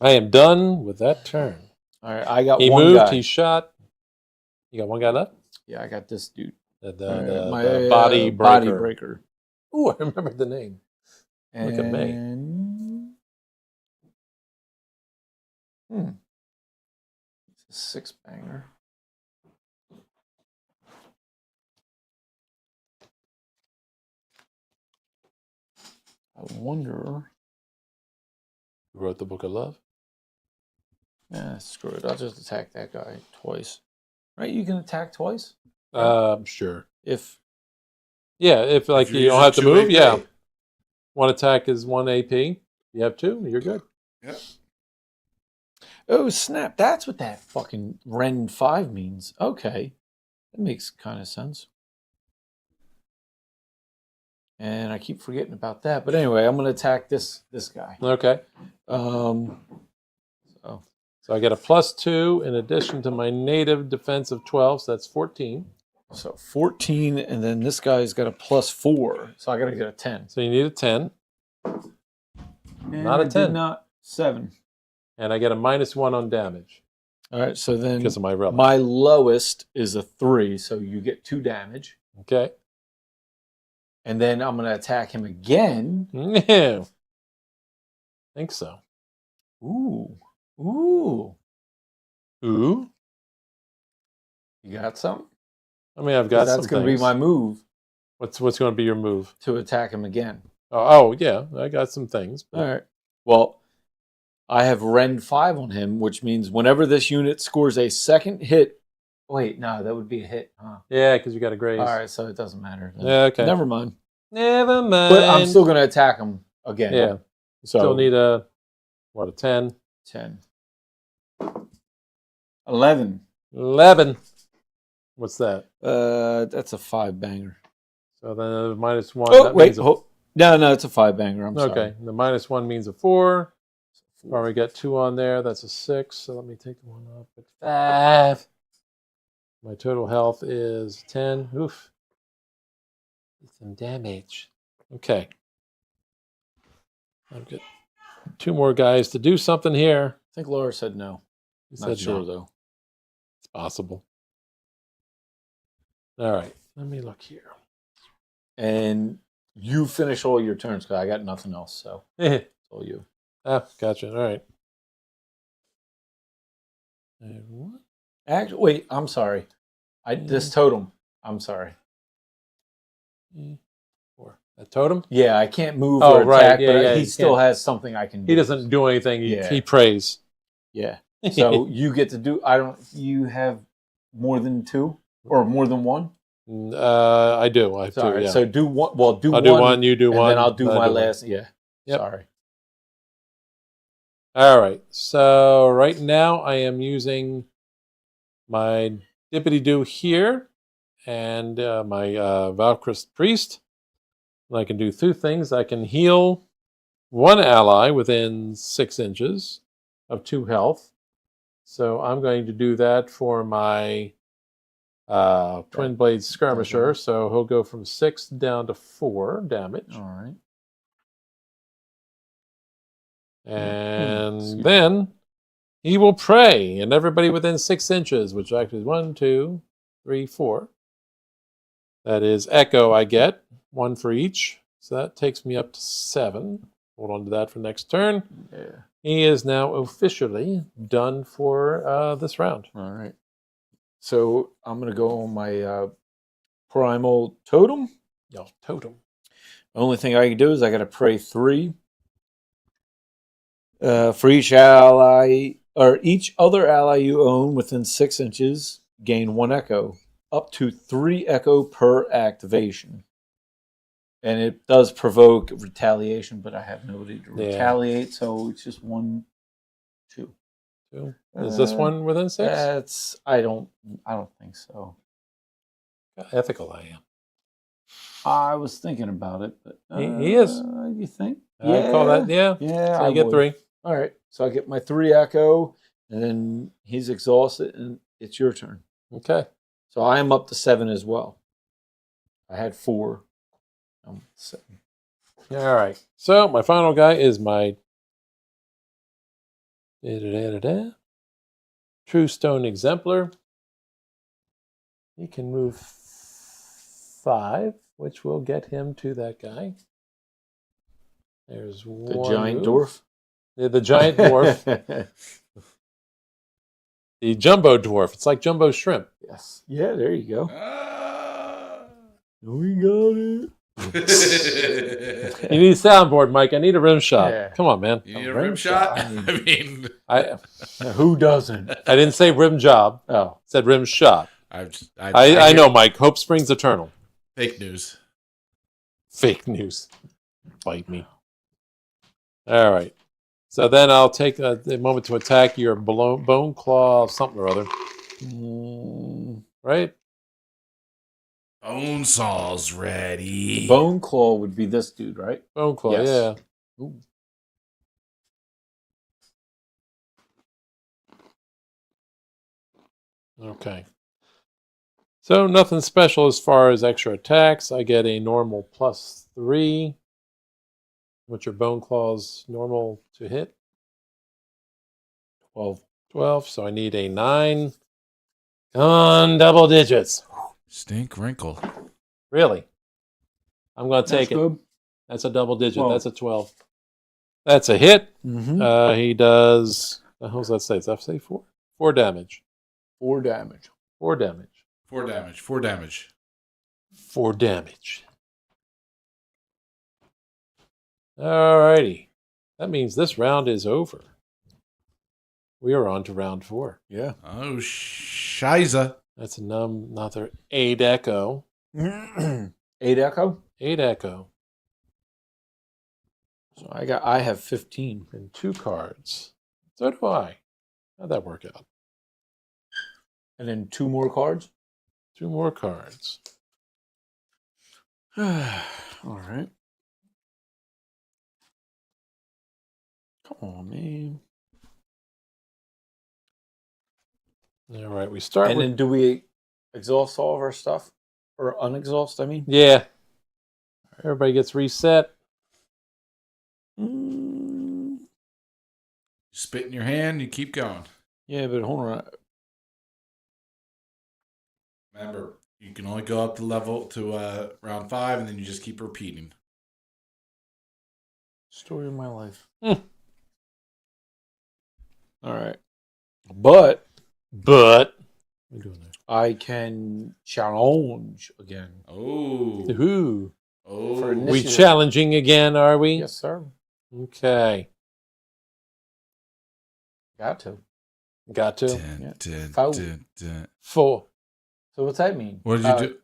I am done with that turn. All right. I got He one moved. guy. He shot. You got one guy left? Yeah, I got this dude. The My body breaker. Body breaker. Ooh, I remember the name. Look at me. It's a 6-banger. I wonder. Who wrote the Book of Love? Screw it. I'll just attack that guy twice. Right? You can attack twice? Sure. If Yeah, if like If you're you don't using have to 2 move, AP. yeah. One attack is 1 AP. You have 2, you're good. Yep. Oh, snap. That's what that fucking Ren 5 means. Okay. That makes kind of sense. And I keep forgetting about that. But anyway, I'm going to attack this guy. Okay. So So I get a +2 in addition to my native defense of 12, so that's 14. So 14, and then this guy's got a +4. So I got to get a 10. So you need a 10. And Not a I did 10. not 7. And I get a -1 on damage All right, so then because of my relic. my lowest is a 3, so you get 2 damage. Okay. And then I'm going to attack him again. No. Think so. Ooh. Ooh. You got something? I mean, I've got That's some going to be things. my move What's going to be your move? to attack him again. Oh, yeah. I got some things. All right. Well, I have Rend 5 on him, which means whenever this unit scores a second hit. Wait, no, that would be a hit. Huh? Yeah, because you got a graze. All right, so it doesn't matter. Then. Yeah, okay. Never mind. Never mind. But I'm still going to attack him again. Yeah. So Still need a 10? 10. 11. 11. What's that? That's a 5 banger. So then -1. Oh, that wait. means a- No, it's a 5 banger. I'm okay. sorry. The -1 means a 4. Already got 2 on there. That's a 6. So let me take the 1 off at 5. My total health is 10. Oof. Some damage. Okay. I've got 2 more guys to do something here. I think Laura said no. He Not said sure, no. though. It's possible. All right. Let me look here. And you finish all your turns because I got nothing else. So it's all you. Ah, gotcha. All right. And what? Actually, wait, I'm sorry. This totem. I'm sorry. 4. A totem? Yeah, I can't move Oh, or right. attack, Yeah, but yeah, he you still can't. has something I can do. He doesn't do anything. Yeah. He prays. Yeah. So you get to do. You have more than 2 or more than 1. I do. I have 2. Sorry. Yeah. So do one. Well, do I'll one. do one. You do and one. then I'll do then my one. last. Yeah. Yep. Sorry. All right. So right now I am using my Dippity-Doo here and my Valkyrie Priest. And I can do 2 things. I can heal 1 ally within 6 inches of 2 health. So I'm going to do that for my Twin Blade Skirmisher. So he'll go from 6 down to 4 damage. All right. And then he will pray, and everybody within 6 inches, which actually is 1, 2, 3, 4. That is Echo I get, 1 for each. So that takes me up to 7. Hold on to that for next turn. Yeah. He is now officially done for this round. All right. So I'm gonna go on my primal totem. Yo, totem. The only thing I can do is I got to pray 3. For each ally or each other ally you own within 6 inches, gain 1 echo, up to 3 echo per activation. And it does provoke retaliation, but I have nobody to retaliate, so it's just 1, 2. 2. Is this one within 6? That's I don't think so. How ethical I am. I was thinking about it, but He is. You think? I call that, yeah. Yeah, So I you get would. 3. All right, so I get my 3 echo, and then he's exhausted, and it's your turn. Okay. So I am up to 7 as well. I had 4. I'm 7. All right. So my final guy is my True Stone Exemplar. He can move 5, which will get him to that guy. There's The one giant move. dwarf. Yeah, the giant dwarf. The jumbo dwarf. It's like jumbo shrimp. Yes. Yeah, there you go. Ah. We got it. You need a soundboard, Mike. I need a rim shot. Yeah. Come on, man. You need a rim shot? I mean, I Who doesn't? didn't say rim job. Oh. I said rim shot. I I know, Mike. Hope springs eternal. Fake news. Fake news. Bite me. All right. So then I'll take the moment to attack your bone claw something or other. Right? Bone saw's ready. Bone claw would be this dude, right? Bone claw, Yes. yeah. Ooh. Okay. So nothing special as far as extra attacks. I get a normal +3. What's your bone claws normal to hit? 12. So I need a 9. On double digits. Stink wrinkle. Really? I'm going to take That's it. good. That's a double digit. 12. That's a 12. That's a hit. Mm-hmm. He does. What does that say? Does that say 4? 4 damage. 4 damage. 4 damage. 4 damage. 4 damage. 4 damage. Alrighty. That means this round is over. We are on to round 4. Yeah. Oh, shiza. That's another 8 echo. 8 echo. 8 echo. So I have 15. And 2 cards. So do I. How'd that work out? And then 2 more cards. 2 more cards. All right. Come on, man. All right, we start And with... then do we exhaust all of our stuff? Or unexhaust, I mean? Yeah. Everybody gets reset. Spit in your hand, you keep going. Yeah, but hold on. Remember, you can only go up to level to round 5, and then you just keep repeating. Story of my life. Hmm. All right. But What are you doing there? I can challenge again. Oh. Ooh. Oh. For We initiative. challenging again, are we? Yes, sir. Okay. Got to. Got to. Dun, dun, Foul. dun, dun. 4. So what's that mean? What did you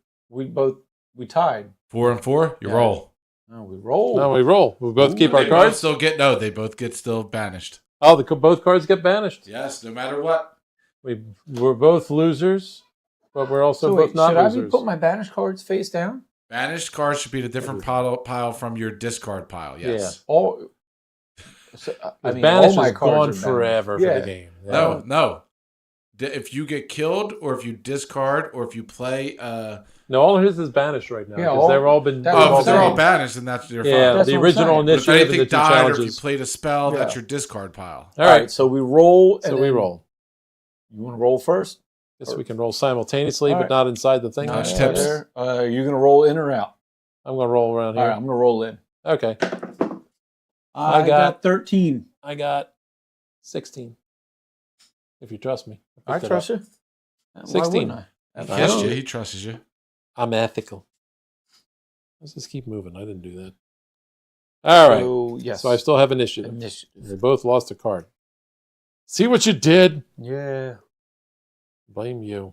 do? We tied. 4 and 4? You Yeah. roll. No, we rolled. Now we roll. We both keep our They both cards. still get, no, they both get still banished. Oh, both cards get banished. Yes, no matter what. We're both losers, but we're also So both wait, not should I losers. be putting my banished cards face down? Banished cards should be a different pile from your discard pile. Yes. All. So, I mean, banished all my is cards gone are banished. forever for Yeah. the game. Yeah. No. If you get killed, or if you discard, or if you play, No, all of his is banished right now. Yeah, because they've all been. that they've was oh, if they're all saying. banished, then that's your Yeah, fine. That's the what I'm original saying. But if initiative and anything the two died, or if you challenges. played a spell, Yeah. that's your discard pile. All right, So we roll. so And we then- roll. You want to roll first? Guess we can roll simultaneously, All but right. not inside the thing. Notch Okay. tips. There. Are you going to roll in or out? I'm going to roll around All here. right, I'm going to roll in. Okay. I got 13. I got 16. If you trust me. I picked it trust up. you. Why 16. wouldn't I? He If I kissed don't- you. He trusts you. I'm ethical. Let's just keep moving. I didn't do that. All right. So, yes. So I still have initiative. Initiative. They both lost a card. See what you did? Yeah. Blame you.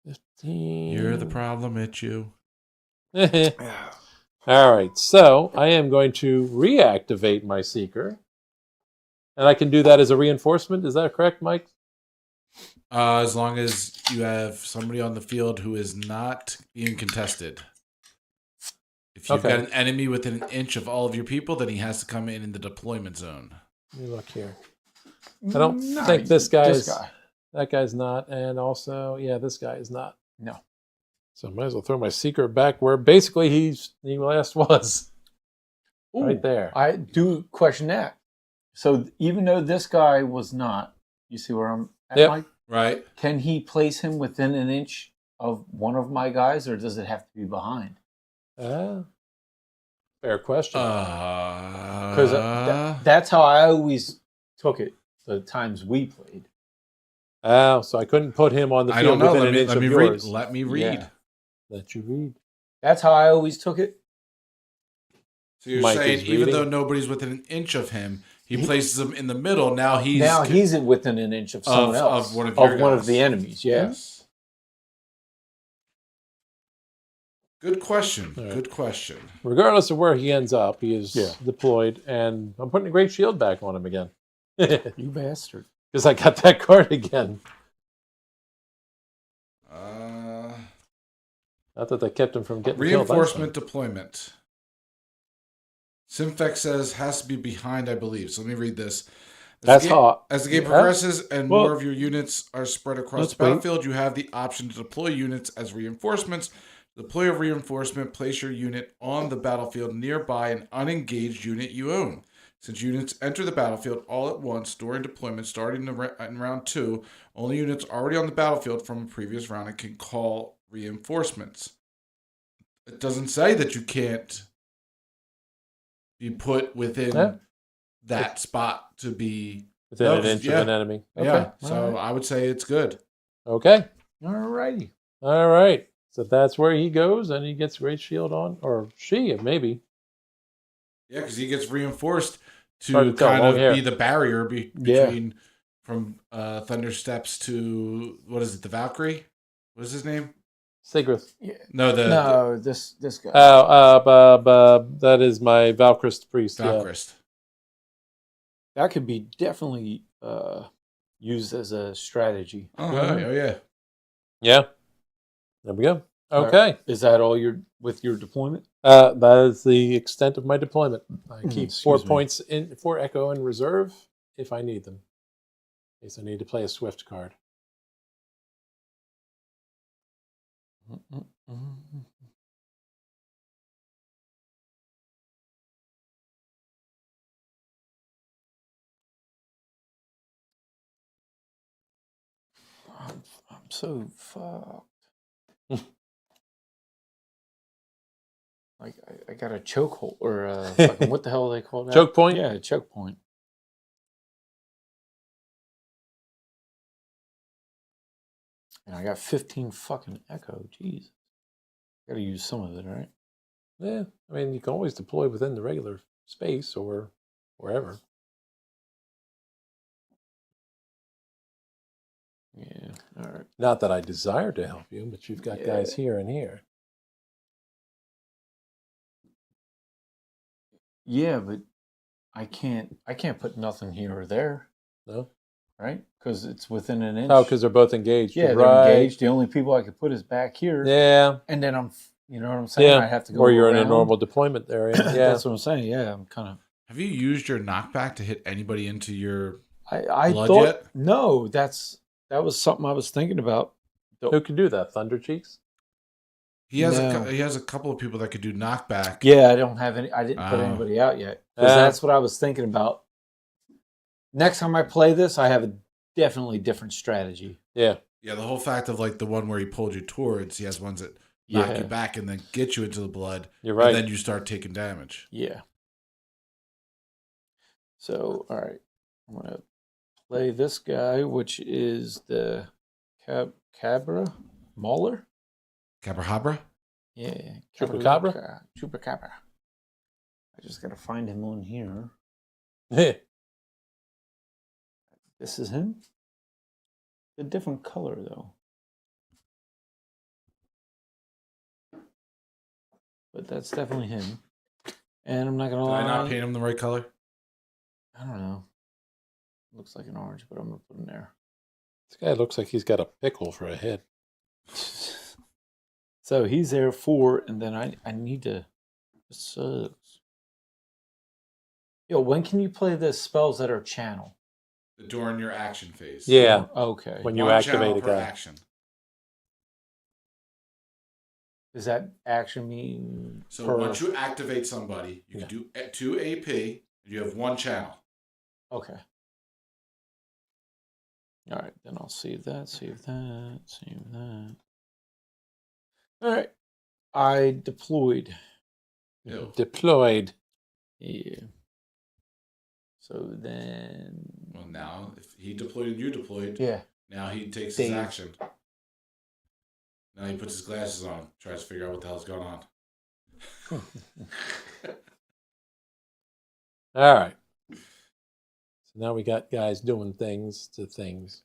15. You're the problem, it's you. All right. So I am going to reactivate my Seeker. And I can do that as a reinforcement. Is that correct, Mike? As long as you have somebody on the field who is not being contested. If you've Okay. got an enemy within an inch of all of your people, then he has to come in the deployment zone. Let me look here. I don't think this guy is. guy. That guy's not. And also, yeah, this guy is not. No. So I might as well throw my Seeker back where basically he last was. Ooh, Right there. I do question that. So even though this guy was not, you see where I'm at, Yep. Mike? Right? Can he place him within an inch of one of my guys, or does it have to be behind? Fair question. Because that's how I always took it the times we played. So I couldn't put him on the I field don't know. within Let an me, inch let of me yours. read. Let me read. Yeah. Let you read. That's how I always took it. So you're Mike saying is even reading. though nobody's within an inch of him, he places him in the middle. Now he's within an inch of someone else. of one of your one guys. of the enemies. Yeah. Yes. Good question. All right. Good question. Regardless of where he ends up, he is Yeah. deployed, and I'm putting a great shield back on him again. Because You bastard. I got that card again. Not that that kept him from getting killed last Reinforcement deployment. Simfex says has to be behind, I believe. So let me read this. That's hot. As the game Yeah. progresses and Well, more of your units are spread across let's the battlefield, you have the option to deploy units as reinforcements. Deploy a reinforcement, place your unit on the battlefield nearby an unengaged unit you own. Since units enter the battlefield all at once during deployment starting in round 2, only units already on the battlefield from a previous round and can call reinforcements. It doesn't say that you can't be put within Yeah. that spot to be within No, an 'cause- inch yeah. of an enemy. Okay. Yeah, so Alright. I would say it's good. Okay. Alrighty. All right. So that's where he goes, and he gets Great Shield on, or she, maybe. Yeah, because he gets reinforced Hard to to tell, kind long of hair. be the barrier Yeah. between from Thunder Steps to what is it, the Valkyrie? What is his name? Sigrith. Yeah. No, the No, this guy. That is my Valkyrie priest. Yeah. Valkyrist. That could be definitely used as a strategy. Oh yeah. Yeah. There we go. Okay. Is that all with your deployment? That is the extent of my deployment. I keep Excuse 4 me. points for Echo in reserve if I need them. In case I need to play a Swift card. I'm so fucked. Like I got a chokehold or fucking, what the hell do they call that? Choke point? Yeah, a choke point. And I got 15 fucking echo. Jeez. Got to use some of it, right? Yeah. I mean, you can always deploy within the regular space or wherever. Yeah. All right. Not that I desire to help you, but you've got Yeah. guys here and here. Yeah, but I can't put nothing here or there, No? right? Because it's within an inch. Oh, because they're both engaged. yeah, You're they're right. engaged. The only people I could put is back here. Yeah. And then you know what I'm saying? Yeah. I have to go Or you're in a around. normal deployment area. Yeah. That's what I'm saying. Yeah, I'm kind of. Have you used your knockback to hit anybody into your I blood thought yet? no. That was something I was thinking about. Who can do that? Thunder Cheeks? He has No. he has a couple of people that could do knockback. Yeah, I don't have any. I didn't put Oh. anybody out yet because that's what I was thinking about. Next time I play this, I have a definitely different strategy. Yeah. Yeah, the whole fact of like the one where he pulled you towards, he has ones that knock you back and then get you into the blood. You're right. And then you start taking damage. Yeah. So, all right, I'm gonna play this guy, which is the Cabra Mauler. Cabrahobra? Yeah, Chupacabra? Chupacabra. I just gotta find him on here. This is him. A different color though. But that's definitely him. And I'm not gonna Did lie. I not paint him the right color? I don't know. Looks like an orange, but I'm gonna put him there. This guy looks like he's got a pickle for a head. So he's there 4, and then I need to. This sucks. Yo, when can you play the spells that are channel? During your action phase. Yeah. Okay. When you One activate channel a per guy. action. Does that action mean? So once you activate somebody, you Yeah. can do 2 AP. You have 1 channel. Okay. All right, then I'll save that, save that, save that. All right. I deployed. Ew. Deployed. Yeah. So then. Well, now if he deployed and you deployed, Yeah. now he takes Dave. his action. Now he puts his glasses on, tries to figure out what the hell's going on. All right. So now we got guys doing things to things.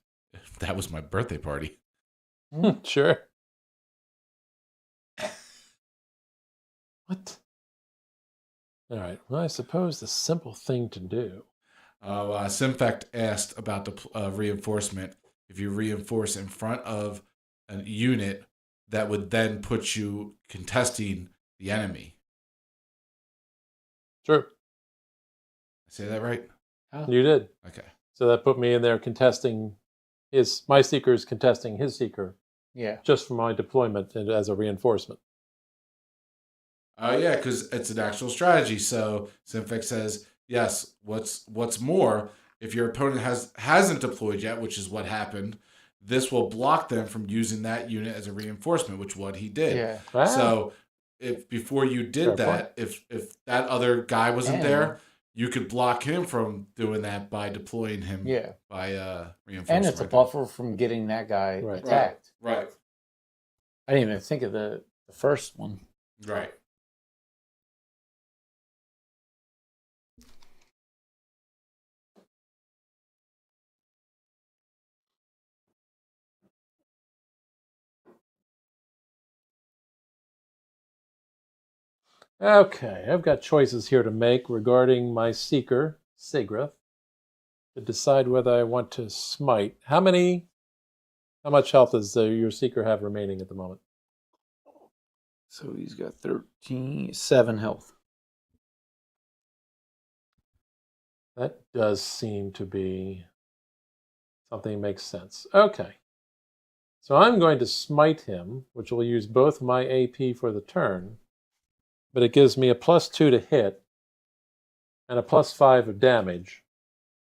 That was my birthday party. Sure. What? All right. Well, I suppose the simple thing to do. Simfact asked about the reinforcement. If you reinforce in front of a unit, that would then put you contesting the enemy. True. Say that right? You did. Okay. So that put me in there contesting my seeker is contesting his seeker. Yeah. Just for my deployment and as a reinforcement. Yeah, because it's an actual strategy. So Simfact says, yes, what's more, if your opponent hasn't deployed yet, which is what happened, this will block them from using that unit as a reinforcement, which what he did. Yeah. Wow. So if before you did Fair that, if that other guy wasn't And- there, you could block him from doing that by deploying him Yeah. by reinforcement. And it's a right there. buffer from getting that guy Right. attacked. Right. I didn't even think of the first one. Right. Okay, I've got choices here to make regarding my seeker, Sigrith, to decide whether I want to smite. How much health does your seeker have remaining at the moment? So he's got 7 health. That does seem to be something that makes sense. Okay. So I'm going to smite him, which will use both my AP for the turn, but it gives me a +2 to hit and a +5 of damage,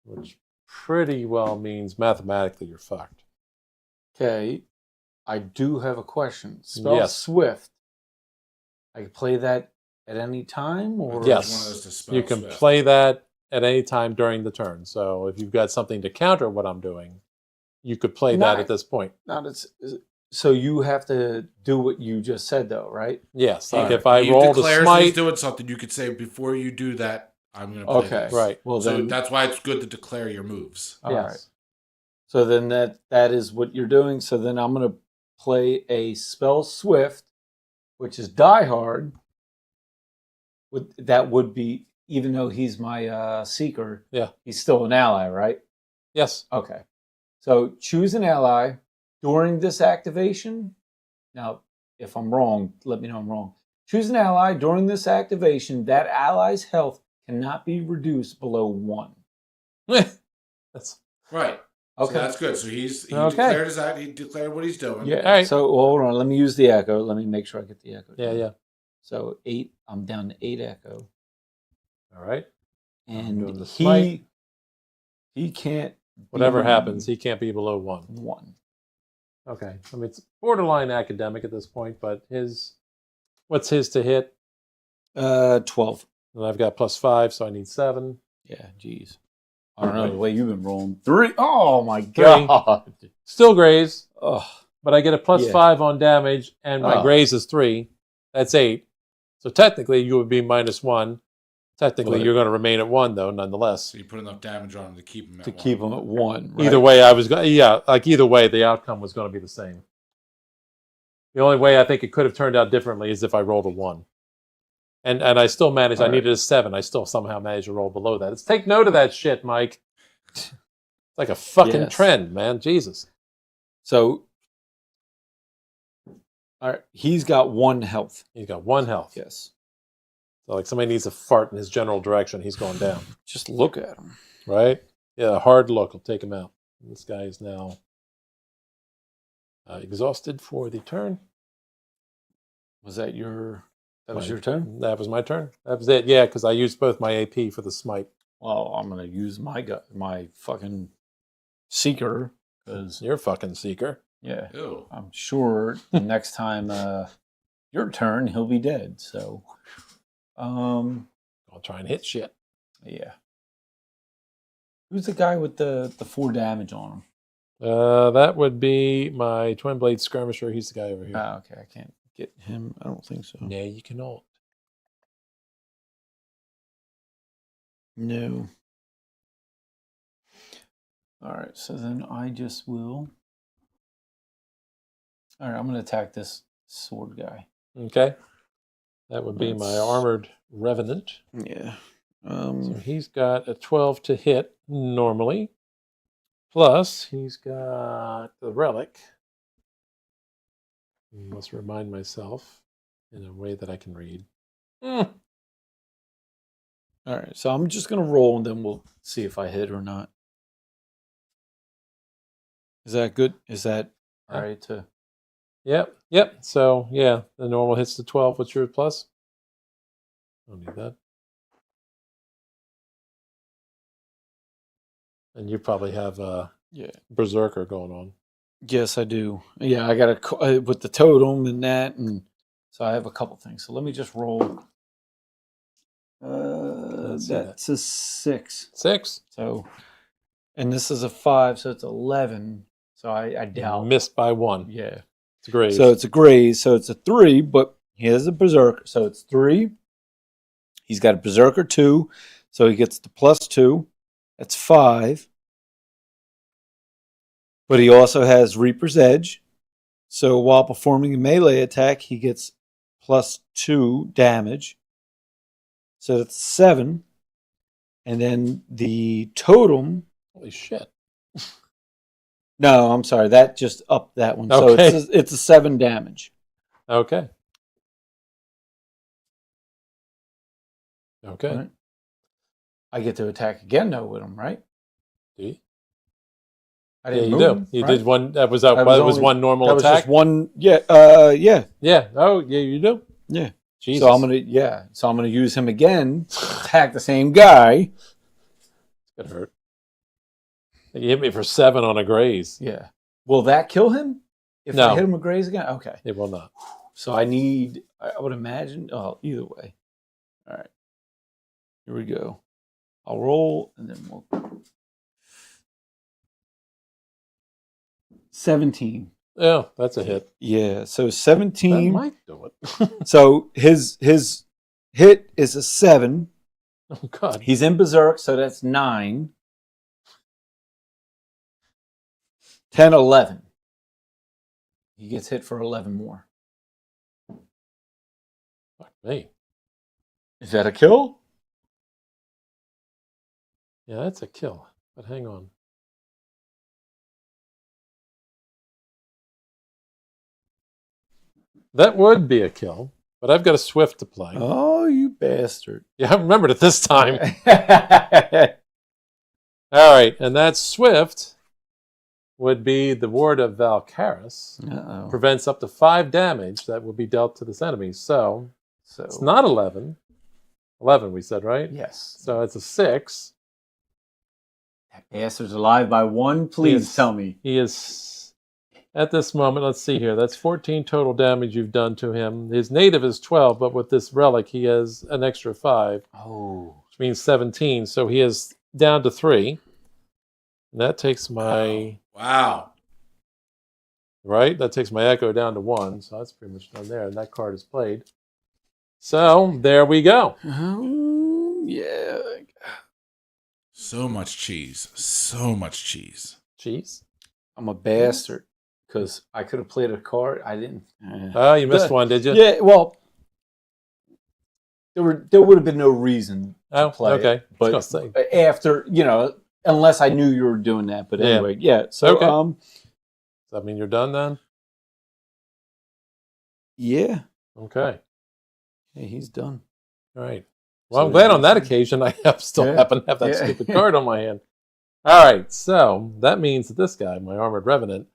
which pretty well means mathematically you're fucked. Okay. I do have a question. Spell Yes. Swift. I can play that at any time, or Yes. One of those to spell You can Swift. play that at any time during the turn. So if you've got something to counter what I'm doing, you could play that at this point. not it's so you have to do what you just said though, right? Yes, like Alright. if I He roll the declares he's smite, doing something, you could say before you do that, I'm going to play Okay. this. right? Well So then that's why it's good to declare your moves. all right. Yes. So then that is what you're doing. So then I'm gonna play a spell Swift, which is Die Hard. That would be, even though he's my seeker, Yeah. he's still an ally, right? Yes. Okay. So choose an ally during this activation. Now, if I'm wrong, let me know I'm wrong. Choose an ally during this activation. That ally's health cannot be reduced below 1. That's Right. Okay. So that's good. So he Okay. declared his act. He declared what he's doing. Yeah. All right. So hold on. Let me use the echo. Let me make sure I get the echo. yeah, down. yeah. So 8. I'm down to 8 echo, All right. and doing the smite. he can't. Whatever be happens, he can't be below 1. 1. Okay. I mean, it's borderline academic at this point, but what's his to hit? 12. And I've got +5, so I need 7. Yeah. Geez. I don't know Right. the way you've been rolling. 3. Oh my god. Still graze, Oh. but I get a +5 on damage, and my Oh. graze is 3. That's 8. So technically, you would be -1. Technically, Right. you're going to remain at 1, though, nonetheless. So you put enough damage on him to keep him at To one. keep him at 1. Right? Either way, either way, the outcome was going to be the same. The only way I think it could have turned out differently is if I rolled a 1. And I still managed, All I needed a 7. I still somehow managed to roll below that. Let's take note of that shit, Mike. It's like a fucking Yes. trend, man. Jesus. So, all right, he's got 1 health. He's got 1 health. Yes. So like somebody needs a fart in his general direction, he's going down. Just look at him. Right? Yeah, a hard look will take him out. This guy is now exhausted for the turn. Was that your? That was Right. your turn. That was my turn. That was it. Yeah, because I used both my AP for the smite. Well, I'm gonna use my fucking seeker because You're a fucking seeker. yeah, Ew. I'm sure the next time your turn he'll be dead. So, I'll try and hit shit. yeah. Who's the guy with the 4 damage on him? That would be my twin blade skirmisher. He's the guy over here. Ah, okay, I can't get him. I don't think so. Yeah, you can ult. No. All right, so then I just will. All right, I'm going to attack this sword guy. Okay. That would be my armored revenant. Yeah. So he's got a 12 to hit normally. Plus, he's got the relic. I must remind myself in a way that I can read. All right. So I'm just gonna roll, and then we'll see if I hit or not. Is that good? Is that all right to? Yep. So, yeah, the normal hits the 12. What's your plus? Don't need that. And you probably have a Berserker going on. Yes, I do. Yeah, I got a with the totem and that, and so I have a couple things. So let me just roll. That's a 6. 6. So, and this is a 5, so it's 11. So I doubt. Missed by 1. Yeah. It's a graze. So it's a graze. So it's a 3, but he has a Berserker. So it's 3. He's got a Berserker 2, so he gets the +2. That's 5. But he also has Reaper's Edge. So while performing a melee attack, he gets +2 damage. So that's 7. And then the totem. Holy shit. No, I'm sorry. That just upped that one. Okay. So it's a 7 damage. Okay. Right? I get to attack again, though, with him, right? Do you? I didn't you move do. him, You right? did one. That was one normal that was attack. Just one. Yeah. Yeah. Yeah. Oh, yeah. You do. Yeah. Jesus. So I'm gonna use him again. Attack the same guy. It's gonna hurt. You hit me for 7 on a graze. Yeah. Will that kill him? If No. I hit him with graze again? Okay. It will not. So I would imagine. Oh, either way. All right. Here we go. I'll roll and then we'll. 17. Yeah, that's a hit. Yeah. So That 17. might do it. So his hit is a 7. Oh God. He's in Berserk, so that's 9. 10, 11. He gets hit for 11 more. Fuck me. Is that a kill? Yeah, that's a kill. But hang on. That would be a kill, but I've got a swift to play. Oh, you bastard. Yeah, I remembered it this time. All right, and that swift would be the Ward of Valkaris. Uh-oh. Prevents up to 5 damage that will be dealt to this enemy. So it's not 11. 11, we said, right? Yes. So it's a 6. That bastard's alive by 1. Please tell me. He is, at this moment, let's see here. That's 14 total damage you've done to him. His native is 12, but with this relic, he has an extra 5. Oh. Which means 17. So he is down to 3. And that takes my... Wow. Right? That takes my echo down to 1. So that's pretty much done there. And that card is played. So there we go. Yeah. So much cheese. So much cheese. Cheese. I'm a bastard because I could have played a card. I didn't. Oh, you missed one, did you? Yeah. Well, there would have been no reason to play. Okay. It, but I was gonna after unless I knew you were doing that. But anyway, yeah. So Okay. Does that mean you're done then? Yeah. Okay. Yeah, he's done. All right. Well, I'm glad on that occasion I still happen to have that stupid card on my hand. All right. So that means that this guy, my Armored Revenant,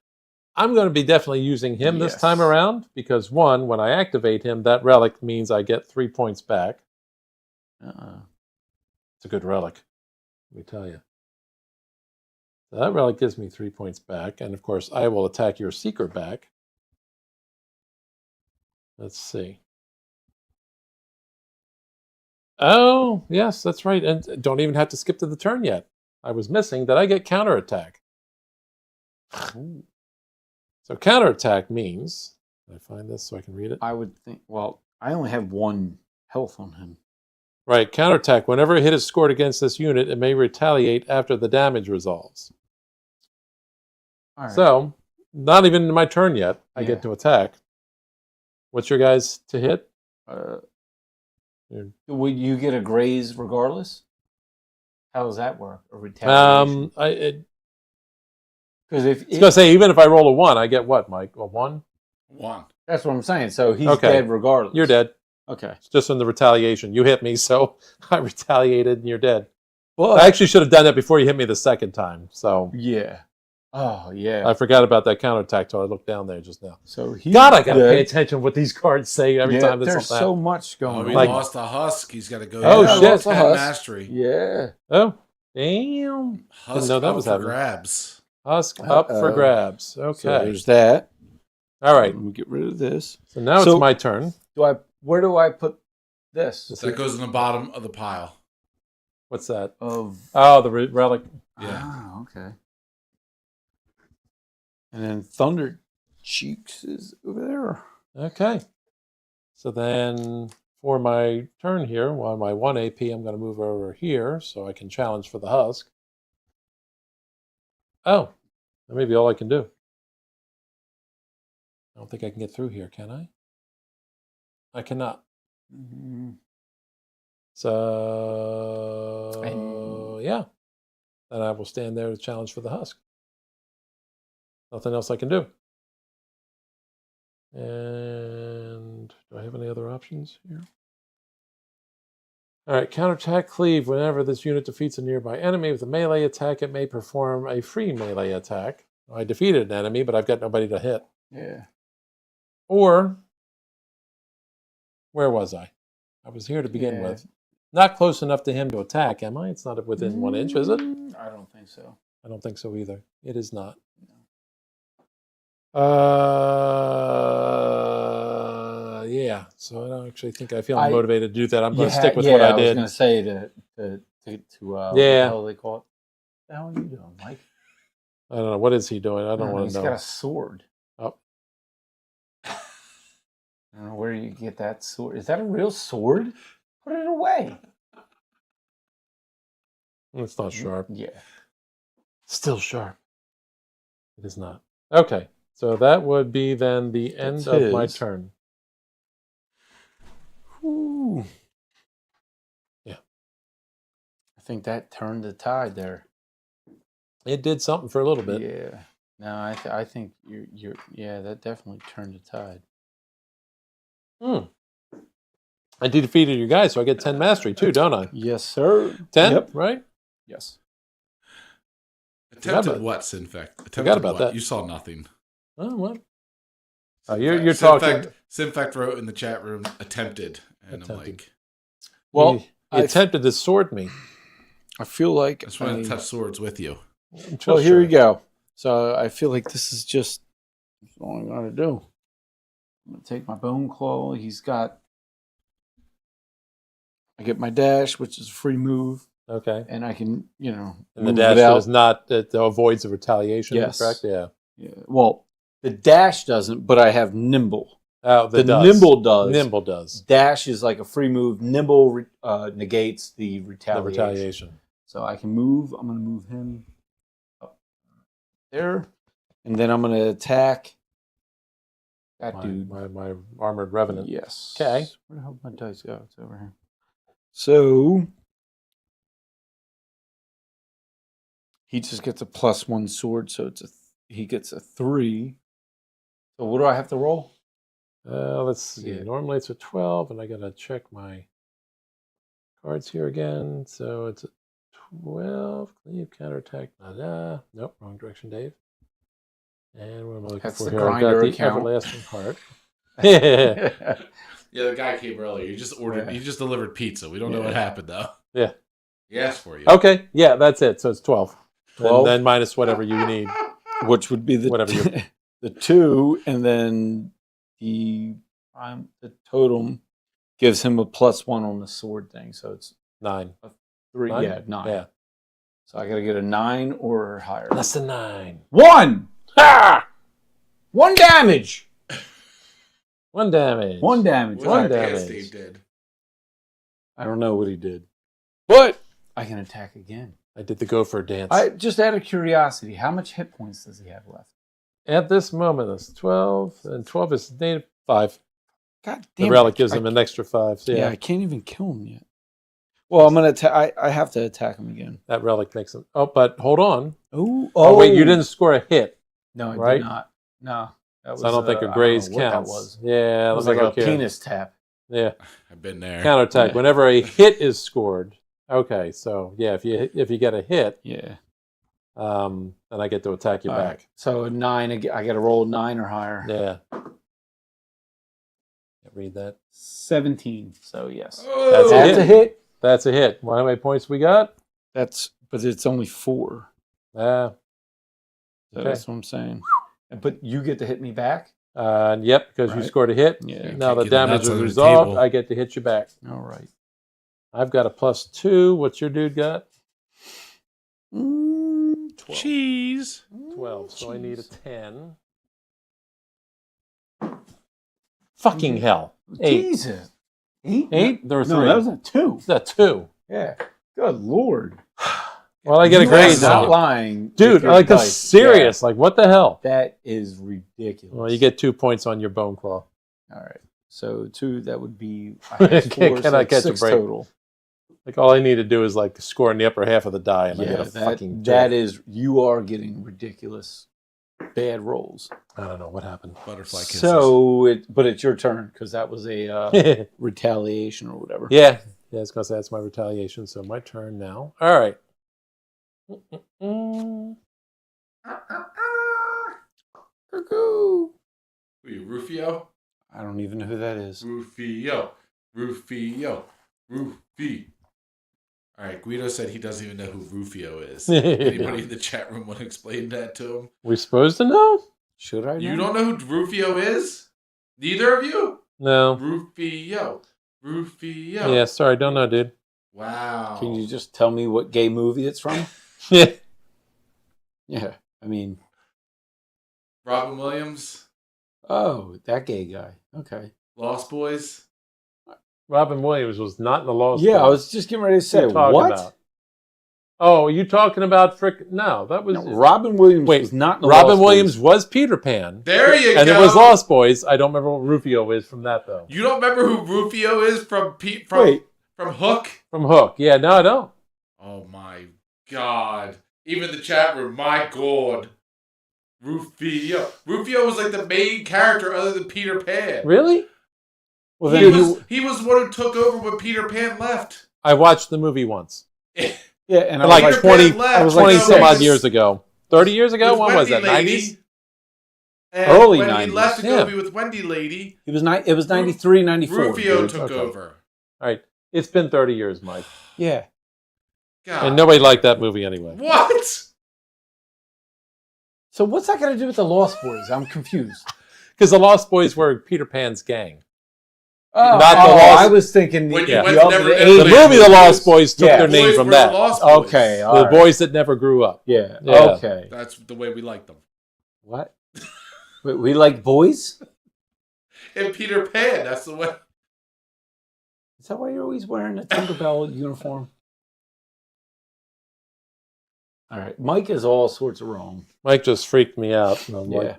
I'm going to be definitely using him this time around because, one, when I activate him, that relic means I get 3 points back. It's a good relic, let me tell you. So that relic gives me 3 points back. And, of course, I will attack your Seeker back. Let's see. Oh, yes, that's right. And don't even have to skip to the turn yet. I was missing that I get counterattack. So counterattack means, can I find this so I can read it? I would think, well, I only have 1 health on him. Right, counterattack. Whenever a hit is scored against this unit, it may retaliate after the damage resolves. All right. So, not even in my turn yet, I get to attack. What's your guys to hit? Would you get a graze regardless? How does that work? A retaliation? Because Because I was gonna say, even if I roll a 1, I get what, Mike? A 1? 1. that's what I'm saying. So he's Okay. dead regardless. You're dead. Okay. It's just in the retaliation. You hit me, so I retaliated, and you're dead. Well, I actually should have done that before you hit me the second time. So yeah. Oh yeah. I forgot about that counterattack till I looked down there just now. So he. God, I gotta pay attention to what these cards say every time There's that's so much going We on. Like- lost a husk. He's got to go. Oh, down. shit. 10 Husk. mastery. Yeah. Oh, damn. Husk know that up was for happening. grabs. Husk up for Uh-oh. grabs. So Okay. there's that. All right. Let me get rid of this. So now So- it's my turn. Where do I put this? That goes in the bottom of the pile. What's that? Of Oh, the relic. Yeah. Ah, okay. And then Thunder Cheeks is over there. Okay. So then for my turn here, on my 1 AP, I'm going to move over here so I can challenge for the husk. Oh, that may be all I can do. I don't think I can get through here, can I? I cannot. Mhm. So, yeah. Then I will stand there to challenge for the husk. Nothing else I can do. And do I have any other options here? All right, counterattack cleave. Whenever this unit defeats a nearby enemy with a melee attack, it may perform a free melee attack. I defeated an enemy, but I've got nobody to hit. Yeah. Or, where was I? I was here to begin Yeah. with. Not close enough to him to attack, am I? It's not within 1 inch, is it? I don't think so. I don't think so either. It is not. Yeah. So I don't actually think I feel motivated to do that. I'm going to stick with what I I was did. going to say to what the hell they call it. What the hell are you doing, Mike? I don't know. What is he doing? I don't want He's to know. got a sword. Oh. I don't know where you get that sword. Is that a real sword? Put it away. It's not sharp. Yeah. Still sharp. It is not. Okay. So that would be then the end That's of my his. turn. Ooh. Yeah. I think that turned the tide there. It did something for a little bit. Yeah. No, I think you're yeah, that definitely turned the tide. I defeated you guys, so I get 10 mastery too, don't I? Yes, sir. 10, Yep. right? Yes. Attempted about- what, Sinfect? Forgot about that. You saw nothing. Oh, what? Oh, you're talking. Sinfect wrote in the chat room, attempted. And I'm Attempted. like, Well, he I attempted to sword me. I feel like I just want to touch swords with you. Well, here we go. So I feel like this is just all I'm gonna do. I'm gonna take my bone claw. I get my dash, which is a free move, Okay. and I can, And the move dash without- is not, it avoids the retaliation, Yes. correct? Yeah. Yeah. Well, the dash doesn't, but I have nimble. Oh, The does. nimble does. Nimble does. Dash is like a free move. Nimble negates the The retaliation. retaliation. So I can move. I'm going to move him up there, and then I'm going to attack that dude. My armored revenant. Yes. Okay. Where the hell did my dice go? It's over here. So he just gets a +1 sword, so he gets a 3. So what do I have to roll? Let's see. Yeah. Normally it's a 12, and I got to check my cards here again. So it's a 12. Cleave, counterattack. Nope, wrong direction, Dave. And what am I looking That's for the here? I've grinder got the account. everlasting heart. Yeah. Yeah, the guy came earlier. He just ordered. Yeah. He just delivered pizza. We don't know what Yeah. happened though. Yeah. He asked for you. Okay. Yeah, that's it. So it's 12. 12? And then minus whatever you need. Which would be the Whatever you- the 2, and then the totem gives him a +1 on the sword thing, so it's 9. 3. 9? Yeah, 9. Yeah. So I got to get a 9 or higher. Less than 9. 1. Ah! 1 damage. 1 damage. 1 damage. What One did damage. Steve did? I don't know what he did, but I can attack again. I did the gopher dance. I just out of curiosity, how much hit points does he have left? At this moment, it's 12. And 12 is native 5. God The damn relic it. gives him an extra 5. So Yeah, I can't even kill him yet. Well, I'm gonna. I have to attack him again. that relic makes him. Oh, but hold on. Ooh, Oh, wait, you didn't score a hit. No, I right? did not. No, that was. So I don't think a I graze don't know what counts. that was. Yeah, It was let me like a look here. penis tap. Yeah, I've been there. counterattack. Yeah. Whenever a hit is scored. Okay, so yeah, if you get a hit, Yeah. then I get to attack you All back. right. So a 9. I got to roll a 9 or higher. Yeah. Read that. 17. So yes, That's that's a a hit. That's a hit. How many points we got? But it's only 4. Uh, So Okay. that's what I'm saying. But you get to hit me back. yep, because you Right. scored a hit. Yeah. Now the Kicking damage nuts is under the resolved. table. I get to hit you back. All right. I've got a +2. What's your dude got? 12. Cheese. 12. So I need a Jeez. 10. Fucking hell. 8. Jesus. 8? 8? There were 3. No, that was a 2. a 2. Yeah. Good Lord. Well, I get a You grade are not now. lying. Dude, with your like that's dice. serious. Like, what the hell? Yeah, that is ridiculous. Well, you get 2 points on your bone claw. All right. So 2, that would be. I have Can 4, I so that's catch a 6 break? total. Like, all I need to do is like score in the upper half of the die, and I Yeah, get a fucking. that is. You are getting ridiculous bad rolls. I don't know what happened. Butterfly kisses. But it's your turn because that was a yeah, retaliation or whatever. yeah. I was gonna say that's my retaliation. So my turn now. All right. Who are you, Rufio? I don't even know who that is. Rufio. All right, Guido said he doesn't even know who Rufio is. Anybody in the chat room want to explain that to him? We're supposed to know? Should I know? You don't know who Rufio is? Neither of you? No. Rufio. Yeah, sorry, don't know, dude. Wow. Can you just tell me what gay movie it's from? Yeah. Yeah. I mean, Robin Williams? oh, that gay guy. Okay. Lost Boys? Robin Williams was not in the Lost Yeah, I Boys. was just getting ready to What are say, you talking what? about? Oh, are you talking about frick? No, that was No, Robin Williams Wait, was not in the Robin Lost Williams Boys. was Peter Pan. There you go. And it was Lost Boys. I don't remember what Rufio is from that though. You don't remember who Rufio is from Wait. from Hook? From Hook. Yeah, no, I don't. Oh my God. Even the chat room, my God. Rufio. Rufio was like the main character other than Peter Pan. Really? Well, He then was the one who took over when Peter Pan left. I watched the movie once. Yeah, and I Like was Peter 20, Pan left, I was 20 like some odd six. years ago. 30 years ago? with When was that? Wendy 90s? Lady. And Early when 90s. he left to go Yeah. be with Wendy Lady, It was 93, 94. Rufio dude. took Okay. over. All right. It's been 30 years, Mike. Yeah. God. And nobody liked that movie anyway. What? So what's that got to do with the Lost Boys? I'm confused. Because the Lost Boys were Peter Pan's gang. Oh, Not the Lost- I was thinking When the, you Yeah. went the to other Never eight- Ending The movie The Lost Boys took Yeah. their name Boys from were the that. Lost Boys. Okay, all The right. boys that never grew up. Yeah. Yeah. Okay. That's the way we like them. What? Wait, we like boys? And Peter Pan, that's the way. Is that why you're always wearing a Tinkerbell uniform? All right. Mike is all sorts of wrong. Mike just freaked me out. And I'm Yeah. like,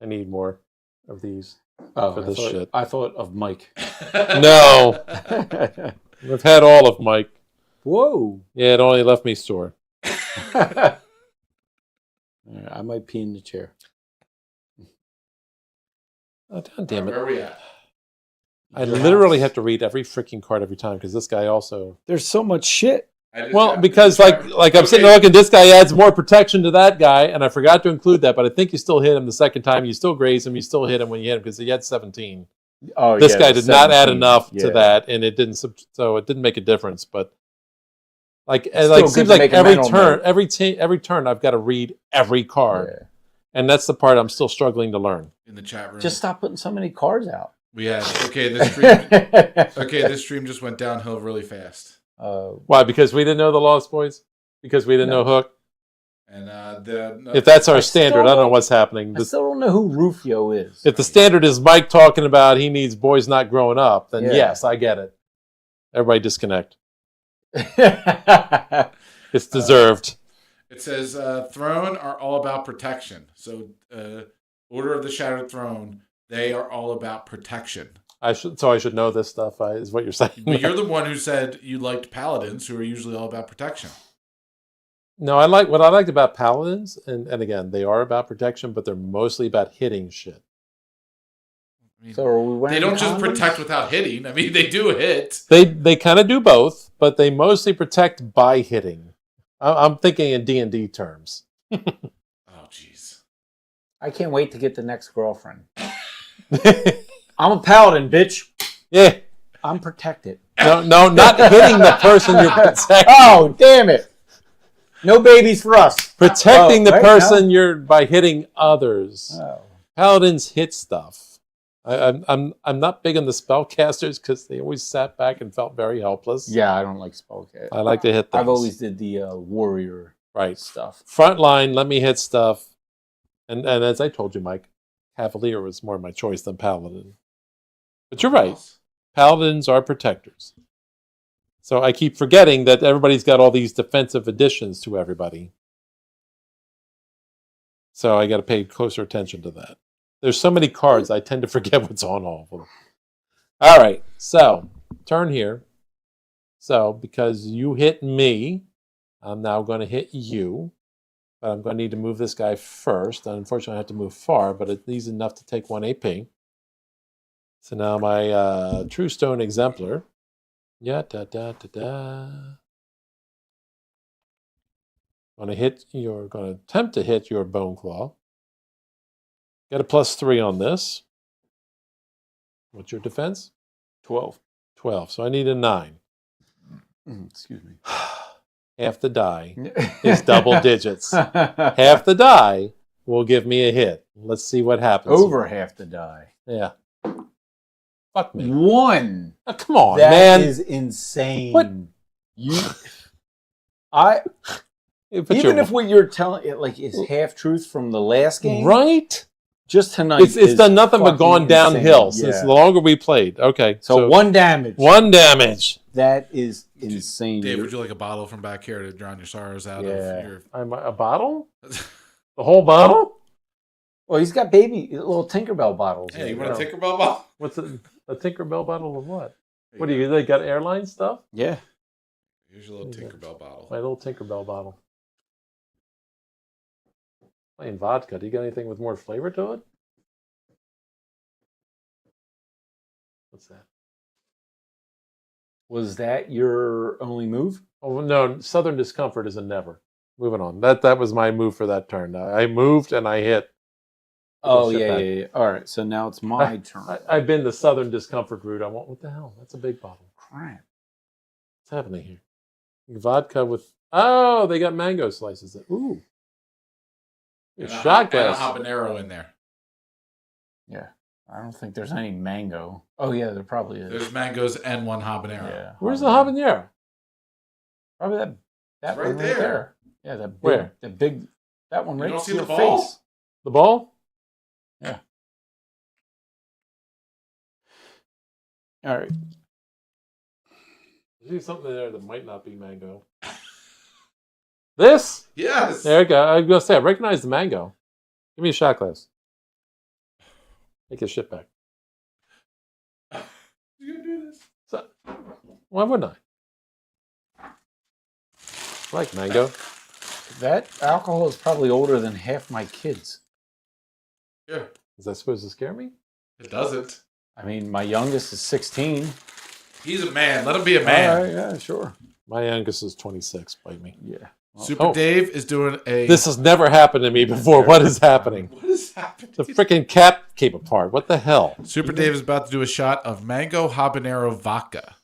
I need more of these. Oh, For this shit. I thought of Mike. No. I've had all of Mike. Whoa. Yeah, it only left me sore. All right, I might pee in the chair. Oh, God damn it. Where are we at? I Your literally house. have to read every freaking card every time because this guy also. There's so much shit. Well, because like I'm sitting there looking, this guy adds more protection to that guy, and I forgot to include that, but I think you still hit him the second time. You still graze him. You still hit him when you hit him because he had 17. Oh, This yeah, guy the did not add 17, enough yeah. to that, and it didn't. So it didn't make a difference. But like, It's like still seems good to like make a every mental turn, note. every turn, I've got to read every card, Yeah. and that's the part I'm still struggling to learn. in the chat room. Just stop putting so many cards out. We had this stream just went downhill really fast. Why? Because we didn't know the Lost Boys. Because we didn't No. know Hook. And If that's our I standard, still I don't know don't- what's happening. I still don't know who Rufio is. If the standard is Mike talking about he needs boys not growing up, then Yeah. yes, I get it. Everybody disconnect. It's deserved. it says throne are all about protection. So Order of the Shattered Throne They are all about protection. I should know this stuff. Is what you're saying? But you're the one who said you liked paladins, who are usually all about protection. No, what I liked about paladins, and again, they are about protection, but they're mostly about hitting shit. I mean, So are we wearing they don't just condoms? protect without hitting. I mean, they do hit. They kind of do both, but they mostly protect by hitting. I'm thinking in D&D terms. Oh, jeez. I can't wait to get the next girlfriend. I'm a paladin, bitch. Yeah. I'm protected. No, not hitting the person you're protecting. Oh, damn it. No babies for us. Protecting the right? person you're by hitting others. Oh. Paladins hit stuff. I'm not big on the spellcasters because they always sat back and felt very helpless. Yeah, I don't like spellcast. I like to hit things. I've always did the warrior stuff. Front line, let me hit stuff. And as I told you, Mike, Cavalier was more my choice than Paladin. But you're right. Paladins are protectors. So I keep forgetting that everybody's got all these defensive additions to everybody. So I got to pay closer attention to that. There's so many cards, I tend to forget what's on all of them. All right, so turn here. So because you hit me, I'm now going to hit you. But I'm going to need to move this guy first. And unfortunately, I have to move far, but it needs enough to take 1 AP. So now my True Stone Exemplar. Yeah, going to attempt to hit your Bone Claw. Get a +3 on this. What's your defense? 12. 12. So I need a 9. Excuse me. Half the die is double digits. Half the die will give me a hit. Let's see what happens. Over half the die. Yeah. Fuck me. 1. Oh, come on, That man. is insane. What? Even if what you're telling it like is half truth from the last game, right? Just tonight, It's done nothing but gone downhill since the longer we played. Okay, so 1 damage. 1 damage. That is insane. Dave, would you like a bottle from back here to drown your sorrows out of your... A bottle? The whole bottle? Well, he's got little Tinkerbell bottles. Hey, you want a Tinkerbell bottle? What's a Tinkerbell bottle of what? What do you, they got airline stuff? Yeah. Here's your little Tinkerbell bottle. My little Tinkerbell bottle. Plain vodka. Do you got anything with more flavor to it? What's that? Was that your only move? Oh no, Southern Discomfort is a never. Moving on. That was my move for that turn. I moved and I hit. Oh yeah. All right, so now it's my turn. I've been the Southern Discomfort route. I want. What the hell? That's a big bottle. Crap. What's happening here? Vodka with. Oh, they got mango slices. Ooh. Shot glass. And a habanero in there. Yeah. I don't think there's any mango. Oh yeah, there probably is. There's mangoes and 1 habanero. Yeah. Where's the habanero? Probably that right one right there. Yeah, that big, Where? That one right don't see to your the ball? face. The ball? Yeah. All right. I see something there that might not be mango. This? Yes. There you go. I was going to say, I recognize the mango. Give me a shot glass. Take his shit back. You gonna do this? So, why wouldn't I? I like mango. That alcohol is probably older than half my kids. Yeah. Is that supposed to scare me? It doesn't. I mean, my youngest is 16. He's a man. Let him be a man. All right, yeah, sure. My youngest is 26. Bite me. Yeah. Super Dave is doing a... This has never happened to me before. What is happening? What is happening? The freaking cap came apart. What the hell? Super Dave is about to do a shot of mango habanero vodka.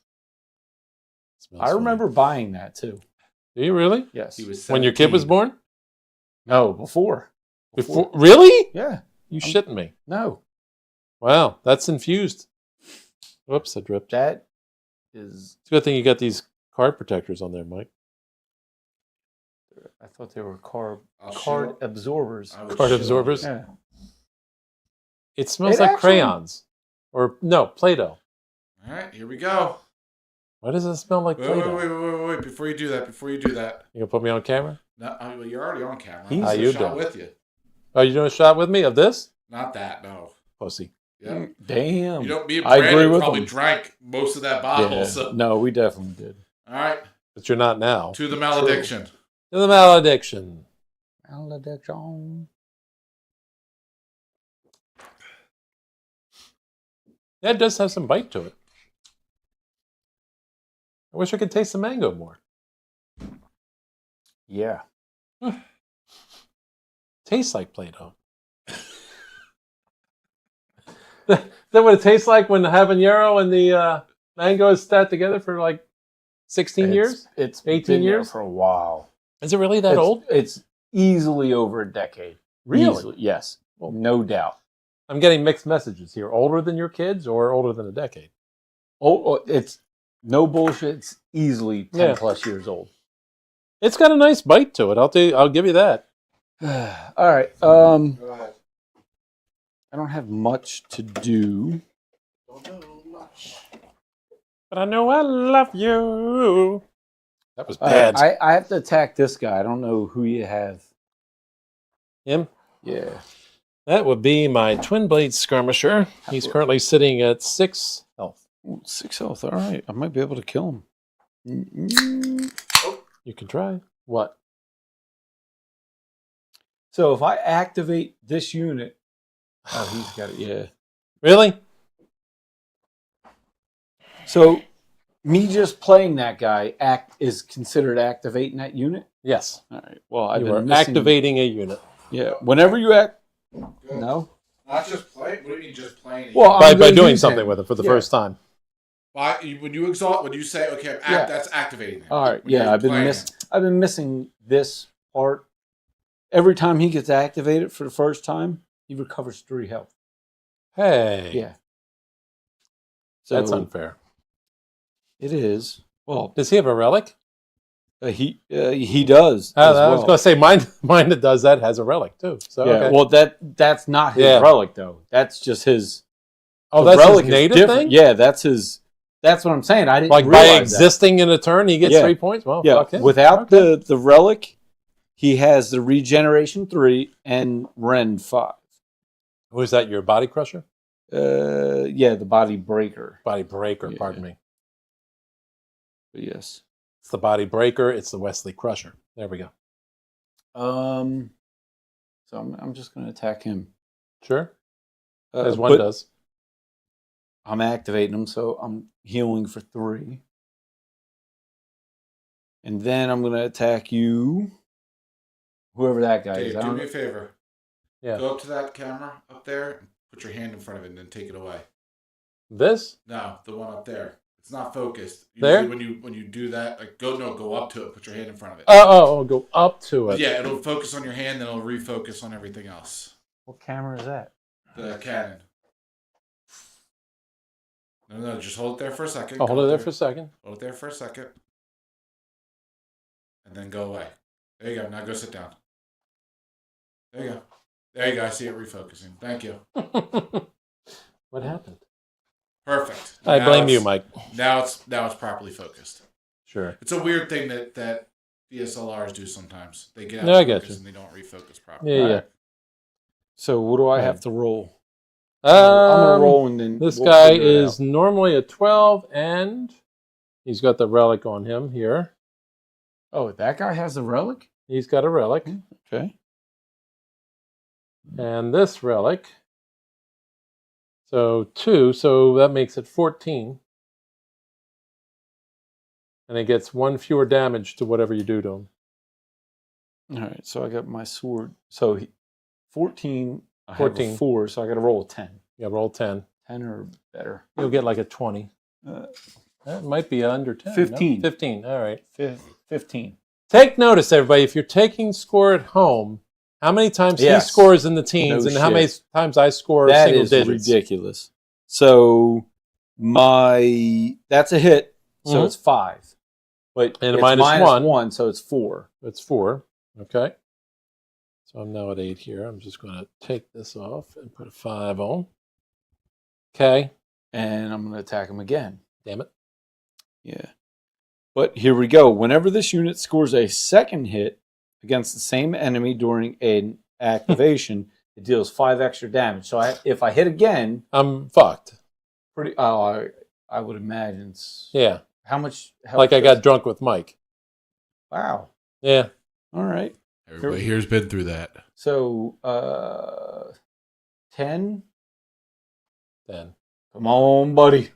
Smells I remember buying that too. Do you really? Yes. He was When your kid was 17. born? No, before. Before? Really? Yeah. You shitting me? No. Wow, that's infused. Whoops, I dripped. That is... It's a good thing you got these card protectors on there, Mike. I thought they were card show- absorbers. I would Card show- absorbers? Yeah. It smells It like actually- crayons. Or, no, Play-Doh. All right, here we go. Why does it smell like Wait, Play-Doh? wait. Before you do that. You gonna put me on camera? No, well, you're already on camera. He's- I'm How gonna you shot doing? with you. Oh, you doing a shot with me of this? Not that, no. Pussy. Yeah. Damn. You know, me and I agree Brandon with probably him. drank most of that bottle. Yeah. So. No, we definitely did. All right. But you're not now. To the malediction. To the malediction. Malediction. That does have some bite to it. I wish I could taste the mango more. Yeah. Tastes like Play-Doh. Is that what it tastes like when the habanero and the mango is sat together for like 16 years? It's 18 been there years? for a while. Is it really that old? It's easily over a decade. Really? Easily, yes. No doubt. I'm getting mixed messages here. Older than your kids or older than a decade? Oh, it's no bullshit. It's easily 10 plus years old. It's got a nice bite to it. I'll give you that. All right. Go ahead. I don't have much to do. Don't do much. But I know I love you. That was bad. I have to attack this guy. I don't know who you have. Him? Yeah. That would be my Twin Blade Skirmisher. He's currently sitting at 6 health. Ooh, 6 health. All right. I might be able to kill him. You can try. What? So if I activate this unit, oh, he's got it. Yeah. Really? So me just playing that guy is considered activating that unit. Yes. All right. Well, I've You been are missing, activating a unit. Yeah. Whenever you act. Good. No. Not just playing. What do you mean just playing? Well, By I'm gonna doing use something him. with it for the Yeah. first time. When you exalt, when you say, okay, Yeah. that's activating him. All right. When you're Yeah. I've been missing this part. Every time he gets activated for the first time, he recovers 3 health. Hey. Yeah. So That's unfair. it is. Well, Does he have a relic? he does. as I was well. going to say mine that does that has a relic too. So Yeah. okay. Well, that's not his Yeah. relic though. That's just his. Oh, the that's relic his is native different. thing? Yeah, that's his. That's what I'm saying. I didn't Like by realize existing in a turn, he gets Yeah. 3 points? Well, that. Yeah. fuck him. Without Okay. the relic, he has the regeneration 3 and rend 5. Who's that, your body crusher? Yeah, the body breaker. Body breaker, Yeah. pardon me. But yes. It's the body breaker, it's the Wesley crusher. There we go. So I'm just going to attack him. Sure. As one but does. I'm activating him, so I'm healing for 3. And then I'm going to attack you. Whoever that guy is. Dave, I do don't me a know. favor. Yeah. Go up to that camera up there and put your hand in front of it and then take it away. This? No, the one up there. It's not focused. There? Usually when you do that, like go up to it, put your hand in front of it. Oh, go up to it. Yeah, it'll focus on your hand, then it'll refocus on everything else. What camera is that? The cannon. No, just hold it there for a second. Oh, hold it there for a second. Hold it there for a second. And then go away. There you go. Now go sit down. There you go. There you go. I see it refocusing. Thank you. What happened? Perfect. I Now blame it's- you, Mike. Now it's properly focused. Sure. It's a weird thing that DSLRs do sometimes. They get out No, I of get focus you. and they don't refocus properly. Yeah, yeah. Alright. So what do I Yeah. have to roll? I'm going to roll and then This we'll guy figure it is out. normally a 12, and he's got the relic on him here. Oh, that guy has a relic? He's got a relic. Okay. And this relic. So 2, so that makes it 14. And it gets 1 fewer damage to whatever you do to him. All right. So I got my sword. So 14. I have 14. a 4, so I got to roll a 10. Yeah, roll 10. 10 or better. You'll get like a 20. Uh, That might be under 10. 15. No? 15, all right. 15. Take notice, everybody, if you're taking score at home, how many times Yes. he scores in the teens No and how many shit. times I score That single is digits. ridiculous. So that's a hit. So Mhm. it's 5. But And a it's minus 1. so it's 4. That's 4. Okay. So I'm now at 8 here. I'm just going to take this off and put a 5 on. Okay. And I'm going to attack him again. Damn it. Yeah. But here we go. Whenever this unit scores a second hit against the same enemy during an activation, it deals 5 extra damage. So if I hit again, I'm fucked. pretty. Oh, I would imagine. Yeah. How much health? Like I got drunk with Mike. Wow. Yeah. All right. Everybody here's been through that. So 10. 10. Come on, buddy.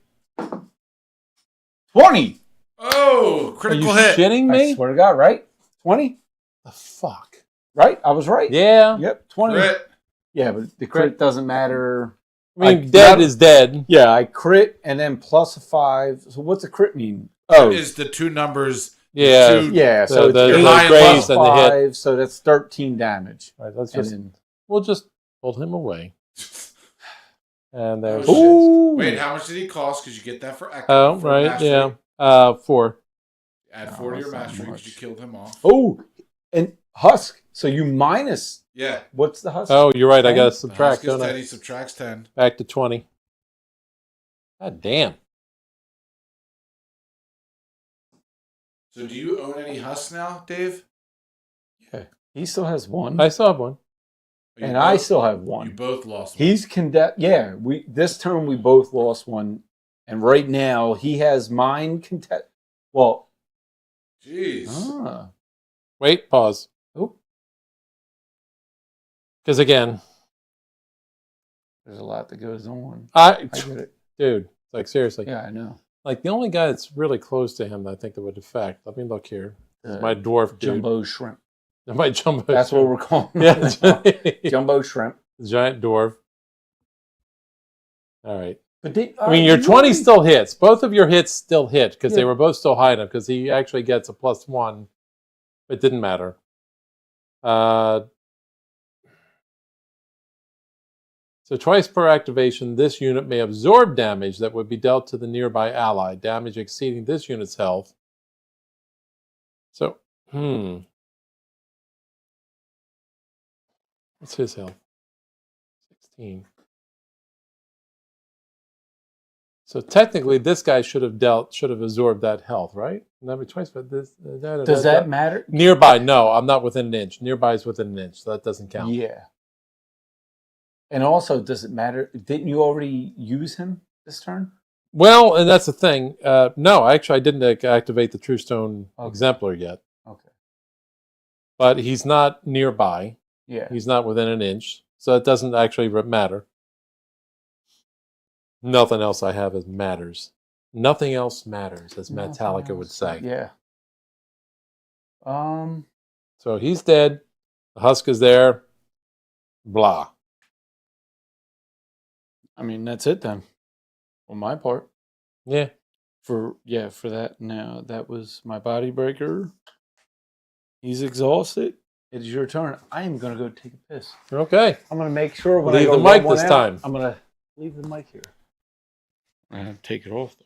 20. Oh, critical Are you hit. shitting me? I swear to God, right? 20. The fuck. Right? I was right. Yeah. Yep. 20. Crit. Yeah, but the crit doesn't matter. I mean, dead is dead. Yeah, I crit and then plus a 5. So what's a crit mean? Oh, is the two numbers? Yeah. Yeah. So the it's 8 high plus and the hit. 5, so that's 13 damage. All right, let's And just then, we'll just hold him away. And there's Oh, wait, how much did he cost? Because you get that for echo. oh for right, mastery. yeah. 4. Add No, 4 to your that's not mastery because much. you killed him off. oh, and husk. So you minus. Yeah. What's the husk? Oh, you're right. I 10? gotta The subtract, husk is don't 10, I? he subtracts 10. Back to 20. God damn. So do you own any husks now, Dave? Yeah. He still has 1. I still have one. You and both- I still have 1. You both lost one. He's yeah, this turn we both lost 1, and right now he has mine contest. Well, Jeez. Wait, pause. Oh, Because again, there's a lot that goes on. I I get it. dude, like seriously. Yeah, I know. Like the only guy that's really close to him that I think that would affect. Let me look here. Is my dwarf dude. Jumbo shrimp. My jumbo. That's shrimp. what we're calling Yeah. it. Jumbo shrimp. Giant dwarf. All right. But I mean, your 20 still hits. Both of your hits still hit because they were both still high enough because he actually gets a +1. It didn't matter. So twice per activation, this unit may absorb damage that would be dealt to the nearby ally, damage exceeding this unit's health. So, what's his health? 16. So technically, this guy should have absorbed that health, right? That'd be twice, but this. Does that matter? Nearby, no, I'm not within an inch. Nearby is within an inch, so that doesn't count. Yeah. And also, does it matter? Didn't you already use him this turn? Well, and that's the thing. No, actually, I didn't activate the True Stone Exemplar yet. Okay. But he's not nearby. Yeah. He's not within an inch, so it doesn't actually matter. Nothing else I have matters. Nothing else matters, as Metallica would say. Yeah. So he's dead. The husk is there. Blah. I mean, that's it then. On my part. Yeah. For that. Now, that was my body breaker. He's exhausted. It is your turn. I am going to go take a piss. Okay. I'm going to make sure when Leave I go the mic rub one this out, time. I'm going to leave the mic here. I have to take it off, though.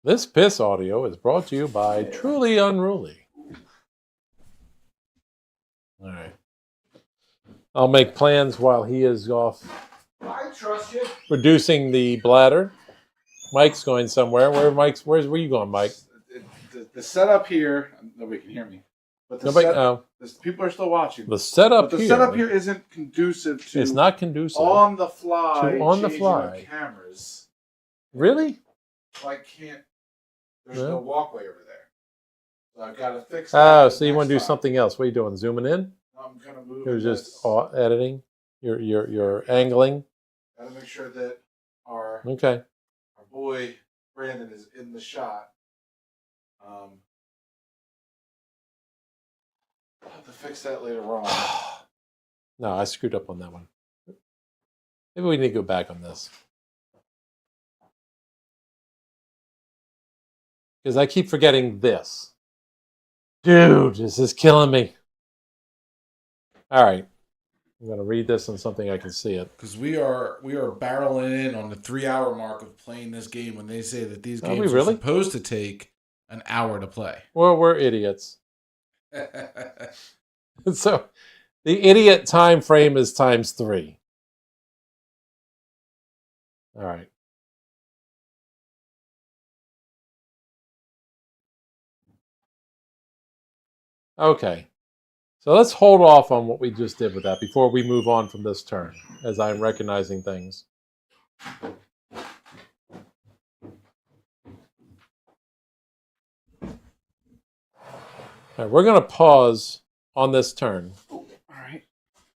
This piss audio is brought to you by Truly Unruly. All right. I'll make plans while he is off I trust you. reducing the bladder. Mike's going somewhere. Where you going, Mike? The setup here, nobody can hear me. But people are still watching. The setup but the here. setup here isn't conducive to. It's not conducive. On the fly. On the changing fly. of cameras. Really? So I can't. There's no walkway over there. So I've got to fix Oh, that. so you want to do something else? What are you doing? Zooming in? I'm gonna move. You're just editing. You're angling. Got to make sure that our Okay. boy Brandon is in the shot. I'll have to fix that later on. No, I screwed up on that one. Maybe we need to go back on this. Because I keep forgetting this. Dude, this is killing me. All right. I'm going to read this on something I can see it. Because we are barreling in on the 3-hour mark of playing this game when they say that these Are we games really? are supposed to take an hour to play. Well, we're idiots. So the idiot time frame is ×3. All right. Okay. So let's hold off on what we just did with that before we move on from this turn, as I'm recognizing things. All right, we're going to pause on this turn. All right.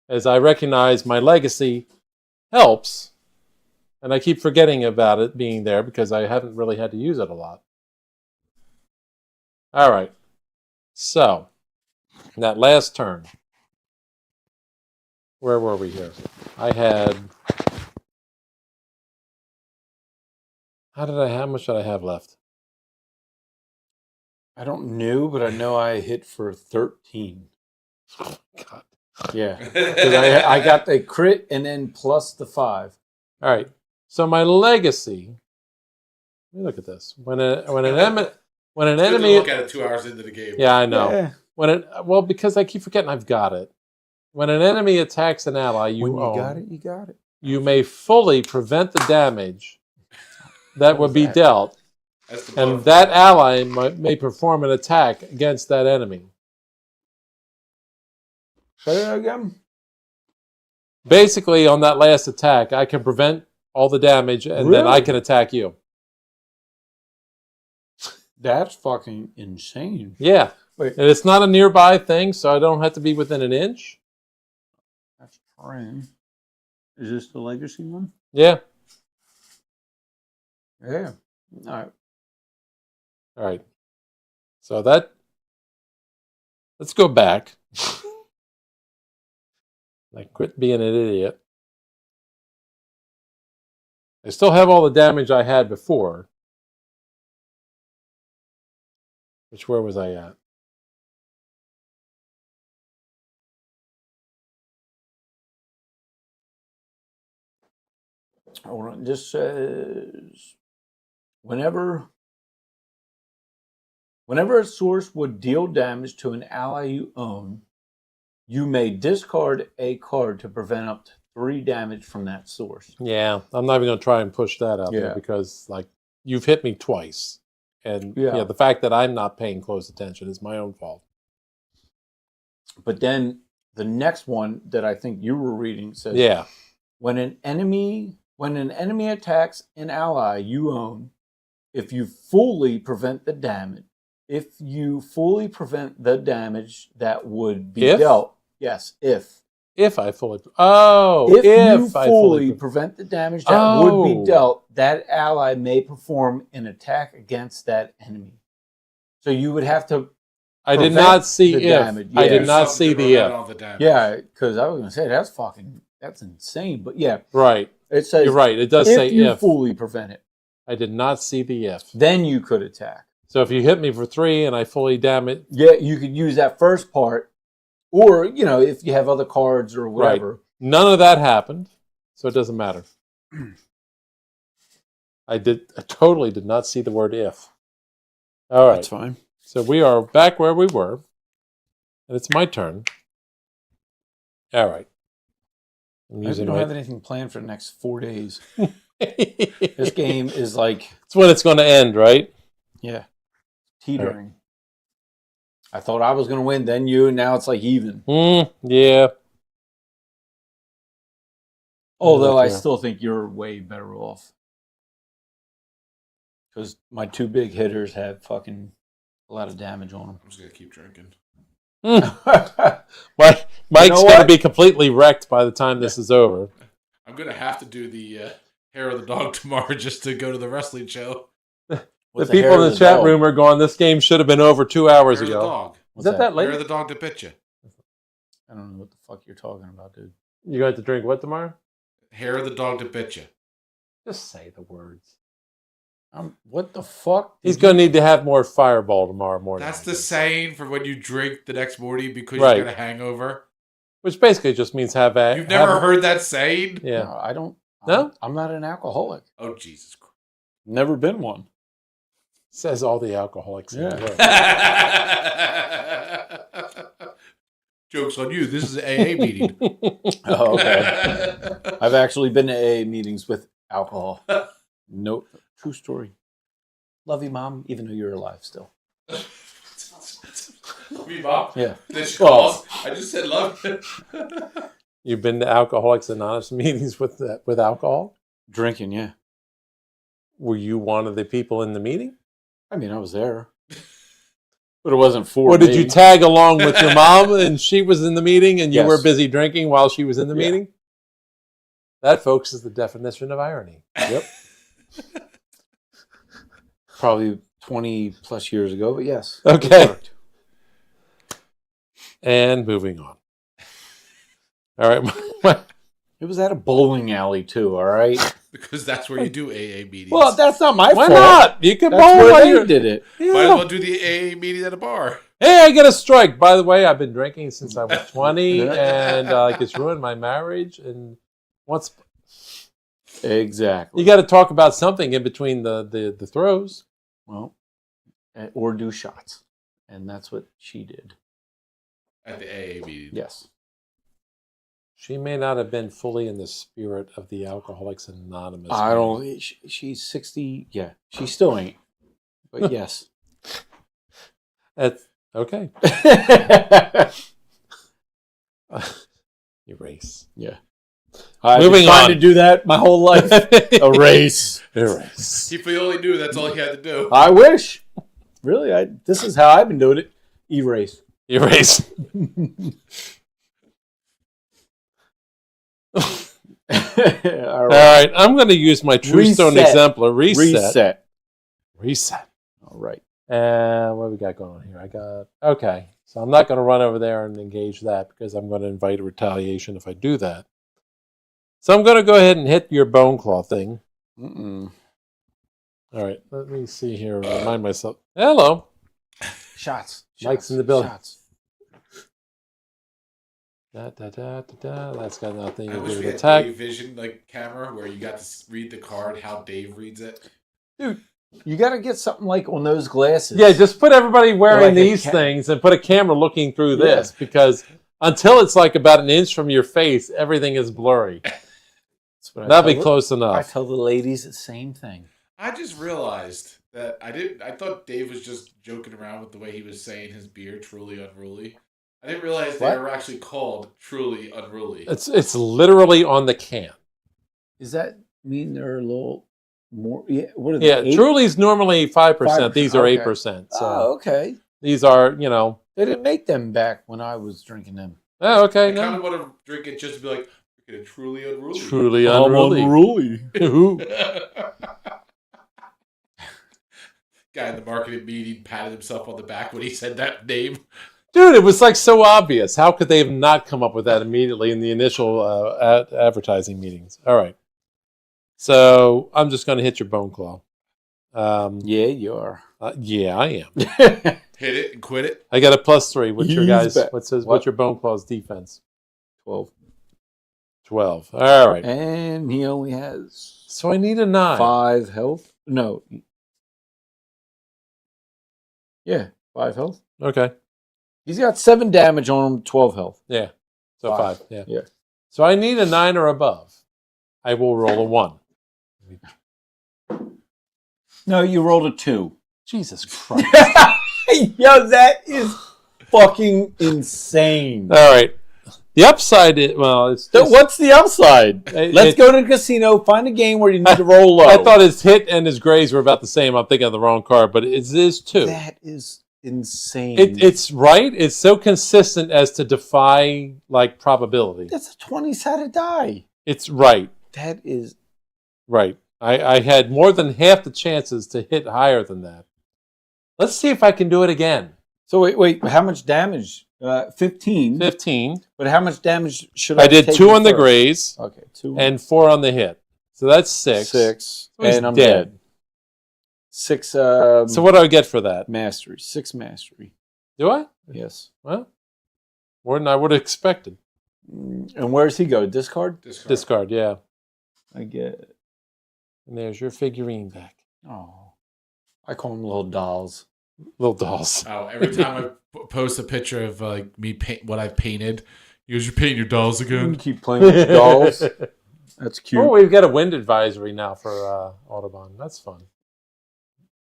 As I recognize my legacy helps, and I keep forgetting about it being there because I haven't really had to use it a lot. All right. So, that last turn, where were we here? I had... How much did I have left? I don't know, but I know I hit for 13. God. Yeah. Because I got the crit and then plus the 5. All right. So my legacy. Let me look at this. When an enemy look at it 2 hours into the game. Yeah, I know. Yeah. Well, because I keep forgetting I've got it. When an enemy attacks an ally When you got it, you got it. you may fully prevent the damage that would be dealt, and that ally may perform an attack against that enemy. Say that again. Basically, on that last attack, I can prevent all the damage, and then I can attack you. That's fucking insane. Yeah. Wait. And it's not a nearby thing, so I don't have to be within an inch. That's fine. Is this the legacy one? Yeah. Yeah. All right. All right. So that... Let's go back. Like, quit being an idiot. I still have all the damage I had before. Where was I at? Hold on. This says whenever a source would deal damage to an ally you own, you may discard a card to prevent up to 3 damage from that source. Yeah, I'm not even going to try and push that out there Yeah. because, like, you've hit me twice. And yeah, the fact that I'm not paying close attention is my own fault. But then the next one that I think you were reading says, when an enemy attacks an ally you own, if you fully prevent the damage that would be dealt. Yes, if I fully... Oh, if you fully prevent the damage that would be dealt, that ally may perform an attack against that enemy. So you would have to... I did not see if. Damage. Yeah. I did not see the if. Yeah, because I was going to say, that's insane. But yeah. Right. It says... You're right. It does say if. If you fully prevent it. I did not see the if. Then you could attack. So if you hit me for 3 and I fully damage... Yeah, you could use that first part. Or, if you have other cards or whatever. Right. None of that happened, so it doesn't matter. I totally did not see the word if. All right. That's fine. So we are back where we were. And it's my turn. All right. I don't have anything planned for the next 4 days. This game is like... It's when it's going to end, right? Yeah. Teetering. I thought I was going to win, then you, and now it's like even. Yeah. Although I still think you're way better off. Because my 2 big hitters have fucking a lot of damage on them. I'm just going to keep drinking. Mike's going to be completely wrecked by the time this is over. I'm going to have to do the hair of the dog tomorrow just to go to the wrestling show. The people in the chat room are going, this game should have been over 2 hours ago. Dog. Is that late? Hair of the dog to bit you. I don't know what the fuck you're talking about, dude. You going to drink what tomorrow? Hair of the dog to bit you. Just say the words. What the fuck? He's going to need to have more Fireball tomorrow morning. That's the saying for when you drink the next morning because you got a hangover. Which basically just means have a... You've never heard that saying? Yeah. No, I don't. No? I'm not an alcoholic. Oh, Jesus Christ. Never been one. Says all the alcoholics in the world. Joke's on you. This is an AA meeting. Oh, okay. I've actually been to AA meetings with alcohol. Nope. True story. Love you, Mom, even though you're alive still. Bebop? Yeah. Then she calls. I just said love. You've been to Alcoholics Anonymous meetings with alcohol? Drinking, yeah. Were you one of the people in the meeting? I mean, I was there. But it wasn't for Or me. did you tag along with your mom and she was in the meeting and you Yes. were busy drinking while she was in the Yeah. meeting? That, folks, is the definition of irony. Yep. Probably 20 plus years ago, but yes. Okay. It worked. And moving on. All right. It was at a bowling alley, too, all right? Because that's where you do AA meetings. Well, that's not my Why fault. not? You can That's bowl where while they you're... did it. Might as Yeah. well do the AA meeting at a bar. Hey, I get a strike. By the way, I've been drinking since I was 20, and it's ruined my marriage. And once Exactly. you got to talk about something in between the throws. Well, or do shots. And that's what she did. At the AA meeting. Yes. She may not have been fully in the spirit of the Alcoholics Anonymous. I don't... She's 60. Yeah. She still ain't. But yes. That's okay. Erase. Yeah. I've Moving been trying on. to do that my whole life. Erase. Erase. If we only knew, that's all he had to do. I wish. Really, this is how I've been doing it. Erase. Erase. All All right. right. I'm going to use my True Stone Reset. exemplar. Reset. Reset. All right. What we got going on here? Okay. So I'm not going to run over there and engage that because I'm going to invite a retaliation if I do that. So I'm going to go ahead and hit your bone claw thing. Mm-mm. All right. Let me see here. Remind myself. Hello. Shots. Mike's in the building. Shots. That's got nothing I to wish do we with had attack. Dave Vision camera where you got to read the card how Dave reads it. Dude, you got to get something like on those glasses. Yeah, just put everybody wearing Like a these things and put a camera looking through this because until it's like about an inch from your face, everything is blurry. That's what I That'd be tell close I enough. tell the ladies the same thing. I just realized that I thought Dave was just joking around with the way he was saying his beer, Truly Unruly. I didn't realize they What? were actually called Truly Unruly. It's literally on the can. Does that mean they're a little more? Yeah. What are they? Yeah, 8? Truly's normally 5%. 5%, These are okay. 8%. So Oh, okay. these are, They didn't make them back when I was drinking them. oh, okay. I kind No. of want to drink it just to be like, "Look at it, Truly Unruly." Truly unruly. Unruly. Guy in the marketing meeting patted himself on the back when he said that name. Dude, it was like so obvious. How could they have not come up with that immediately in the initial advertising meetings? All right. So I'm just going to hit your bone claw. Yeah, you are. Yeah, I am. Hit it and quit it. I got a +3. What's your Use guys? back. What's What? your bone claw's defense? 12. 12. All right. And he only has So I need a 9. 5 health. No. Yeah, 5 health. Okay. He's got 7 damage on him, 12 health. Yeah. So 5. 5. Yeah. Yeah. So I need a 9 or above. I will roll a 1. No, you rolled a 2. Jesus Christ. Yo, that is fucking insane. All right. The upside is, well, it's just, What's the upside? Let's it- go to the casino, find a game where you need to roll low. I thought his hit and his grays were about the same. I'm thinking of the wrong card, but it is 2. that is insane. It's right. It's so consistent as to defy like probability. That's a 20-sided die. It's right. That is... Right. I had more than half the chances to hit higher than that. Let's see if I can do it again. So wait, how much damage? 15. 15. But how much damage should I I did take 2 you on the first? grays Okay, 2 and 4 on the hit. So that's 6. 6. So he's And I'm dead. dead. 6 So what do I get for that? mastery. 6 mastery. Do I? Yes. Well, more than I would have expected. And where's he go? Discard? Discard, yeah. I get... And there's your figurine back. Oh. I call them little dolls. Little dolls. Oh, every time I post a picture of like me what I've painted, you guys, you're painting your dolls You again. keep playing with your dolls. That's cute. Oh, we've got a wind advisory now for Audubon. That's fun.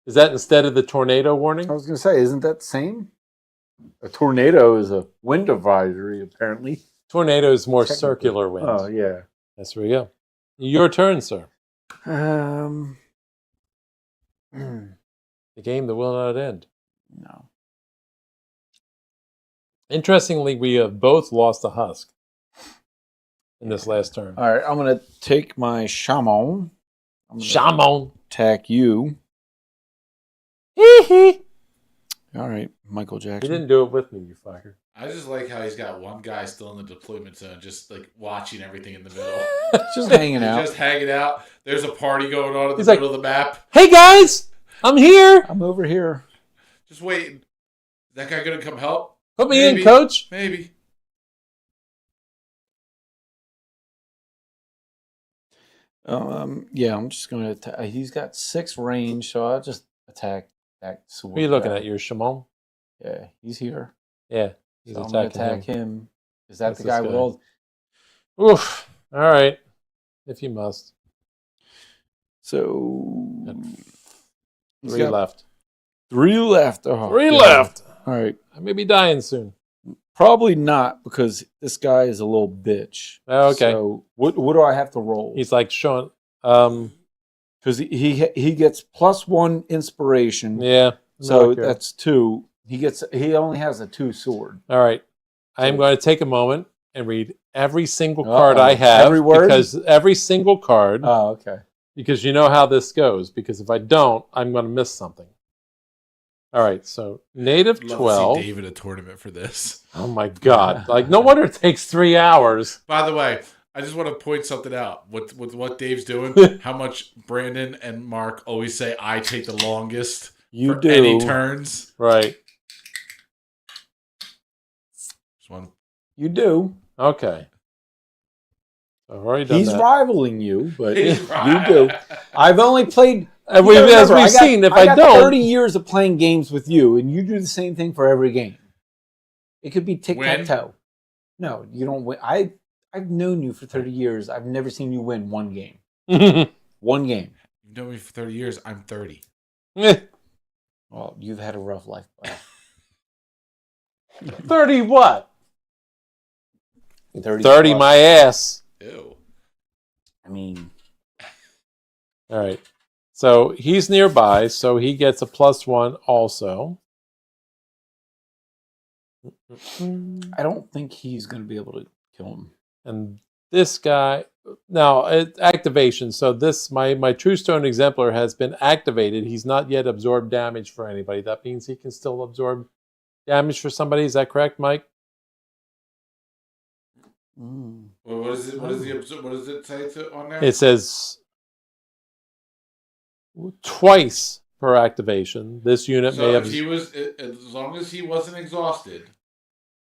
Is that instead of the tornado warning? I was going to say, isn't that the same? A tornado is a wind advisory, apparently. Tornado is more Technically. circular wind. Oh, yeah. That's where we go. Your turn, sir. No. The game that will not end. Interestingly, we have both lost a husk in this last turn. All right, I'm going to take my shaman. Shaman. Attack you. Hee. All right, Michael He Jackson. didn't do it with me, you fucker. I just like how he's got one guy still in the deployment zone, just like watching everything in the middle. Just hanging out. Just hanging out. There's a party going on in the He's like, middle of the map. Hey guys, I'm here. I'm over here. Just waiting. Is that guy gonna come help? Put me Maybe. in, coach. Maybe. Yeah, I'm just going to attack. He's got 6 range, so I'll just attack that sword. What are you looking guy. at? Your shaman? Yeah, he's here. Yeah, he's So I'm going to attacking attack him. Is that That's the guy this with guy. all... Oof. All right. If you must. So... he's 3 got left. 3 left. Oh, 3 God. left. All right. I may be dying soon. Probably not, because this guy is a little bitch. Oh, okay. So what do I have to roll? He's like showing. Because he gets +1 inspiration. Yeah. So not here. that's 2. He only has a 2 sword. All right. I am going to take a moment and read every single card I Uh-oh. have. Every word? Because every single card. Oh, okay. Because you know how this goes. Because if I don't, I'm going to miss something. All right. So native Love 12. to see David a tournament for this. Oh my God. Like, no wonder it takes 3 hours. By the way, I just want to point something out. With what Dave's doing, how much Brandon and Mark always say I take the longest You for do. any turns. Right. Just one. You do. Okay. I've already done He's that. rivaling you, but He's you right. do. I've only played... And you gotta as remember, we've seen, if I got don't... 30 years of playing games with you, and you do the same thing for every game. It could be tic-tac-toe. No, you don't win. I've known you for 30 years. I've never seen you win one game. One game. You've known me for 30 years. I'm 30. Well, you've had a rough life. Buddy. 30 what? 30 30 plus. my ass. Ew. I mean... All right. So he's nearby, so he gets a +1 also. I don't think he's going to be able to kill him. And this guy... Now, activation. So this, my True Stone Exemplar has been activated. He's not yet absorbed damage for anybody. That means he can still absorb damage for somebody. Is that correct, Mike? Mm. Well, what is it? What does it say on there? It says twice per activation. This unit may So have... if he was, as long as he wasn't exhausted,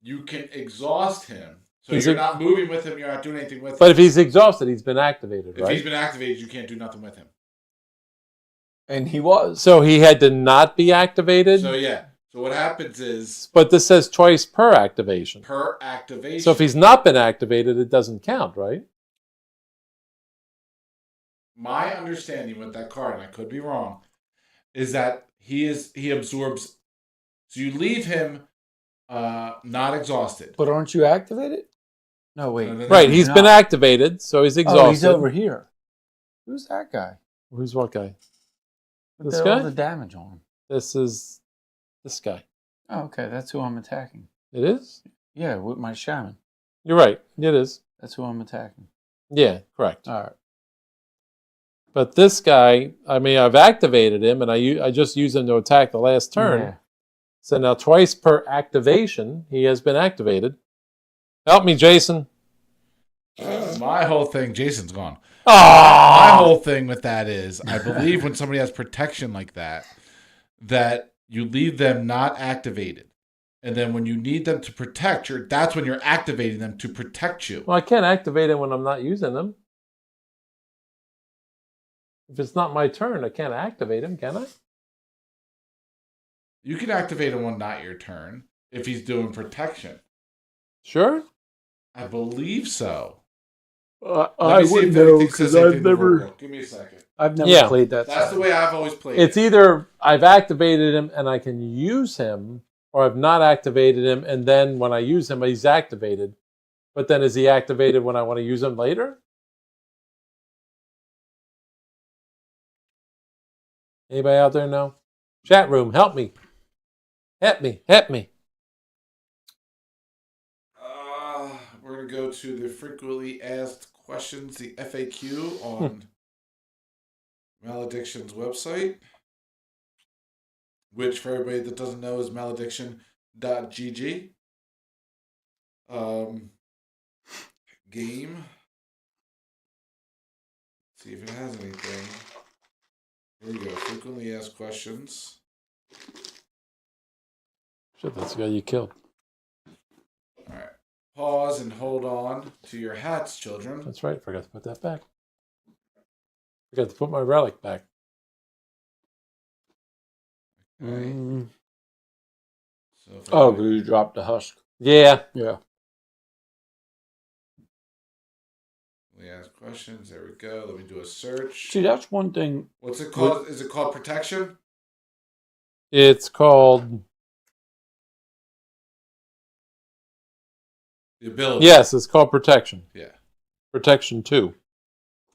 you can exhaust him. So you're not moving with him. You're not doing anything with him. But if he's exhausted, he's been activated, If right? he's been activated, you can't do nothing with him. And he was. So he had to not be activated? So yeah. So what happens is But this says twice per activation. per activation. So if he's not been activated, it doesn't count, right? My understanding with that card, and I could be wrong, is that he absorbs. So you leave him not exhausted. But aren't you activated? No, wait. No, no, no. Right, he's not. been activated, so he's exhausted. Oh, he's over here. Who's that guy? Who's what guy? With This all guy? the damage on him. This is this guy. Oh, okay. That's who I'm attacking. It is? Yeah, with my shaman. You're right. It is. That's who I'm attacking. Yeah, correct. All right. But this guy, I mean, I've activated him, and I just used him to attack the last turn. Yeah. So now twice per activation, he has been activated. Help me, Jason. My whole thing, Jason's gone. Oh! My whole thing with that is, I believe when somebody has protection like that, that you leave them not activated. And then when you need them to protect, that's when you're activating them to protect you. Well, I can't activate him when I'm not using them. If it's not my turn, I can't activate him, can I? You can activate him when not your turn if he's doing protection. Sure. I believe so. I Let me see wouldn't if anything know says because anything I've before we never, go. Give me a second. Yeah. played that. That's the way I've always played It's it. either I've activated him and I can use him or I've not activated him, and then when I use him, he's activated. But then is he activated when I want to use him later? Anybody out there know? Chat room, help me. Help me. Help me. We're going to go to the frequently asked questions, the FAQ on Malediction's website, which for everybody that doesn't know is malediction.gg. Game. See if it has anything. Here we go. Frequently asked questions. Shit, that's the guy you killed. All right. Pause and hold on to your hats, children. That's right. Forgot to put that back. Forgot to put my relic back. Okay. So Oh, but you dropped the husk. Yeah. Yeah. We ask questions. There we go. Let me do a search. See, that's one thing. What's it called? Is it called protection? It's called... The ability. Yes, it's called Protection. Yeah. Protection 2.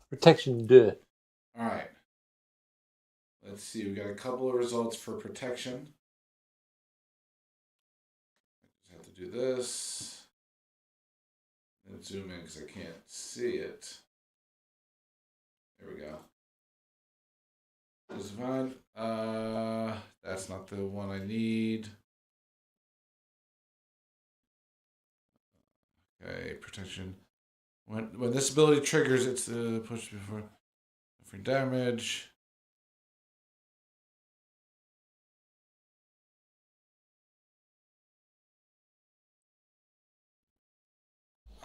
Protection 2. All right. Let's see. We got a couple of results for protection. I just have to do this. And zoom in because I can't see it. There we go. This is fine. That's not the one I need. Okay, protection. When this ability triggers, it's the push before for damage.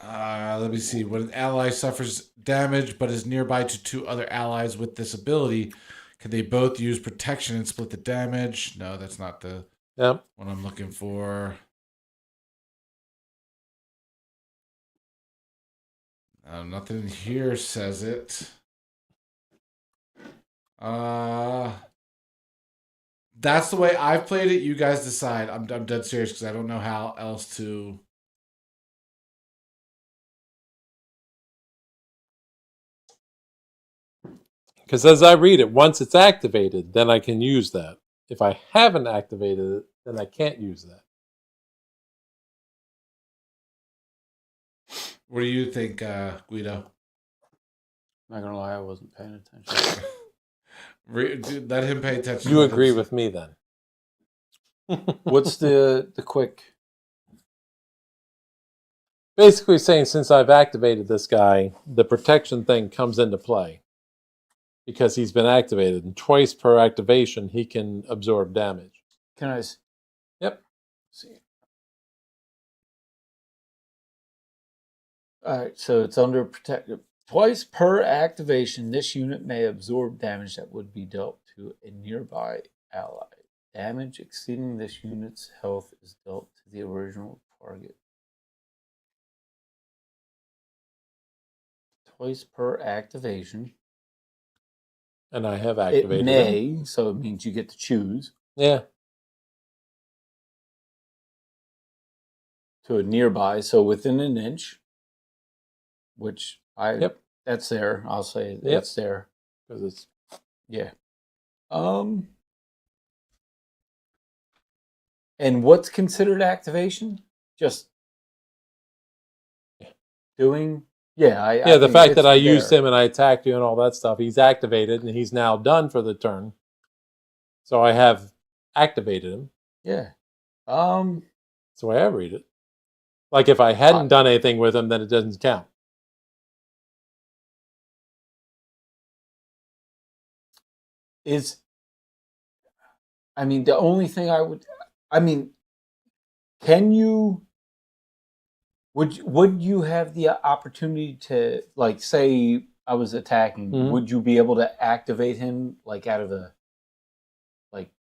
Let me see. When an ally suffers damage but is nearby to two other allies with this ability, can they both use protection and split the damage? No, that's not the Yep. one I'm looking for. Nothing here says it. That's the way I've played it. You guys decide. I'm dead serious because I don't know how else to. Because as I read it, once it's activated, then I can use that. If I haven't activated it, then I can't use that. What do you think, Guido? Not gonna lie, I wasn't paying attention. Let him pay attention. You agree with me then? What's the quick? Basically saying since I've activated this guy, the protection thing comes into play. Because he's been activated. And twice per activation, he can absorb damage. Can I? Yep. See. All right, so it's under protected. Twice per activation, this unit may absorb damage that would be dealt to a nearby ally. Damage exceeding this unit's health is dealt to the original target. Twice per activation. And I have activated It may, so it means you get to choose. Yeah. To a nearby, so within an inch. Which that's there. I'll say it's there. Because it's and what's considered activation? Just doing I the think fact that I there. used him and I attacked you and all that stuff, he's activated and he's now done for the turn. So I have activated him. Yeah. That's the way I read it. Like if I hadn't done anything with him, then it doesn't count. The only thing can you would you have the opportunity to, like, say I was attacking, would you be able to activate him, like, out of the, like,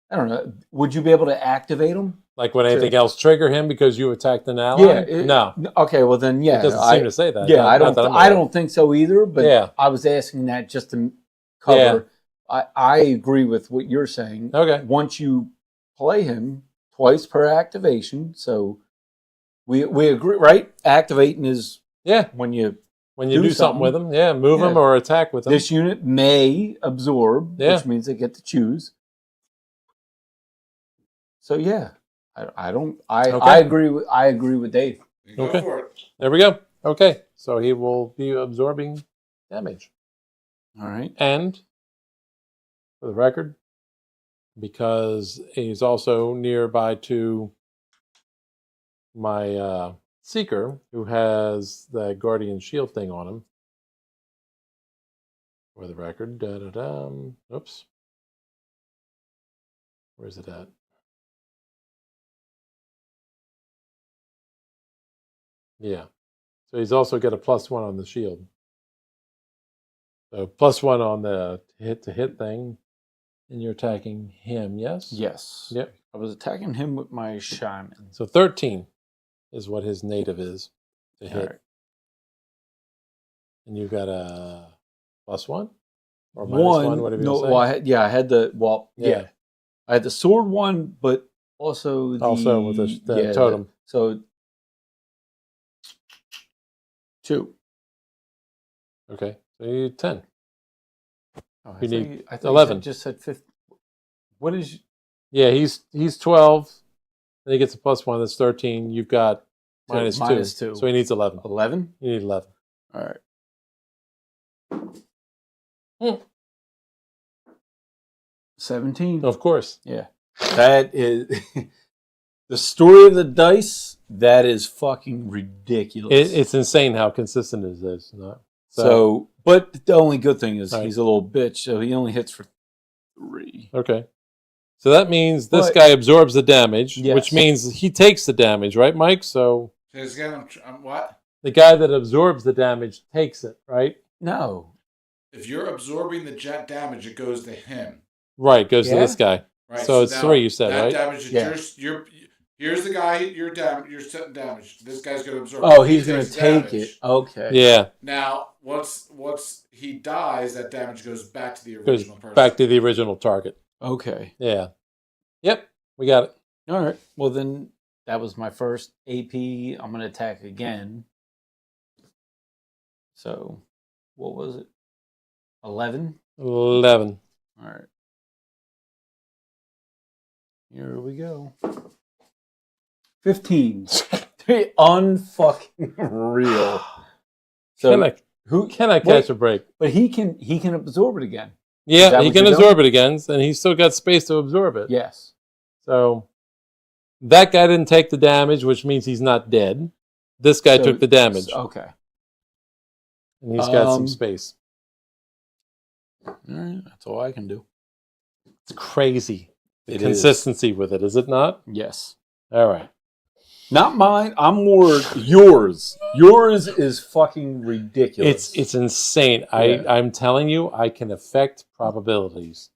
I don't know, would you be able to activate him? Like when anything else trigger him because you attacked an ally? Yeah. No. Okay, well then, yeah. It doesn't seem to say that. Yeah, I don't think so either, but I was asking that just to cover. I agree with what you're saying. Okay. Once you play him, twice per activation. So we agree, right? Activating is Yeah. when you do something with them. Yeah, move them or attack with them. This unit may absorb, which means they get to choose. So yeah, I agree with Dave. Go for it. There we go. Okay, so he will be absorbing damage. All right. And for the record, because he's also nearby to my Seeker, who has the Guardian Shield thing on him. For the record, oops. Where's it at? Yeah. So he's also got a +1 on the shield. So +1 on the hit thing. And you're attacking him, yes? Yes. Yep. I was attacking him with my shaman. So 13 is what his native is to hit. Right. And you've got a +1 or -1, whatever you no, say. well, I had the I had the sword one, but also with the totem. So 2. Okay, so you need 10. Oh, You need I thought 11. You just said 50. What is? Yeah, he's 12. Then he gets a +1. That's 13. You've got -2. So he needs 11. 11? You need 11. All right. 17. Of course. Yeah. That is the story of the dice. That is fucking ridiculous. It's insane how consistent it is. So, but the only good thing is he's a little bitch, so he only hits for 3. Okay. So that means this guy absorbs the damage, which means he takes the damage, right, Mike? So what? The guy that absorbs the damage takes it, right? No. If you're absorbing the jet damage, it goes to him. Right, goes to this guy. Right. So it's 3, you said, that right? Damage here's the guy you're setting damage. This guy's going to absorb. Oh, he's going to take it. Okay. Yeah. Now, once he dies, that damage goes back to the original person. Back to the original target. Okay. Yeah. Yep, we got it. All right. Well, then that was my first AP. I'm going to attack again. So, what was it? 11? 11. All right. Here we go. 15. Unfucking real. So can I catch a break? But he can absorb it again. Yeah, he can absorb it again, and he's still got space to absorb it. Yes. So that guy didn't take the damage, which means he's not dead. This guy took the damage. Okay. And he's got some space. All right, that's all I can do. It's crazy. The consistency with it, is it not? Yes. All right. Not mine. I'm more yours. Yours is fucking ridiculous. It's insane. Yeah. I'm telling you, I can affect probabilities.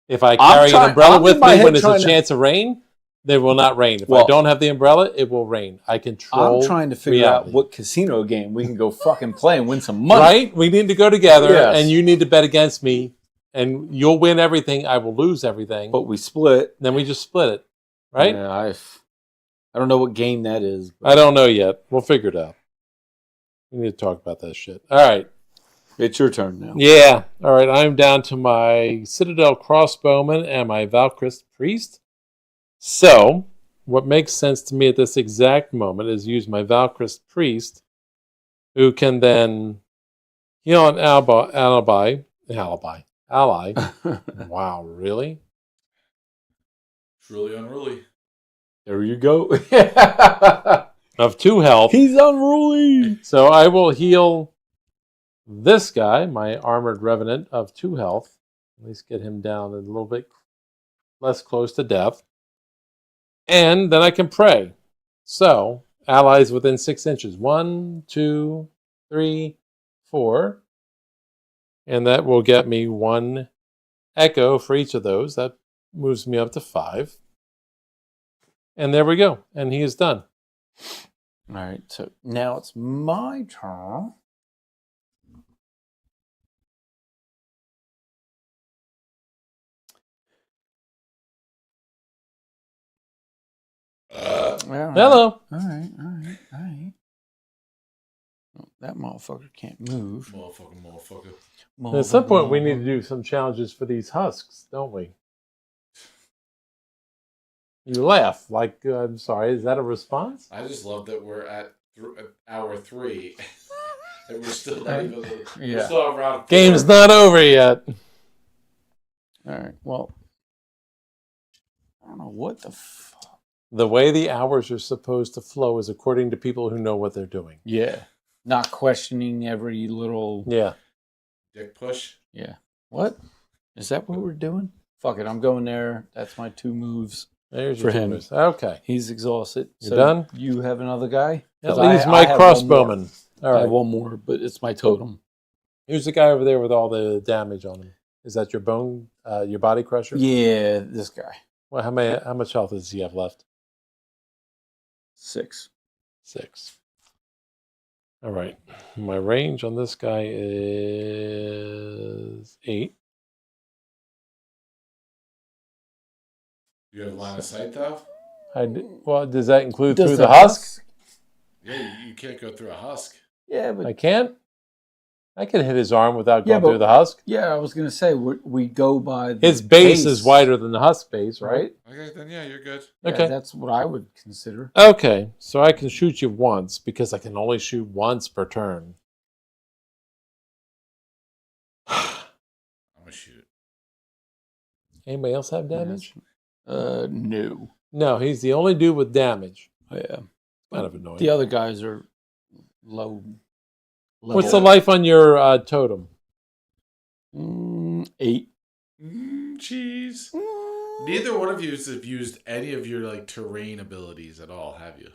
If I carry an umbrella with me when there's a chance of rain, there will not rain. If I don't have the umbrella, it will rain. I control. I'm trying to figure out what casino game we can go fucking play and win some money. Right? We need to go together, and you need to bet against me, and you'll win everything. I will lose everything. But we split. Then we just split it, right? Yeah, I don't know what game that is. I don't know yet. We'll figure it out. We need to talk about that shit. All right. It's your turn now. Yeah. All right. I'm down to my Citadel Crossbowman and my Valkyrie Priest. So, what makes sense to me at this exact moment is use my Valkyrie Priest, who can then heal an ally. Wow, really? Truly unruly. There you go. Of 2 health. He's unruly. So I will heal this guy, my Armored Revenant, of 2 health. At least get him down a little bit less close to death. And then I can pray. So, allies within 6 inches. 1, 2, 3, 4. And that will get me 1 echo for each of those. That moves me up to 5. And there we go. And he is done. All right. So now it's my turn. Well, Hello. All right. Well, that motherfucker can't move. Motherfucker. At some point, we need to do some challenges for these husks, don't we? You laugh like, I'm sorry, is that a response? I just love that we're at hour 3 and we're still not even. We're still around. Game's not over yet. All right. Well, I don't know what the fuck. The way the hours are supposed to flow is according to people who know what they're doing. Yeah. Not questioning every little. Yeah. Dick push. Yeah. What? Is that what we're doing? Fuck it. I'm going there. That's my 2 moves. There's For your him. moves. Okay. He's exhausted. You done? You have another guy? At least my I have crossbowman. All I right. have one more, but it's my totem. Here's the guy over there with all the damage on him. Is that your bone, your body crusher? Yeah, this guy. Well, how much health does he have left? 6. 6. All right. My range on this guy is 8. You have line of sight though. Well, does that include Does through the husk? Yeah, you can't go through a husk. Yeah, but I can't. I can hit his arm without going but- through the husk. yeah, I was gonna say we go by the His base is wider than the husk base, right? Okay, then yeah, you're good. Yeah, Okay. that's what I would consider. Okay, so I can shoot you once because I can only shoot once per turn. I'm gonna shoot. Anybody else have damage? No. No, he's the only dude with damage. Yeah. Kind of annoying. The other guys are low. What's the life on your totem? 8. Jeez. Neither one of you have used any of your like terrain abilities at all, have you?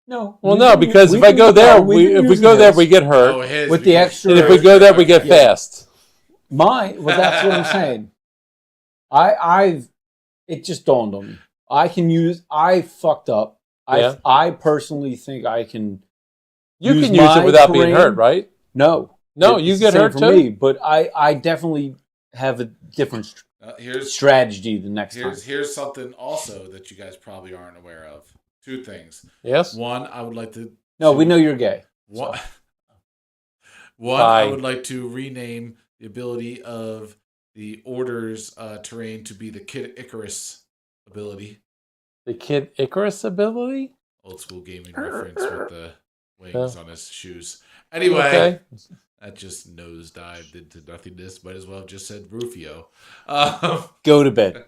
No. Well, no, because if I go there, if we go there, we get hurt. Oh, his With the extra- And if we go there, we get Yeah. fast. Mine. Well, that's what I'm saying. It just dawned on me. I fucked up. Yeah. I personally think I can. You use can use it my without being terrain. hurt, right? No. No, It's you the get same hurt for too? me, but I definitely have a different Here's strategy the next time. here's something also that you guys probably aren't aware of. 2 things. Yes. One, I would like to. No, we know you're gay. One, So. one I Bye. would like to rename the ability of the Order's terrain to be the Kid Icarus ability. The Kid Icarus ability? Old school gaming reference with the wings on his shoes. Anyway, Okay. that just nosedived into nothingness. Might as well have just said Rufio. Go to bed.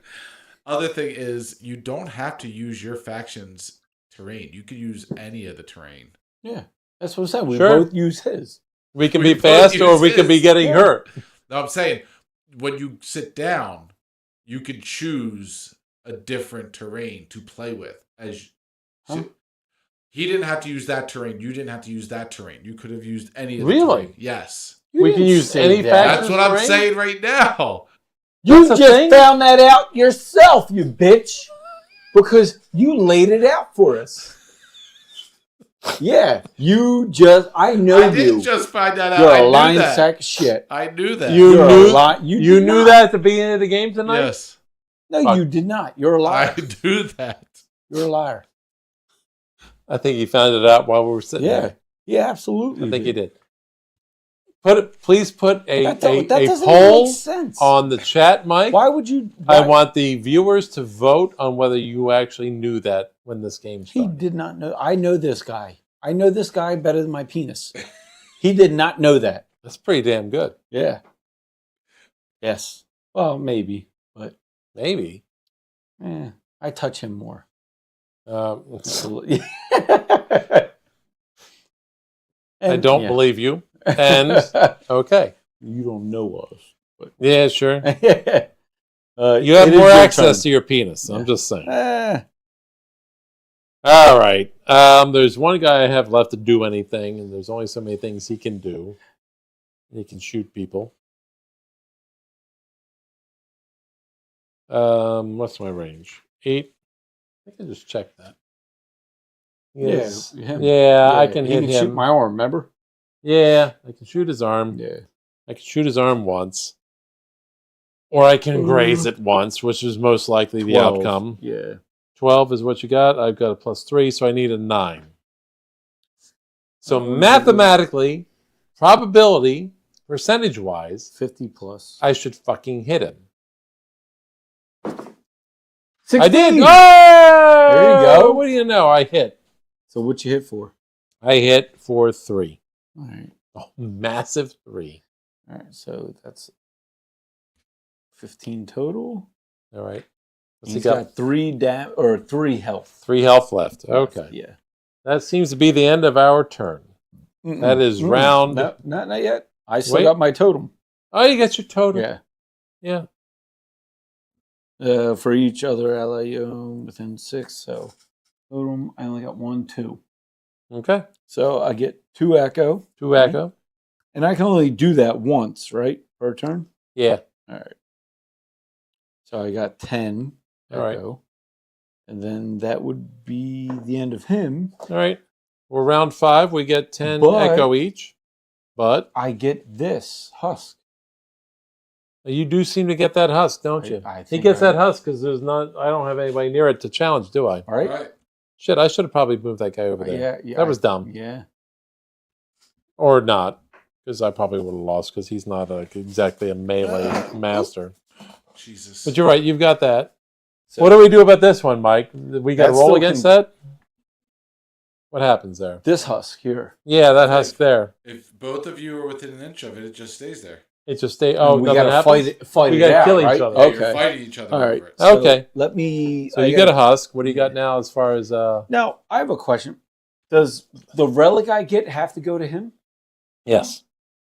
Other thing is, you don't have to use your faction's terrain. You could use any of the terrain. Yeah, that's what I'm saying. We Sure. both use his. We can We be both fast or use we can be his. getting Yeah. hurt. No, I'm saying when you sit down, you could choose a different terrain to play with. Huh? He didn't have to use that terrain. You didn't have to use that terrain. You could have used any of the Really? terrain. Yes. You We can didn't use say any that. faction. That's what I'm terrain? saying right now. You That's a just thing? found that out yourself, you bitch. Because you laid it out for us. Yeah, I know I you. didn't just find that out. You're I a knew lying that. sack of shit. I knew that. You You're knew- a lie. You did knew not. that at the beginning of the game tonight? Yes. No, Fuck. you did not. You're a liar. I do that. You're a liar. I think he found it out while we were sitting Yeah. there. Yeah, absolutely. I think he did. Please put a That doesn't even poll make sense. on the chat, Mike. Why would you? I want the viewers to vote on whether you actually knew that when this game He started. did not know. I know this guy. I know this guy better than my penis. He did not know that. That's pretty damn good. Yeah. Yes. Well, maybe, but Maybe. I touch him more. I And- don't yeah. believe you. And, okay. You don't know us. But Yeah, sure. you You have more access to your penis. I'm just saying. All right. There's one guy I have left to do anything, and there's only so many things he can do. He can shoot people. What's my range? 8. I can just check that. Yes. him. Yeah, I can he hit shoot him. my arm. Remember? Yeah, I can shoot his arm. Yeah. I can shoot his arm once. Or I can graze it once, which is most likely the 12. outcome. Yeah. 12 is what you got. I've got a +3, so I need a 9. So Oh, mathematically, probability, percentage-wise, 50 plus. I should fucking hit him. 16. I did. Oh! There you go. What do you know? I hit. So what you hit for? I hit for 3. All right. Oh, massive 3. All right. So that's 15 total. All right. What's He's he got? got 3 health. 3 health left. Okay. Yeah. That seems to be the end of our turn. That is round. No, not yet. I still Wait. got my totem. Oh, you got your total. Yeah. Yeah. For each other ally you own within 6. So totem, I only got 1, 2. Okay. So I get 2 echo. 2 echo. And I can only do that once, right? Per turn? Yeah. All right. So I got 10 All right. echo. And then that would be the end of him. All right. We're round 5. We get 10 But- echo each. But I get this husk. you do seem to get that husk, don't you? I He think gets I- that husk because I don't have anybody near it to challenge, do I? All right. All right. Shit, I should have probably moved that guy over there. Yeah. That was dumb. Yeah. Or not, because I probably would have lost because he's not exactly a melee master. Jesus. But you're right, you've got that. So What do we do about this one, Mike? We got to That roll still against can- that? What happens there? this husk here. Yeah, that husk there. If both of you are within an inch of it, it just stays there. It just stay. Oh, we nothing gotta happens? fight We it gotta out, kill each right? other. Yeah, Okay. You're fighting each other All right. over it. So Okay. Let me. So you got a husk. What do you got now as far as... Now I have a question. Does the relic I get have to go to him? Yes.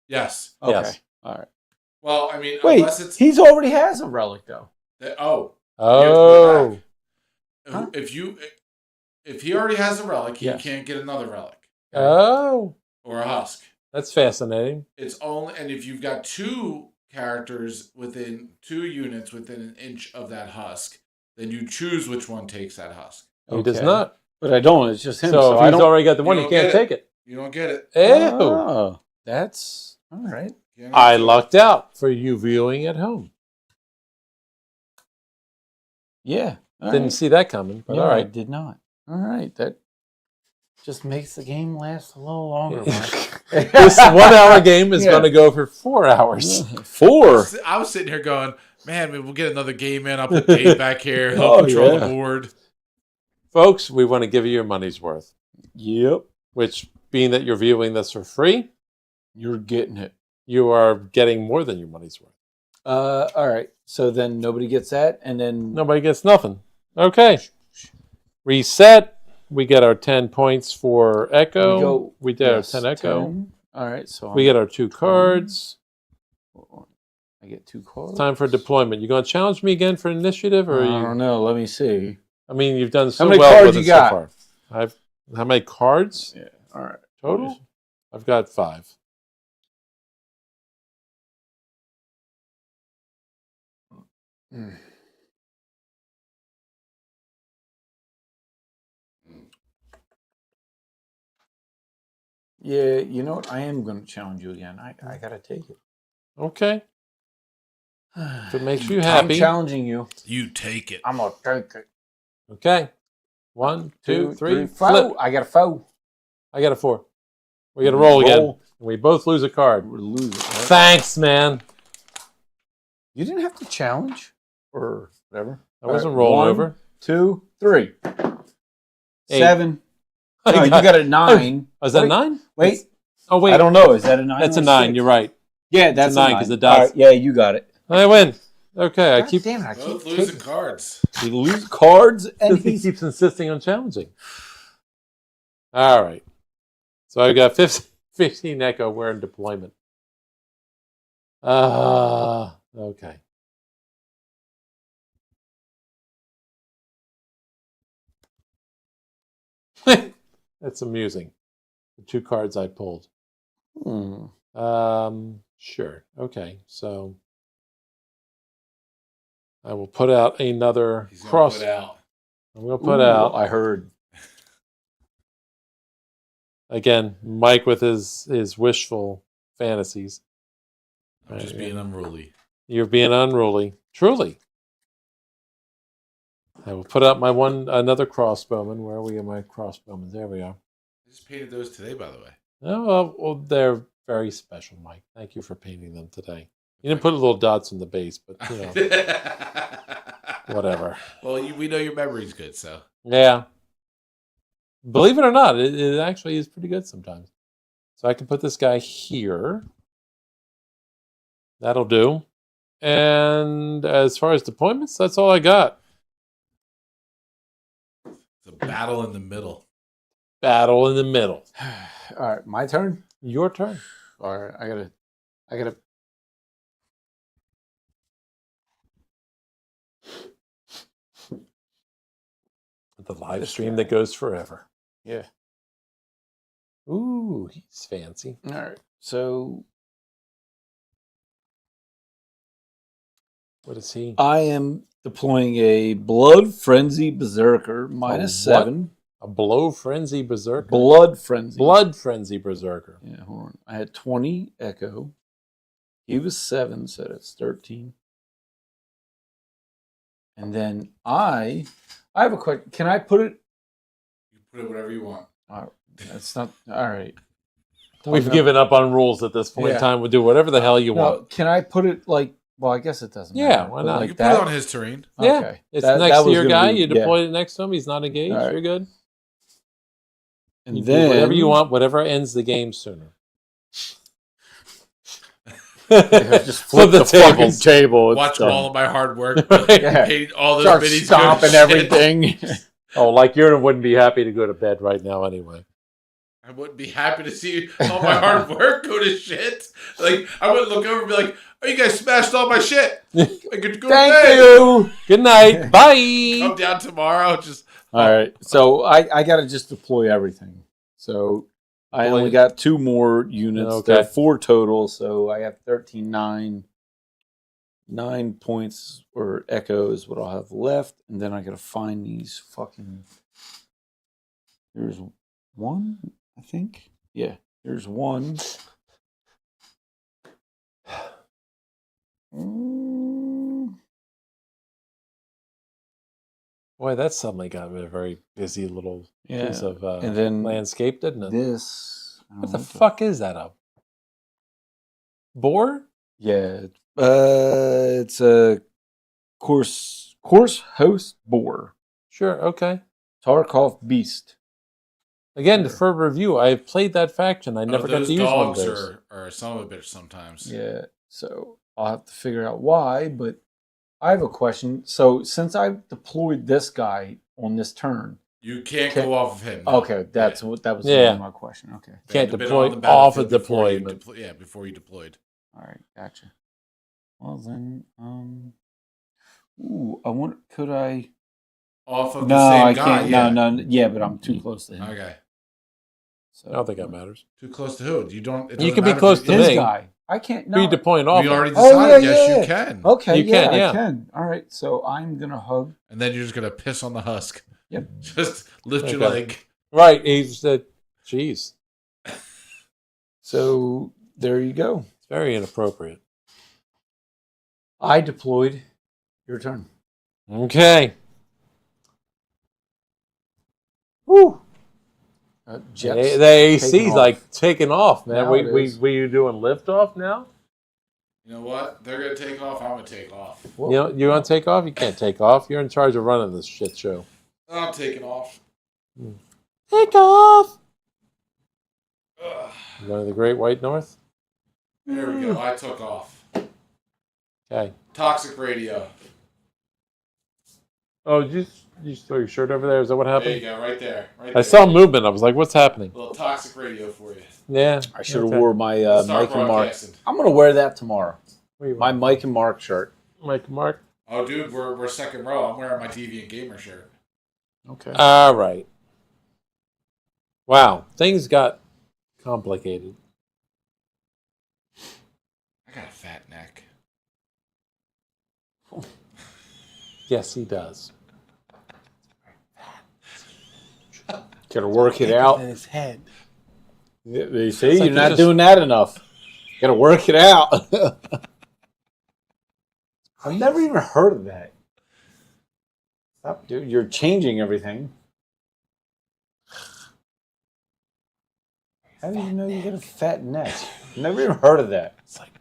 Yes. Okay. Yes. All right. Well, I mean, Wait. unless it's He's already has a relic though. oh, Oh. Huh? if he already has a relic, he Yes. can't get another relic Oh. or a husk. That's fascinating. It's only, and if you've got 2 characters within 2 units within an inch of that husk, then you choose which one takes that husk. He does Okay. not. But I don't. It's just him. So, So if I he's don't. already got the one, You he don't can't get take it. You don't get it. Ew. Oh, that's all right. You don't I get it. lucked out for you viewing at home. Yeah. All Didn't right. see that coming, but Yeah, all I right. did not. All right. That just makes the game last a little longer. Mike. This 1 hour game is Yeah. going to go for 4 hours. 4. I was sitting here going, man, maybe we'll get another game in. I'll put Dave back here. He'll Oh, control yeah. the board. Folks, we want to give you your money's worth, Yep. which, being that you're viewing this for free, You're getting it. you are getting more than your money's worth. All right. So then nobody gets that, and then Nobody gets nothing. Okay. Reset. We get our 10 points for Echo. We did yes, our 10 Echo. 10. All right. So We get our 2 cards. I get 2 cards. Time for deployment. You going to challenge me again for initiative, or I are you? don't know. Let me see. I mean, you've done so many well cards with you it got? so far. How many cards Yeah. All right. total? I've got 5. Mm. Yeah, you know what? I am going to challenge you again. I got to take it. Okay. If it makes you I'm happy. challenging you. You take it. I'm going to take it. Okay. 1, 2, 3, four. flip. I got a foe. I got a 4. We got to roll again. We both lose a card. We're losing. Right? Thanks, man. You didn't have to challenge or whatever. I wasn't All right, rolling 1, over. 2, 3. 8. 7. I No, you got- got a 9. Was that Wait, 9? Wait. Oh, wait. I don't know. Is that a 9? That's or a 9. 6? You're right. Yeah, that's a 9 'cause it does. All right, yeah, you got it. I win. Okay. I God keep. damn it, I keep Both losing taking- cards. He lose cards and He he's keeps insisting on challenging. All right. So I got 15 Echo. We're in deployment. Okay. That's amusing. The 2 cards I pulled. Sure. Okay. So I will put out another He's going cross. to put out. I'm going to put out I heard. again Mike with his wishful fantasies. I'm just being unruly. You're being unruly. Truly. I will put out my another crossbowman. Where are we in my crossbowmen? There we are. I just painted those today, by the way. Oh, well, they're very special, Mike. Thank you for painting them today. You didn't put little dots in the base, but whatever. Well, we know your memory's good, so. Yeah. Believe it or not, it actually is pretty good sometimes. So I can put this guy here. That'll do. And as far as deployments, that's all I got. It's a battle in the middle. Battle in the middle. All right, my turn. Your turn. All right, I gotta. The live stream that goes forever. Yeah. Ooh, he's fancy. All right. So What is he? I am deploying a Blood Frenzy Berserker -7. A blow frenzy berserker. Blood Frenzy. Blood frenzy berserker. Yeah, hold on. I had 20 Echo. He was 7, so that's 13. And then I have a question. Can I put it? You put it whatever you want. That's not all right. We've given up on rules at this point in Yeah. time. We'll do whatever the hell you No, want. can I put it like? Well, I guess it doesn't. Yeah, matter, why but not? Like You can put it on his terrain. Yeah, Okay. it's That next to was your gonna guy. be- You yeah. deploy it next to him. He's not engaged. All right. You're good. And You then do whatever you want, whatever ends the game sooner. Just Flip flip the the fucking tables. table. It's Watch done. all of my hard work. Yeah. Paint all those Start minis. stomping good shit. everything. Oh, like you wouldn't be happy to go to bed right now anyway. I wouldn't be happy to see all my hard work go to shit. Like, I wouldn't look over and be like, oh, you guys smashed all my shit. I could go to Thank bed. you. Good night. Bye. Come down tomorrow. Just All right. So I got to just deploy everything. So I Deploy only it. got 2 more units. Okay. There are 4 total. So I have 13, 9 points or echoes, what I'll have left. And then I got to find these fucking. There's 1, I think. Yeah, there's 1. Boy, that suddenly got me a very busy little Yeah. piece of And then landscape, didn't it? this. I don't What the know fuck is that? A boar? Yeah. It's a course host boar. Sure. Okay. Tarkov Beast. Again, for review, I've played that faction. I never got those to use one of dogs those. are some of a bitch sometimes. Yeah. So I'll have to figure out why, but I have a question. So since I deployed this guy on this turn, You can't Okay. go off of him. now. okay, that was Yeah. my question. Okay. They Can't had to bid deploy on the off a battlefield before you deployment. before you deployed. All right, gotcha. Well then, I want. Could I? Off of No, the same I guy. can't. Yeah. No. Yeah, but I'm too close to him. Okay. So I don't think that matters. Too close to who? You don't. It You doesn't can be matter if close you- to his me. guy. I can't. Who are you No. deploying off? We of? already Oh, decided. yeah, Yes, yeah. you can. Okay, You can, yeah. I can. All right, so I'm gonna hug. And then you're just gonna piss on the husk. Yep. Just lift your Okay. leg. Right. He's the. Jeez. So there you go. It's very inappropriate. I deployed. Your turn. Okay. Woo. The Jets. AC's taking off. like taking off, man. Now We it we is. were you doing liftoff now? You know what? They're gonna take off. I'm gonna take off. Whoa. You know you want to take off? You can't take off. You're in charge of running this shit show. I'm taking off. Take off. Ugh. You going to the Great White North? There we go. I took off. Okay. Toxic radio. Oh, did you throw your shirt over there? Is that what There you happened? go. Right there. Right I there. saw movement. I was like, what's happening? A little toxic radio for you. Yeah. I should have okay. wore my Start Mike and Mark. broadcasting. I'm gonna wear that tomorrow. What do you My want? Mike and Mark shirt. Mike and Mark. Oh, dude, we're second row. I'm wearing my TV and gamer shirt. Okay. All right. Wow. Things got complicated. I got a fat neck. Yes, he does. Gotta work it out. his head. You see, like you're you not just- doing that enough. Gotta work it out. I've never even heard of that. Stop, dude. You're changing everything. How do you know you get a fat neck? Never even heard of that. It's like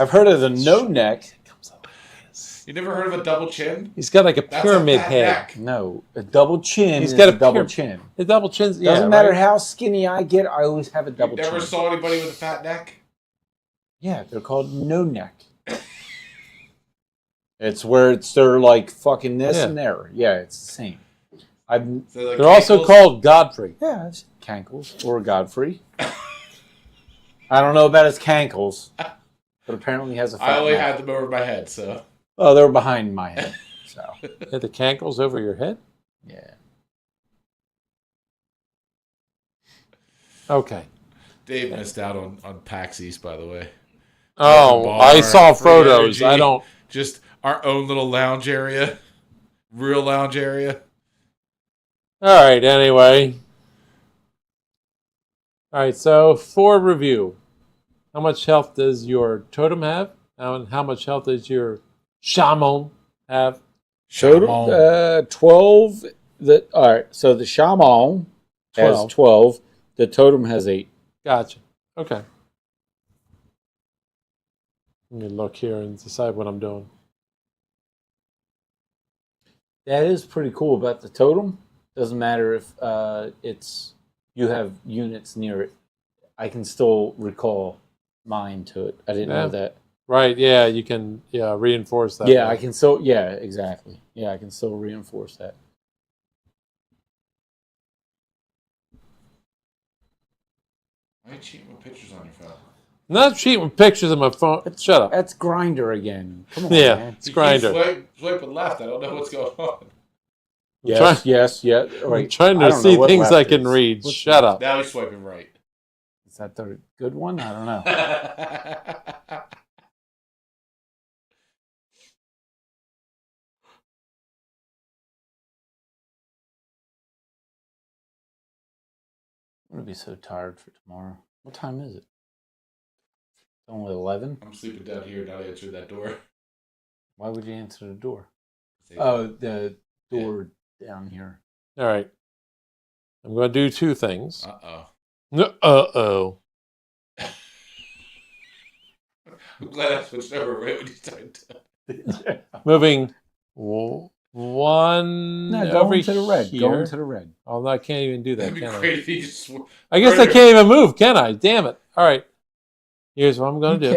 I've heard of the no neck. It comes out like this. You never heard of a double chin? He's got like a That's pyramid a fat head. neck. No, a double chin. He's Is got a double chin. The double chin's Doesn't matter how skinny I get. I always have a You double never chin. saw anybody with a fat neck? Yeah, they're called no neck. It's where they're like fucking this and there. Yeah, it's the same. They're also called Godfrey. Yeah, it's Cankles or Godfrey. I don't know about his cankles, but apparently he has a fat I only neck. had them over my head, so. Oh, they're behind my head. So You had the cankles over your head? yeah. Okay. Dave missed out on PAX East, by the way. Oh, Bar, I saw free photos. energy, I don't. Just our own little lounge area. Real lounge area. All right, anyway. All right, so for review, how much health does your totem have? And how much health does your shaman have? Totem 12. All right, so the shaman has 12. The totem has 8. Gotcha. Okay. Let me look here and decide what I'm doing. That is pretty cool about the totem. Doesn't matter if you have units near it. I can still recall mine to it. I didn't know that. Right, yeah, you can reinforce that. Yeah, I can still, exactly. Yeah, I can still reinforce that. Why are you cheating with pictures on your phone? I'm not cheating with pictures on my phone. Shut up. That's Grinder again. Come on, Yeah, man. it's Grinder. Swiping left. I don't know what's going on. Yes. Right. I'm trying to see things I can read. Shut up. Now he's swiping right. Is that the good one? I don't know. I'm going to be so tired for tomorrow. What time is it? It's only 11? I'm sleeping down here, not answering that door. Why would you answer the door? Oh, the door down here. All right. I'm going to do 2 things. Uh-oh. Uh-oh. I'm glad I switched over right when you started. Moving one go into the red. here. Go into the red. Oh, no, I can't even do that, That'd be can great I? if you just I guess I can't even move, can I? Damn it. All right. Here's what I'm going to do.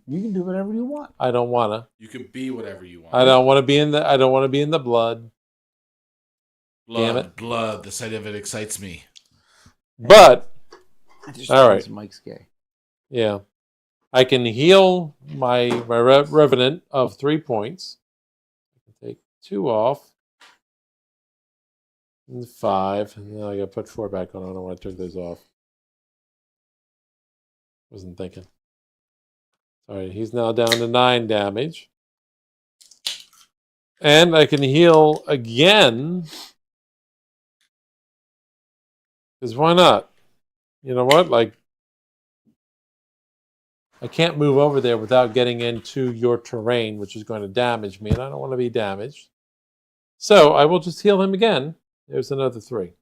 You can do whatever you want. I don't want to. You can be whatever you want. I don't want to be in the blood. Damn it. Blood. The sight of it excites me. But all right, Mike's gay. Yeah, I can heal my revenant of 3 points. I can take 2 off, and 5. And then I got to put 4 back on. I don't know why I took those off. Wasn't thinking. All right, he's now down to 9 damage, and I can heal again. Because why not? You know what? Like, I can't move over there without getting into your terrain, which is going to damage me, and I don't want to be damaged. So I will just heal him again. There's another 3.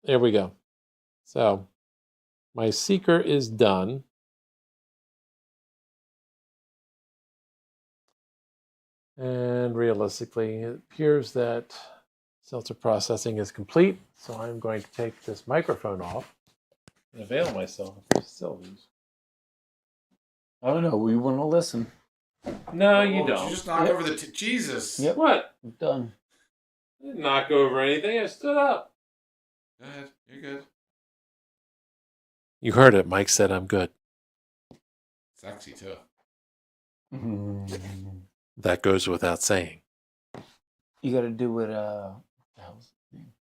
There we go. So my Seeker is done. And realistically, it appears that seltzer processing is complete. So I'm going to take this microphone off and avail myself of the facilities. I don't know. We want to listen. No, you don't. You just knock over the Jesus. Yep. What? I'm done. I didn't knock over anything. I stood up. Go ahead. You're good. You heard it. Mike said I'm good. Sexy too. That goes without saying. You got to do it.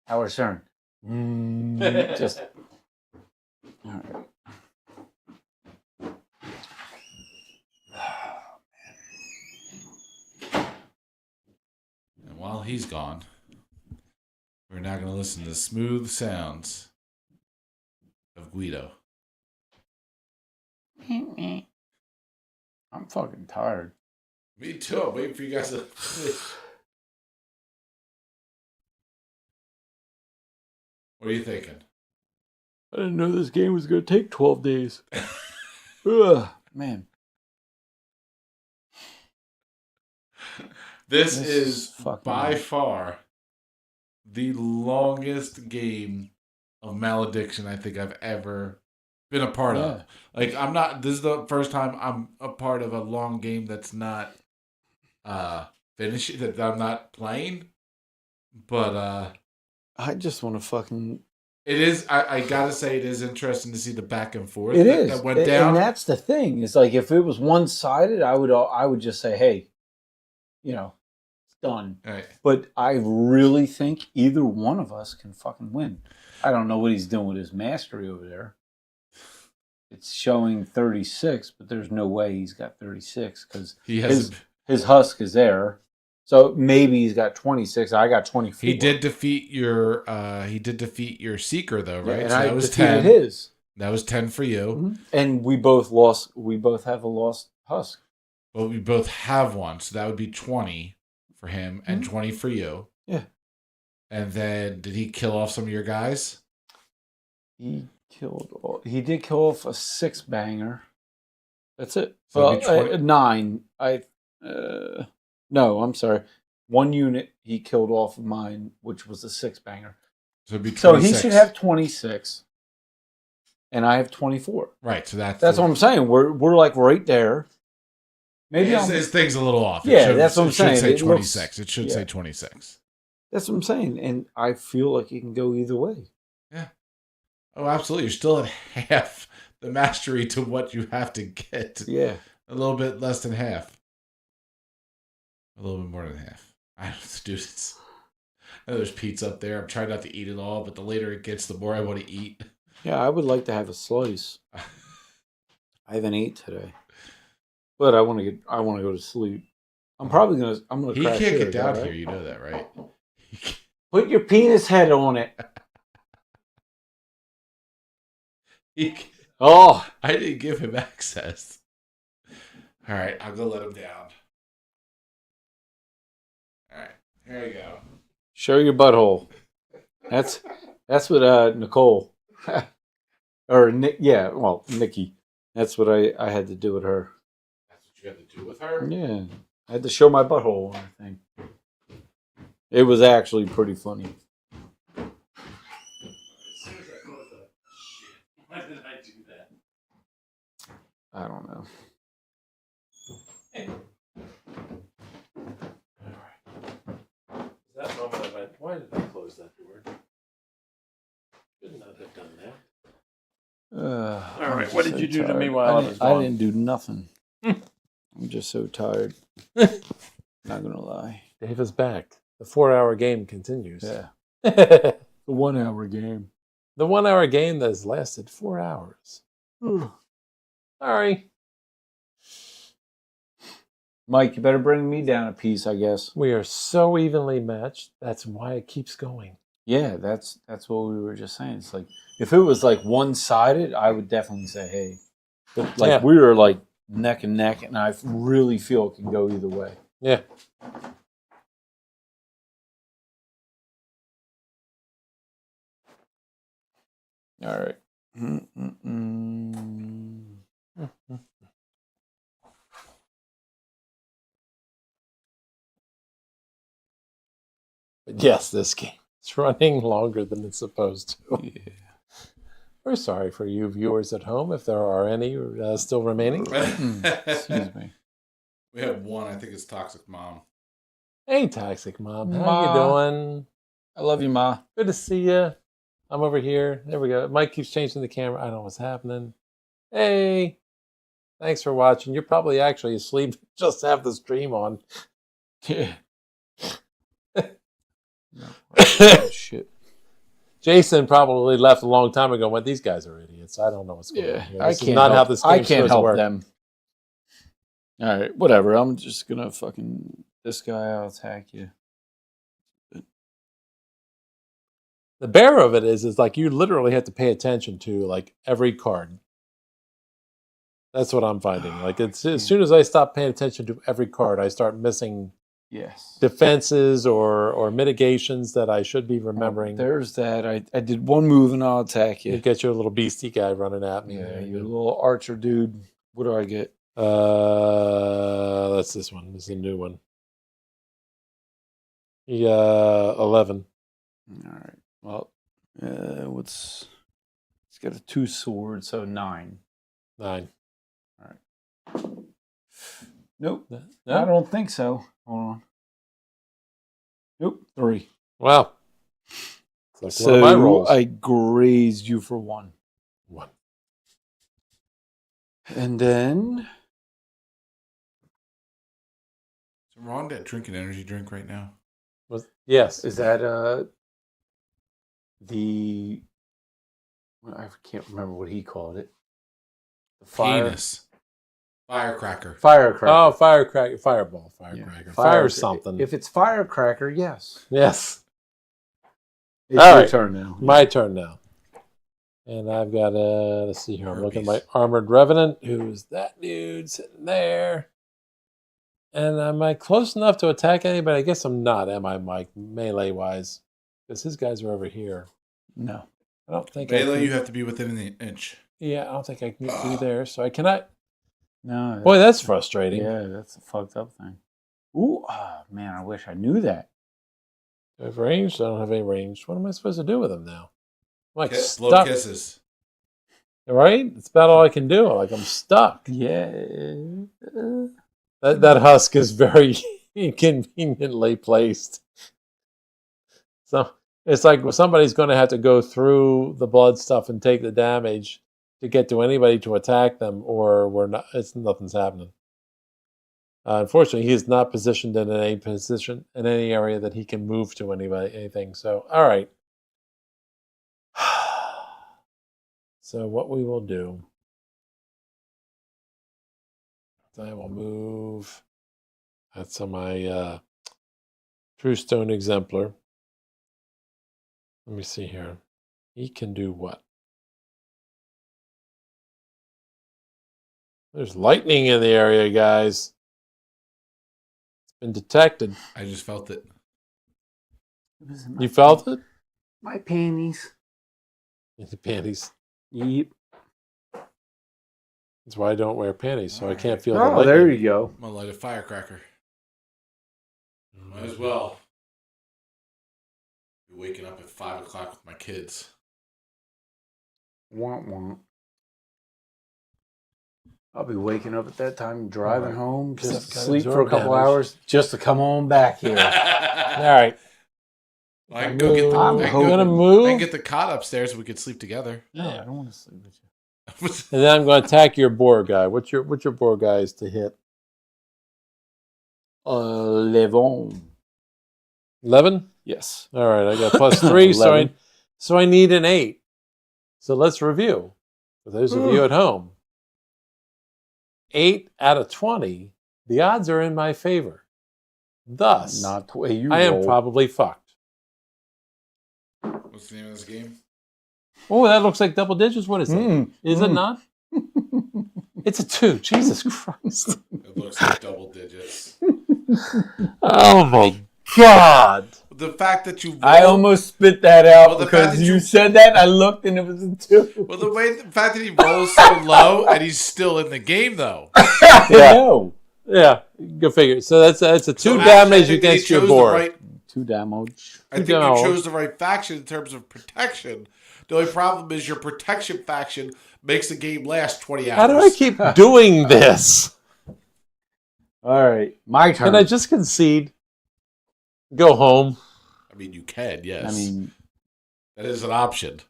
Howard Stern. Just. All right. And while he's gone, we're now going to listen to the smooth sounds of Gweedo. I'm fucking tired. Me too. I'm waiting for you guys to. What are you thinking? I didn't know this game was going to take 12 days. Ugh, man. This This is fucking- by far the longest game of Malediction I think I've ever been a part of. Like, I'm not. This is the first time I'm a part of a long game that's not finishing. That I'm not playing. But I just want to fucking. it is. I gotta say, it is interesting to see the back and forth It that, is. that went down. And that's the thing. It's like if it was one-sided, I would just say, hey, it's done. Right. But I really think either one of us can fucking win. I don't know what he's doing with his mastery over there. It's showing 36, but there's no way he's got 36 because He has. his husk is there. So maybe he's got 26. I got 24. He did defeat your. He did defeat your seeker though, right? And so I that was defeated 10. his. That was 10 for you. Mm-hmm. And we both lost. We both have a lost husk. Well, we both have one, so that would be 20 for him and 20 for you. Yeah. And then did he kill off some of your guys? He did kill off a 6-banger. That's it. So it'd be Well, 20 9. No, I'm sorry. 1 unit he killed off of mine, which was a 6-banger. So it'd be 26. So he should have 26, and I have 24. Right. So that's what I'm saying. We're like right there. Maybe his thing's a little off. Yeah, that's what I'm saying. It should say It 26. It should yeah. say 26. That's what I'm saying, and I feel like it can go either way. Yeah. Oh, absolutely. You're still at half the mastery to what you have to get. Yeah. A little bit less than half. A little bit more than half. I don't do this. I know there's pizza up there. I'm trying not to eat it all, but the later it gets, the more I want to eat. Yeah, I would like to have a slice. I haven't ate today, but I want to go to sleep. I'm gonna. He crash can't here, get down right? here. You know that, right? Put your penis head on it. Oh, I didn't give him access. All right, I'll go let him down. All right, here we go. show your butthole. That's what Nicole or Nick. Yeah, well, Nikki. That's what I had to do with her. That's what you had to do with her? Yeah, I had to show my butthole on her thing. It was actually pretty funny. Why did I do that? I don't know. That moment I went, why did I close that door? Should not have done that. All right, what did you do to me while I was I gone? didn't do nothing. I'm just so tired. Not gonna lie. Dave is back. The 4-hour game continues. Yeah, The the 1-hour game. 1-hour game that has lasted 4 hours. Sorry. Mike, you better bring me down a piece, I guess. We are so evenly matched. That's why it keeps going. Yeah, that's what we were just saying. It's like if it was like one-sided, I would definitely say, hey. But like Yeah. we were like neck and neck, and I really feel it can go either way. Yeah. All right. But yes, this game is running longer than it's supposed to. Yeah. We're sorry for you viewers at home, if there are any still remaining. Excuse me. We have one. I think it's Toxic Mom. Hey, Toxic Mom. How Ma. you doing? I love you, Ma. Good to see you. I'm over here. There we go. Mike keeps changing the camera. I don't know what's happening. Hey. Thanks for watching. You're probably actually asleep. Just have the stream on. Yeah. Oh, shit. Jason probably left a long time ago. Went, these guys are idiots. I don't know what's going on Yeah, here. I This is can't. not how help, this I game's can't supposed to help work. them. All right, whatever. I'm just gonna fucking this guy. I'll attack you. The bear of it is like you literally have to pay attention to like every card. That's what I'm finding. Like it's as soon as I stop paying attention to every card, I start missing Yes. defenses or mitigations that I should be remembering. There's that. I did one move and I'll attack You you. get your little beastie guy running at me. Yeah, There your you little archer dude. What do I get? go. That's this one. This is a new one. Yeah, 11. All right. Well, let's get a 2 sword, so 9. 9. Nope. No? I don't think so. Hold on. Nope. 3. Wow. It's like So one of my rolls. I grazed you for 1. 1. And then So Ron drink an energy drink right now. Yes. is that the I can't remember what he called it. The Penis. Firecracker. Firecracker. Oh, firecracker. Fireball. Yeah, Firecracker. Fire something. If it's firecracker, yes. Yes. It's All your right. turn now. My turn now. And I've got let's see here. I'm looking at my Armored Revenant, who's that dude sitting there. And am I close enough to attack anybody? I guess I'm not, am I, Mike, melee-wise? Because his guys are over here. No. I don't think Melee, you have to be within an inch. Yeah, I don't think I can get through there. So I cannot. No. Boy, that's frustrating. Yeah, that's a fucked up thing. Ooh, man, I wish I knew that. Do I have range? I don't have any range. What am I supposed to do with him now? I'm like Blow stuck. kisses. Right? It's about all I can do. Like I'm stuck. Yeah. That husk is very inconveniently placed. So it's like somebody's going to have to go through the blood stuff and take the damage to get to anybody to attack them, or we're not. Nothing's happening. Unfortunately, he is not positioned in any position in any area that he can move to anything. So, all right. So what we will do, I will move. That's on my True Stone Exemplar. Let me see here. He can do what? There's lightning in the area, guys. It's been detected. I just felt it. You felt it? My panties. The panties. Yep. That's why I don't wear panties, so I can't feel the Oh, lightning. there you go. I'm going to light a firecracker. Might as well. Be waking up at 5 o'clock with my kids. Want. I'll be waking up at that time, driving home, just Gotta sleep for a absorb couple damage. hours, just to come on back here. All right. I can go get the, I'm I can going to go, move. I can get the cot upstairs so we could sleep together. No, I don't want to sleep with you. And then I'm going to attack your boar guy. What's your boar guys to hit? 11. 11? Yes. All right, I got plus 3, so I need an 8. So let's review. For those of you at home, 8 out of 20, the odds are in my favor. Thus, Not the way you I am roll. probably fucked. What's the name of this game? Oh, that looks like double digits. What is it? Is it not? It's a 2. Jesus Christ. It looks like double digits. Oh my God. The fact that you rolled, I almost spit that out Well, the fact because that you you- said that. I looked and it was a 2. well, the fact that he rolls so low and he's still in the game though. Yeah. No. Yeah, go figure. So that's a 2 So actually, I damage think that he against your chose the board. right- 2 damage. I think No. you chose the right faction in terms of protection. The only problem is your protection faction makes the game last 20 hours. How do I keep doing this? All right. My turn. Can I just concede? Go home. I mean, you can, yes. I mean, that is an option.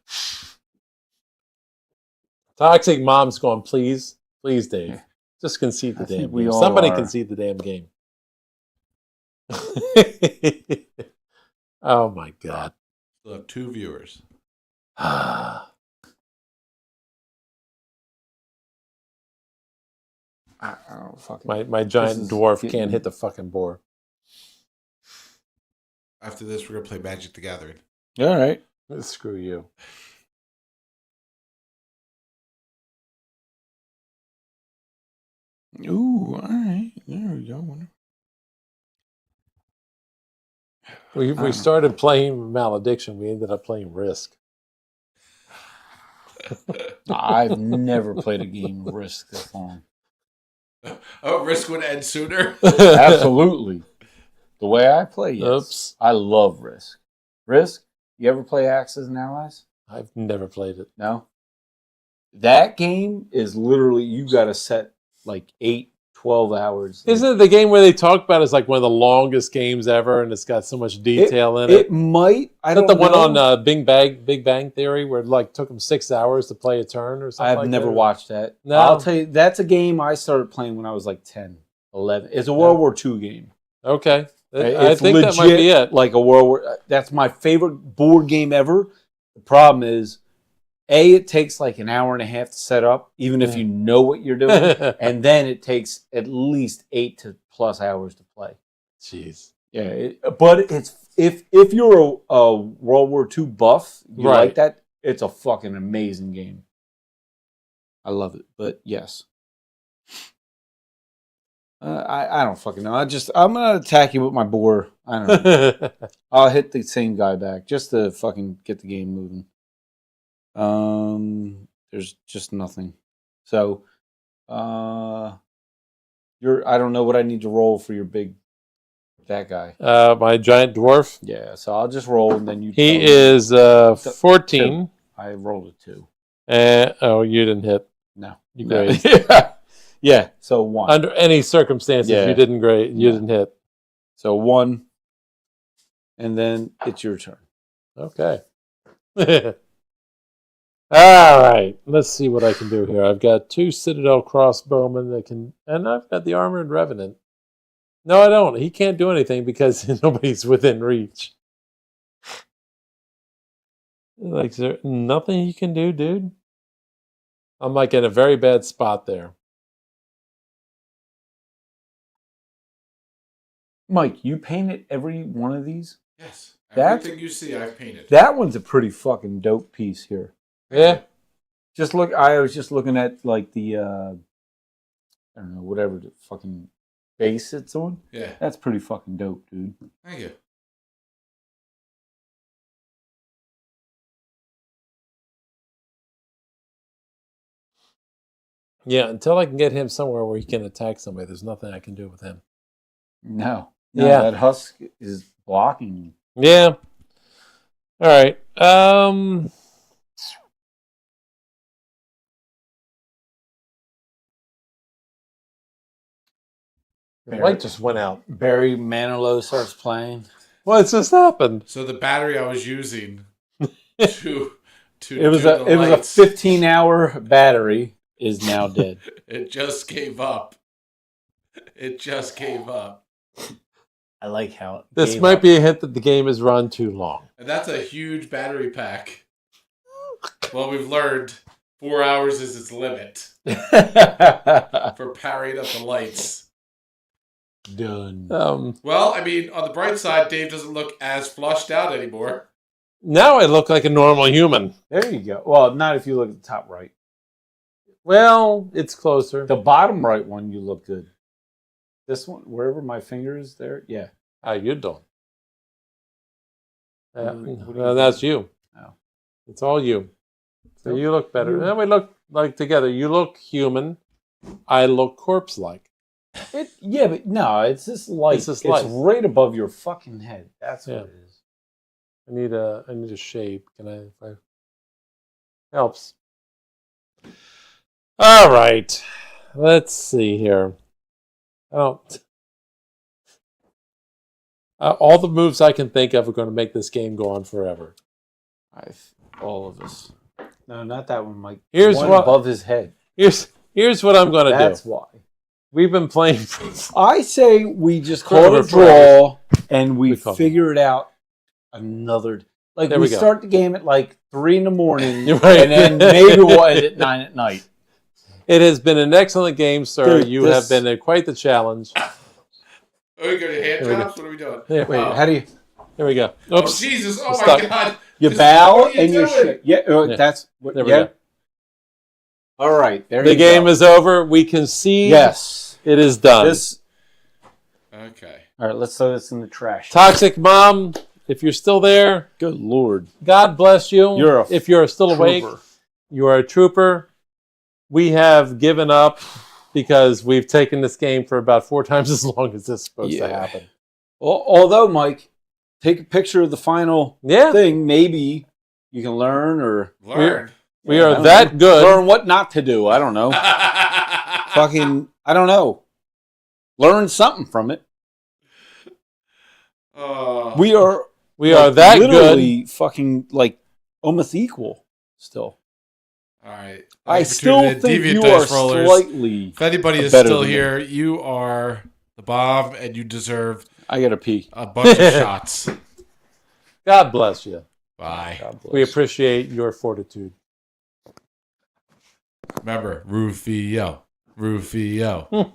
Toxic Mom's going, please, Dave. Yeah. Just concede the I think damn we game. all Somebody are. concede the damn game. Oh my God. Still have 2 viewers. I don't fucking. My giant is dwarf getting- can't hit the fucking boar. After this, we're going to play Magic the Gathering. All right. Screw you. Ooh, all right. There we go. We started playing Malediction. We ended up playing Risk. I've never played a game of Risk this long. Oh, Risk would end sooner. Absolutely. The way I play, yes. Oops. I love Risk. Risk? You ever play Axis and Allies? I've never played it. No? That game is literally, you got to set like 8, 12 hours. Isn't it the game where they talk about it's like one of the longest games ever, and it's got so much detail in it? It might. I don't know. Is that the one on Big Bang Theory where it like took them 6 hours to play a turn or something? I've never watched that. No. I'll tell you, that's a game I started playing when I was like 10, 11. It's a World War II game. Okay. I It's think legit, that might be it. Like a World War. That's my favorite board game ever. The problem is, it takes like an hour and a half to set up, even if you know what you're doing, and then it takes at least 8 to plus hours to play. Jeez. Yeah, but it's if you're a World War II buff, you like that. It's a fucking amazing game. I love it. But yes, I don't fucking know. I'm gonna attack you with my boar. I don't know. I'll hit the same guy back just to fucking get the game moving. There's just nothing. So, I don't know what I need to roll for your that guy. My giant dwarf. Yeah, so I'll just roll and then you. He is 14. 2. I rolled a 2. Oh, you didn't hit. No, you grazed. Yeah, so 1. Under any circumstances, you didn't grade. You didn't hit. So 1, and then it's your turn. Okay. All right. Let's see what I can do here. I've got 2 Citadel crossbowmen that can, and I've got the Armored Revenant. No, I don't. He can't do anything because nobody's within reach. Like, is there nothing he can do, dude? I'm like in a very bad spot there. Mike, you painted every one of these? Yes. Everything you see, I've painted. That one's a pretty fucking dope piece here. Yeah. Just look. I was just looking at like the I don't know, whatever the fucking base it's on. Yeah. That's pretty fucking dope, dude. Thank you. Yeah, until I can get him somewhere where he can attack somebody, there's nothing I can do with him. No, Yeah. that husk is blocking you. Yeah. All right. The light just went out. Barry Manilow starts playing. What's just happened? So the battery I was using to it was a 15-hour battery is now dead. It just gave up. It just gave up. I like how it this might be a hint that the game is run too long. And that's a huge battery pack. Well, we've learned 4 hours is its limit for parrying up the lights. Done. Well, I mean, on the bright side, Dave doesn't look as flushed out anymore. Now I look like a normal human. There you go. Well, not if you look at the top right. Well, it's closer. The bottom right one, you look good. This one, wherever my finger is there, yeah. How you doing? What That's you. Oh. It's all you. So you look better. Then we look like together. You look human. I look corpse-like. Yeah, but no, it's this light. It's right above your fucking head. That's what it is. I need a shape. Can I helps. All right. Let's see here. All the moves I can think of are going to make this game go on forever. All of us. No, not that one, Mike. Here's one what above his head. Here's what I'm going to do. That's why. We've been playing. I say we just call it a draw and we figure it out another. Like we start the game at like 3 in the morning, and then maybe we'll end at 9 at night. It has been an excellent game, sir. You have been quite the challenge. Are we going to hand drops? What are we doing? Wait, how do you? Here we go. Oops. Oh, Jesus. Oh, my God. You bow and you shit. Yeah, that's what. There we go. All right, there The you game go. is over. We concede. Yes. It is done. Okay. All right, let's throw this in the trash. Toxic Mom, if you're still there, Good Lord. God bless you. You're a if you're still awake, trooper. you are a trooper. We have given up because we've taken this game for about 4 times as long as this is supposed to happen. Although, Mike, take a picture of the final Yeah. thing. Maybe you can learn or Learn. We I are don't that know. good. Learn what not to do. I don't know. Fucking, I don't know. Learn something from it. We are that literally good. fucking like almost equal still. All right. I Thanks for still tuning in. think Deviant you Dice are Rollers. slightly If anybody is better still than me. here, you are the bomb, and you deserve I gotta pee. a bunch of shots. God bless you. Bye. God bless. We appreciate your fortitude. Remember, Rufio. Rufio.